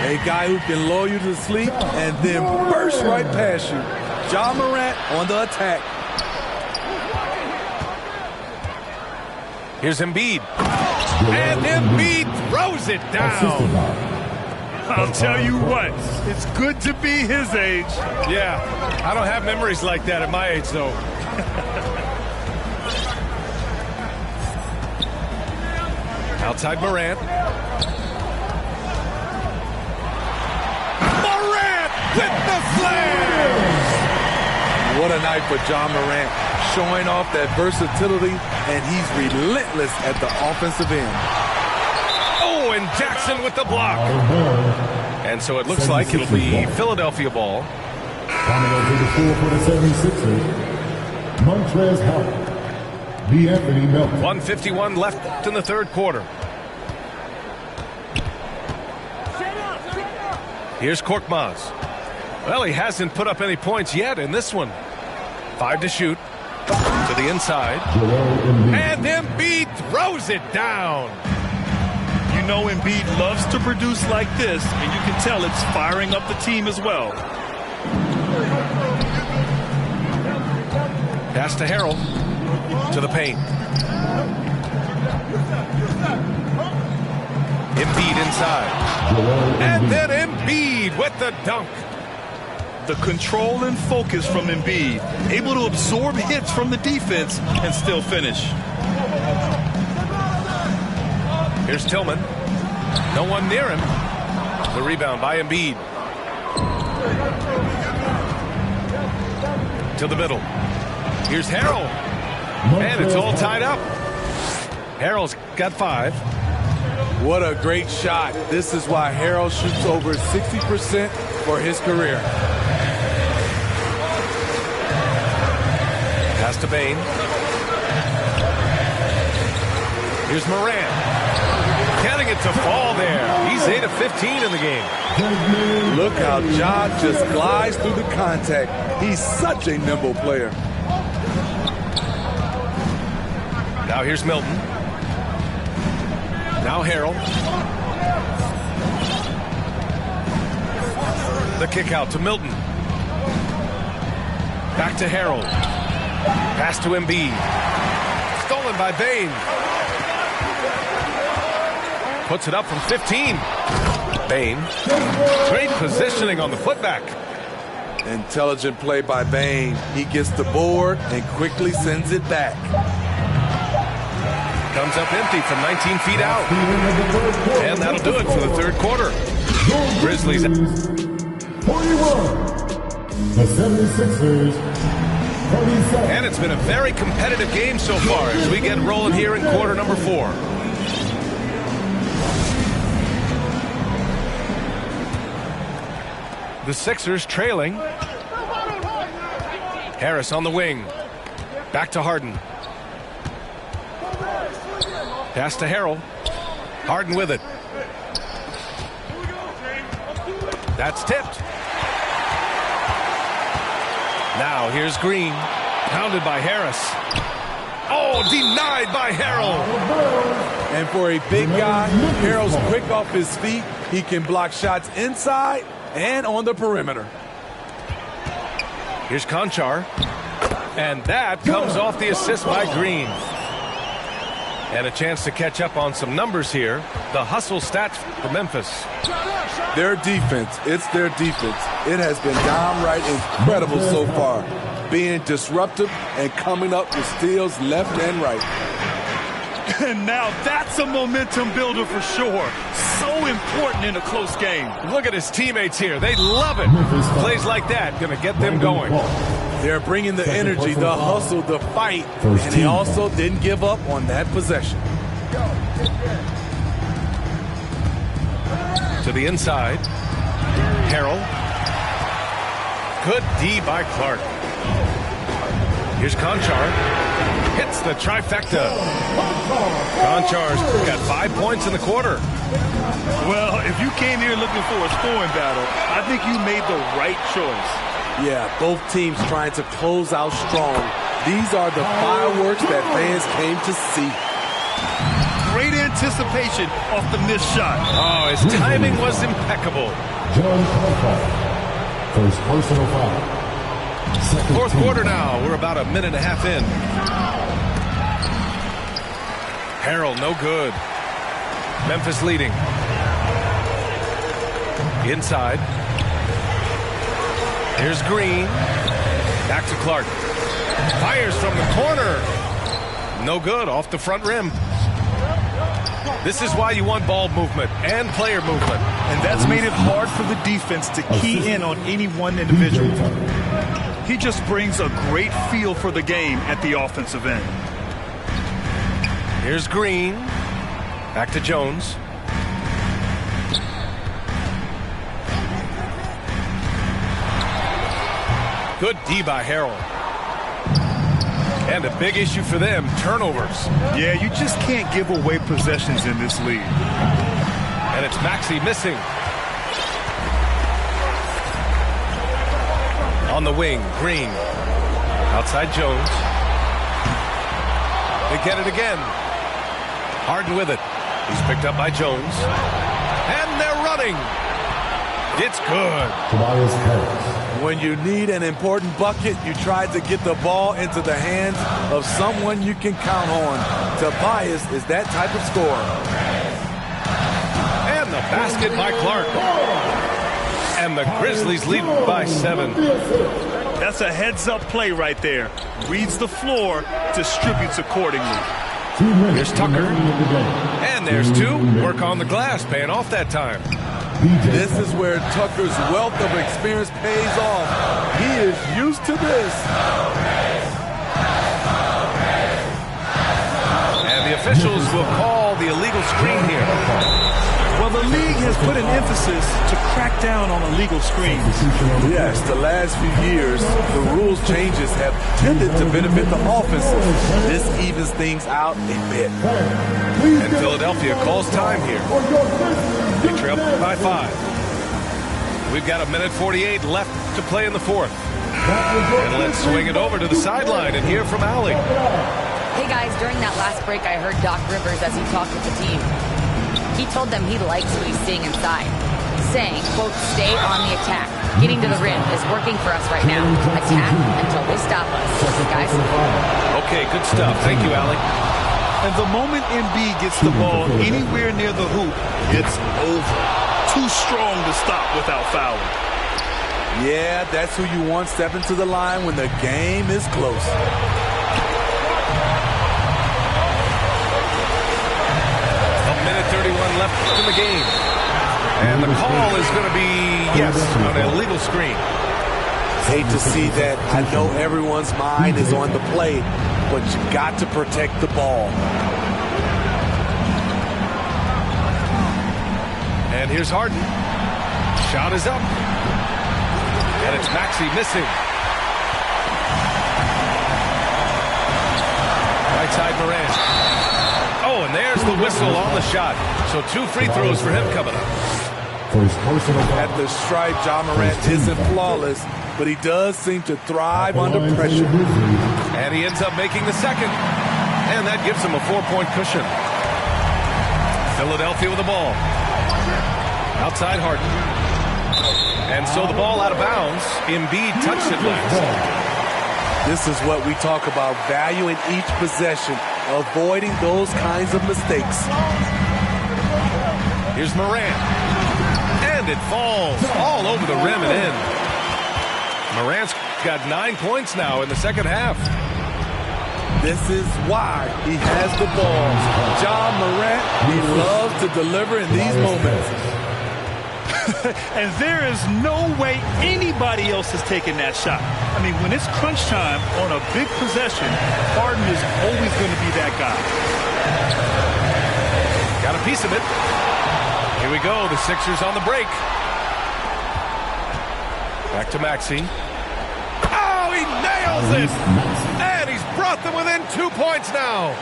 A guy who can lull you to sleep and then burst right past you. Ja Morant on the attack. Here's Embiid. And Embiid throws it down. I'll tell you what, it's good to be his age. Yeah, I don't have memories like that at my age, though. Outside Morant. Morant with the slam! What a night for Ja Morant, showing off that versatility, and he's relentless at the offensive end. Oh, and Jackson with the block. And so it looks like it'll be Philadelphia ball. Coming over the floor for the 76ers, Montrezl Harrell. Anthony Melton. 1:51 left in the third quarter. Here's Korkmaz. Well, he hasn't put up any points yet in this one. 5 to shoot. To the inside. And Embiid throws it down. You You know Embiid loves to produce like this, and you can tell it's firing up the team as well. Pass to Harrell. To the paint. Embiid inside. And then Embiid with the dunk. The control and focus from Embiid, able to absorb hits from the defense and still finish. Here's Tillman. No one near him. The rebound by Embiid. To the middle. Here's Harrell. And it's all tied up. Harrell's got 5. What a great shot. This is why Harrell shoots over 60% for his career. Pass to Bane. Here's Moran. Getting it to fall there. He's 8 of 15 in the game. Look how Ja just glides through the contact. He's such a nimble player. Now here's Milton. Now Harrell. The kick out to Milton. Back to Harrell. Pass to Embiid. Stolen by Bane. Puts it up from 15. Bane. Great positioning on the putback. Intelligent play by Bane. He gets the board and quickly sends it back. Comes up empty from 19 feet out. And that'll do it for the third quarter. Grizzlies. 41. The 76ers. 37. And it's been a very competitive game so far as we get rolling here in quarter number 4. The Sixers trailing. Harris on the wing. Back to Harden. Pass to Harrell. Harden with it. That's tipped. Now here's Green. Pounded by Harris. Oh, denied by Harrell. And for a big guy, Harrell's quick off his feet. He can block shots inside and on the perimeter. Here's Conchar. And that comes off the assist by Green. And a chance to catch up on some numbers here. The hustle stats for Memphis. Their defense, it's their defense. It has been downright incredible so far. Being disruptive and coming up with steals left and right. And now that's a momentum builder for sure. So important in a close game. Look at his teammates here. They love it. Plays like that going to get them going. They're bringing the energy, the hustle, the fight, and they also didn't give up on that possession. To the inside. Harrell. Good D by Clark. Here's Conchar. Hits the trifecta. Conchar's got 5 points in the quarter. Well, if you came here looking for a scoring battle, I think you made the right choice. Yeah, both teams trying to close out strong. These are the fireworks that fans came to see. Great anticipation off the missed shot. Oh, his timing was impeccable. John Conchar. First personal foul. Fourth quarter now. We're about a minute and a half in. Harrell, no good. Memphis leading. Inside. Here's Green. Back to Clark. Fires from the corner. No good. Off the front rim. This is why you want ball movement and player movement. And that's made it hard for the defense to key in on any one individual. He just brings a great feel for the game at the offensive end. Here's Green. Back to Jones. Good D by Harrell. And a big issue for them, turnovers. Yeah, you just can't give away possessions in this league. And it's Maxey missing. On the wing, Green. Outside Jones. They get it again. Harden with it. He's picked up by Jones. And they're running. It's good. When you need an important bucket, you try to get the ball into the hands of someone you can count on. Tobias is that type of scorer. And the basket by Clark. And the Grizzlies lead by 7. That's a heads-up play right there. Reads the floor, distributes accordingly. Here's Tucker. And there's 2. Work on the glass, paying off that time. This is where Tucker's wealth of experience pays off. He is used to this. And the officials will call the illegal screen here. Well, the league has put an emphasis to crack down on illegal screens. Yes, the last few years, the rules changes have tended to benefit the offenses. This evens things out a bit. And Philadelphia calls time here. They trail by 5. We've got 1:48 left to play in the 4th. And let's swing it over to the sideline and hear from Allie. Hey guys, during that last break, I heard Doc Rivers as he talked with the team. He told them he likes what he's seeing inside, saying, quote, stay on the attack. Getting to the rim is working for us right now. Attack until they stop us. Guys? Okay, good stuff. Thank you, Allie. And the moment Embiid gets the ball anywhere near the hoop, it's over. Too strong to stop without fouling. Yeah, that's who you want stepping to the line when the game is close. 31 left in the game. And the call is going to be, yes, on an illegal screen. Hate to see that. I know everyone's mind is on the play, but you got to protect the ball. And here's Harden. Shot is up. And it's Maxey missing. Right side Morant. Oh, and there's the whistle on the shot. So 2 free throws for him coming up. At the stripe, Ja Morant isn't flawless, but he does seem to thrive under pressure. And he ends up making the second. And that gives him a 4-point cushion. Philadelphia with the ball. Outside Harden. And so the ball out of bounds. Embiid touched it last. This is what we talk about, valuing each possession, avoiding those kinds of mistakes. Here's Morant. And it falls all over the rim and in. Morant's got 9 points now in the second half. This is why he has the ball. Ja Morant, he loves to deliver in these moments. And there is no way anybody else is taking that shot. I mean, when it's crunch time on a big possession, Harden is always going to be that guy. Got a piece of it. Here we go. The Sixers on the break. Back to Maxey. Oh, he nails it. And he's brought them within 2 points now.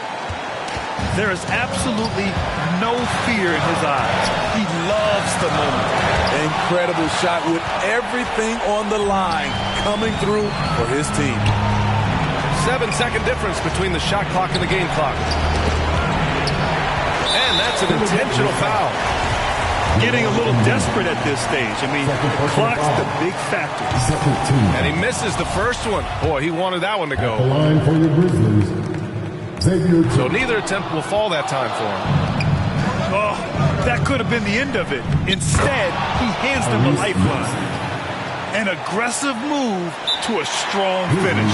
There is absolutely no fear in his eyes. He loves the moment. Incredible shot with everything on the line coming through for his team. 7-second difference between the shot clock and the game clock. And that's an intentional foul. Getting a little desperate at this stage. I mean, the clock's the big factor. And he misses the first one. Boy, he wanted that one to go. So neither attempt will fall that time for him. Oh, that could have been the end of it. Instead, he hands them a lifeline. An aggressive move to a strong finish.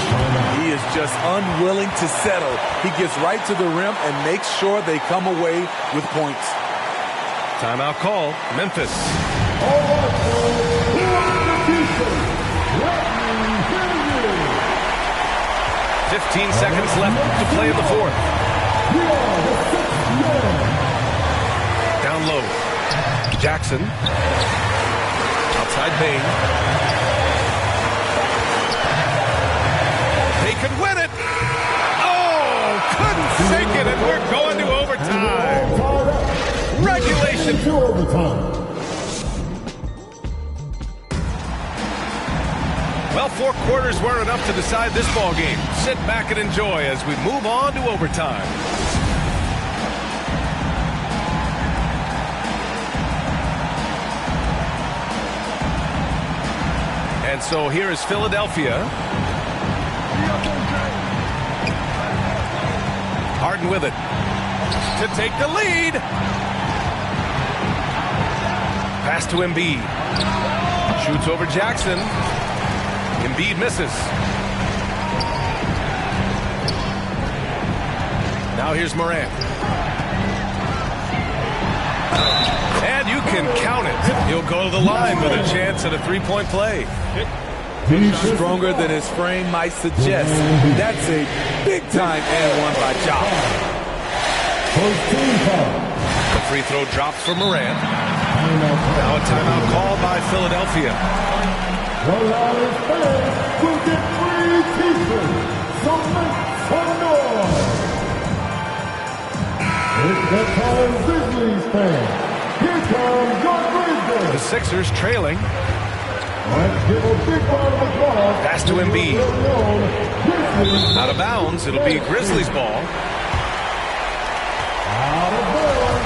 He is just unwilling to settle. He gets right to the rim and makes sure they come away with points. Timeout call, Memphis. 15 seconds left to play in the 4th. Down low. Jackson. Outside Bane. They could win it. Oh, couldn't sink it, and we're going to overtime. Regulation. To overtime. Well, 4 quarters weren't enough to decide this ball game. Sit back and enjoy as we move on to overtime. And so here is Philadelphia. Harden with it to take the lead. Pass to Embiid. Shoots over Jackson. Embiid misses. Now here's Morant. And you can count it. He'll go to the line with a chance at a three-point play. He's stronger than his frame might suggest. That's a big-time and one by Ja. The free throw dropped for Morant. Now a timeout called by Philadelphia. The Lions fans will get free t-shirts. So make some noise. It's the time Grizzlies fans. Here comes your Grizzlies. The Sixers trailing. Let's give a big round of applause. Pass to Embiid. Out of bounds. It'll be Grizzlies ball. Out of bounds.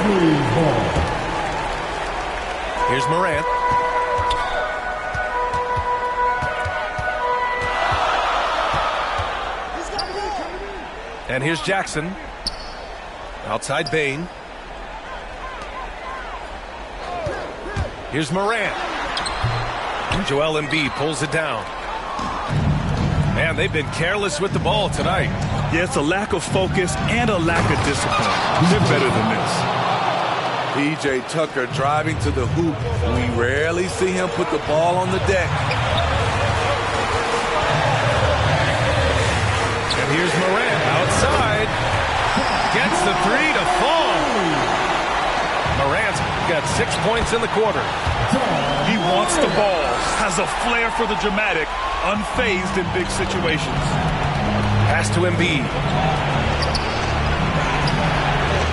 Grizzlies ball. Here's Morant. And here's Jackson. Outside Bane. Here's Morant. And Joel Embiid pulls it down. Man, they've been careless with the ball tonight. Yeah, it's a lack of focus and a lack of discipline. They're better than this. P.J. Tucker driving to the hoop. We rarely see him put the ball on the deck. And here's Morant outside. Gets the three to fall. Morant's got 6 points in the quarter. He wants the ball, has a flair for the dramatic, unfazed in big situations. Pass to Embiid.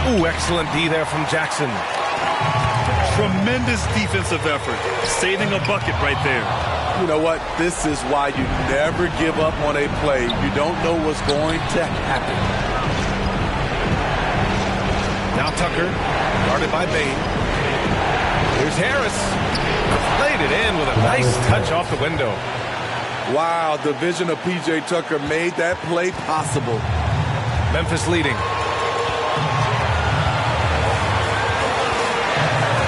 Ooh, excellent D there from Jackson. Tremendous defensive effort, saving a bucket right there. You know what? This is why you never give up on a play. You don't know what's going to happen. Now Tucker, guarded by Bane. Here's Harris. Played it in with a nice touch off the window. Wow, the vision of P.J. Tucker made that play possible. Memphis leading.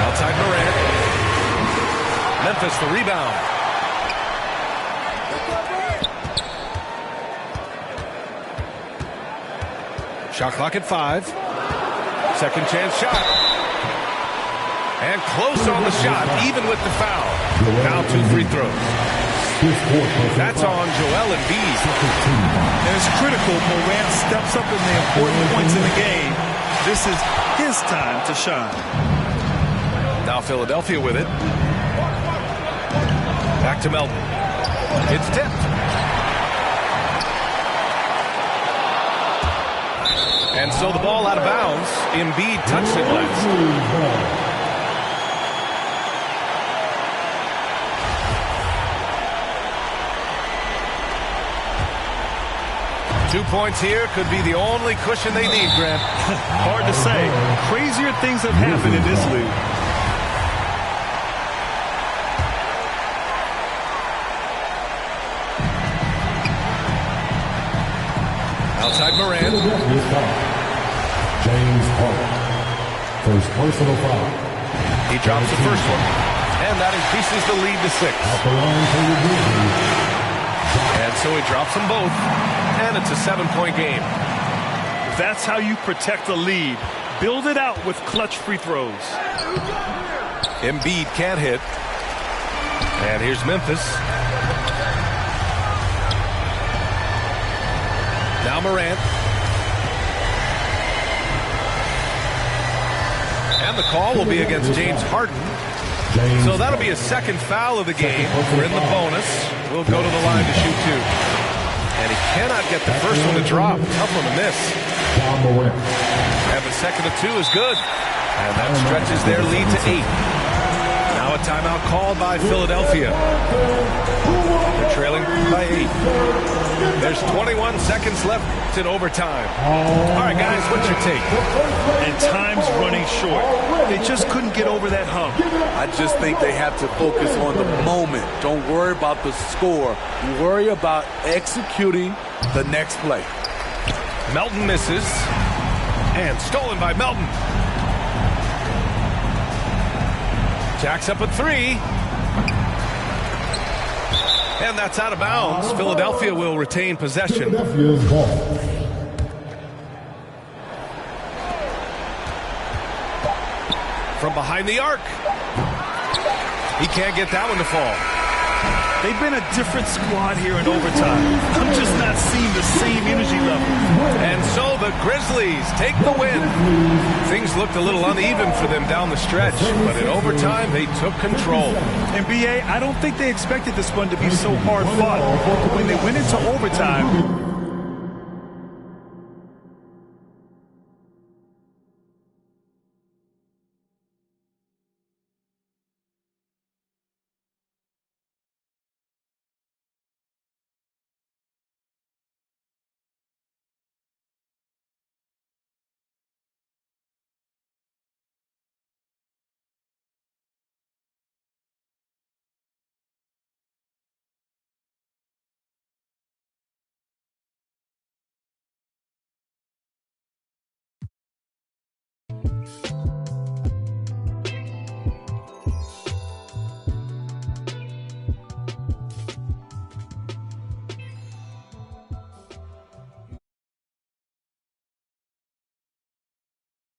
Outside Morant. Memphis the rebound. Shot clock at 5. Second chance shot. And close on the shot, even with the foul. Now 2 free throws. That's on Joel Embiid. And it's critical. Morant steps up in the important points in the game. This is his time to shine. Now Philadelphia with it. Back to Melton. It's tipped. And so the ball out of bounds. Embiid touched it last. 2 points here could be the only cushion they need, Grant. Hard to say. Crazier things have happened in this league. Outside Morant. James Harden. First personal foul. He drops the first one. And that increases the lead to 6. And so he drops them both. And it's a 7-point game. That's how you protect the lead. Build it out with clutch free throws. Embiid can't hit. And here's Memphis. Now Morant. And the call will be against James Harden. So that'll be a second foul of the game. We're in the bonus. We'll go to the line to shoot 2. And he cannot get the first one to drop. Tough one to miss. And the second of 2 is good. And that stretches their lead to 8. Now a Timeout called by Philadelphia. They're trailing by 8. There's 21 seconds left in overtime. All right, guys, what's your take? And time's running short. They just couldn't get over that hump. I just think they have to focus on the moment. Don't worry about the score. Worry about executing the next play. Melton misses. And stolen by Melton. Jacks up at 3. And that's out of bounds. Philadelphia will retain possession. From behind the arc. He can't get that one to fall. They've been a different squad here in overtime. I'm just not seeing the same energy level. And so the Grizzlies take the win. Things looked a little uneven for them down the stretch, but in overtime, they took control. And BA, I don't think they expected this one to be so hard fought. When they went into overtime,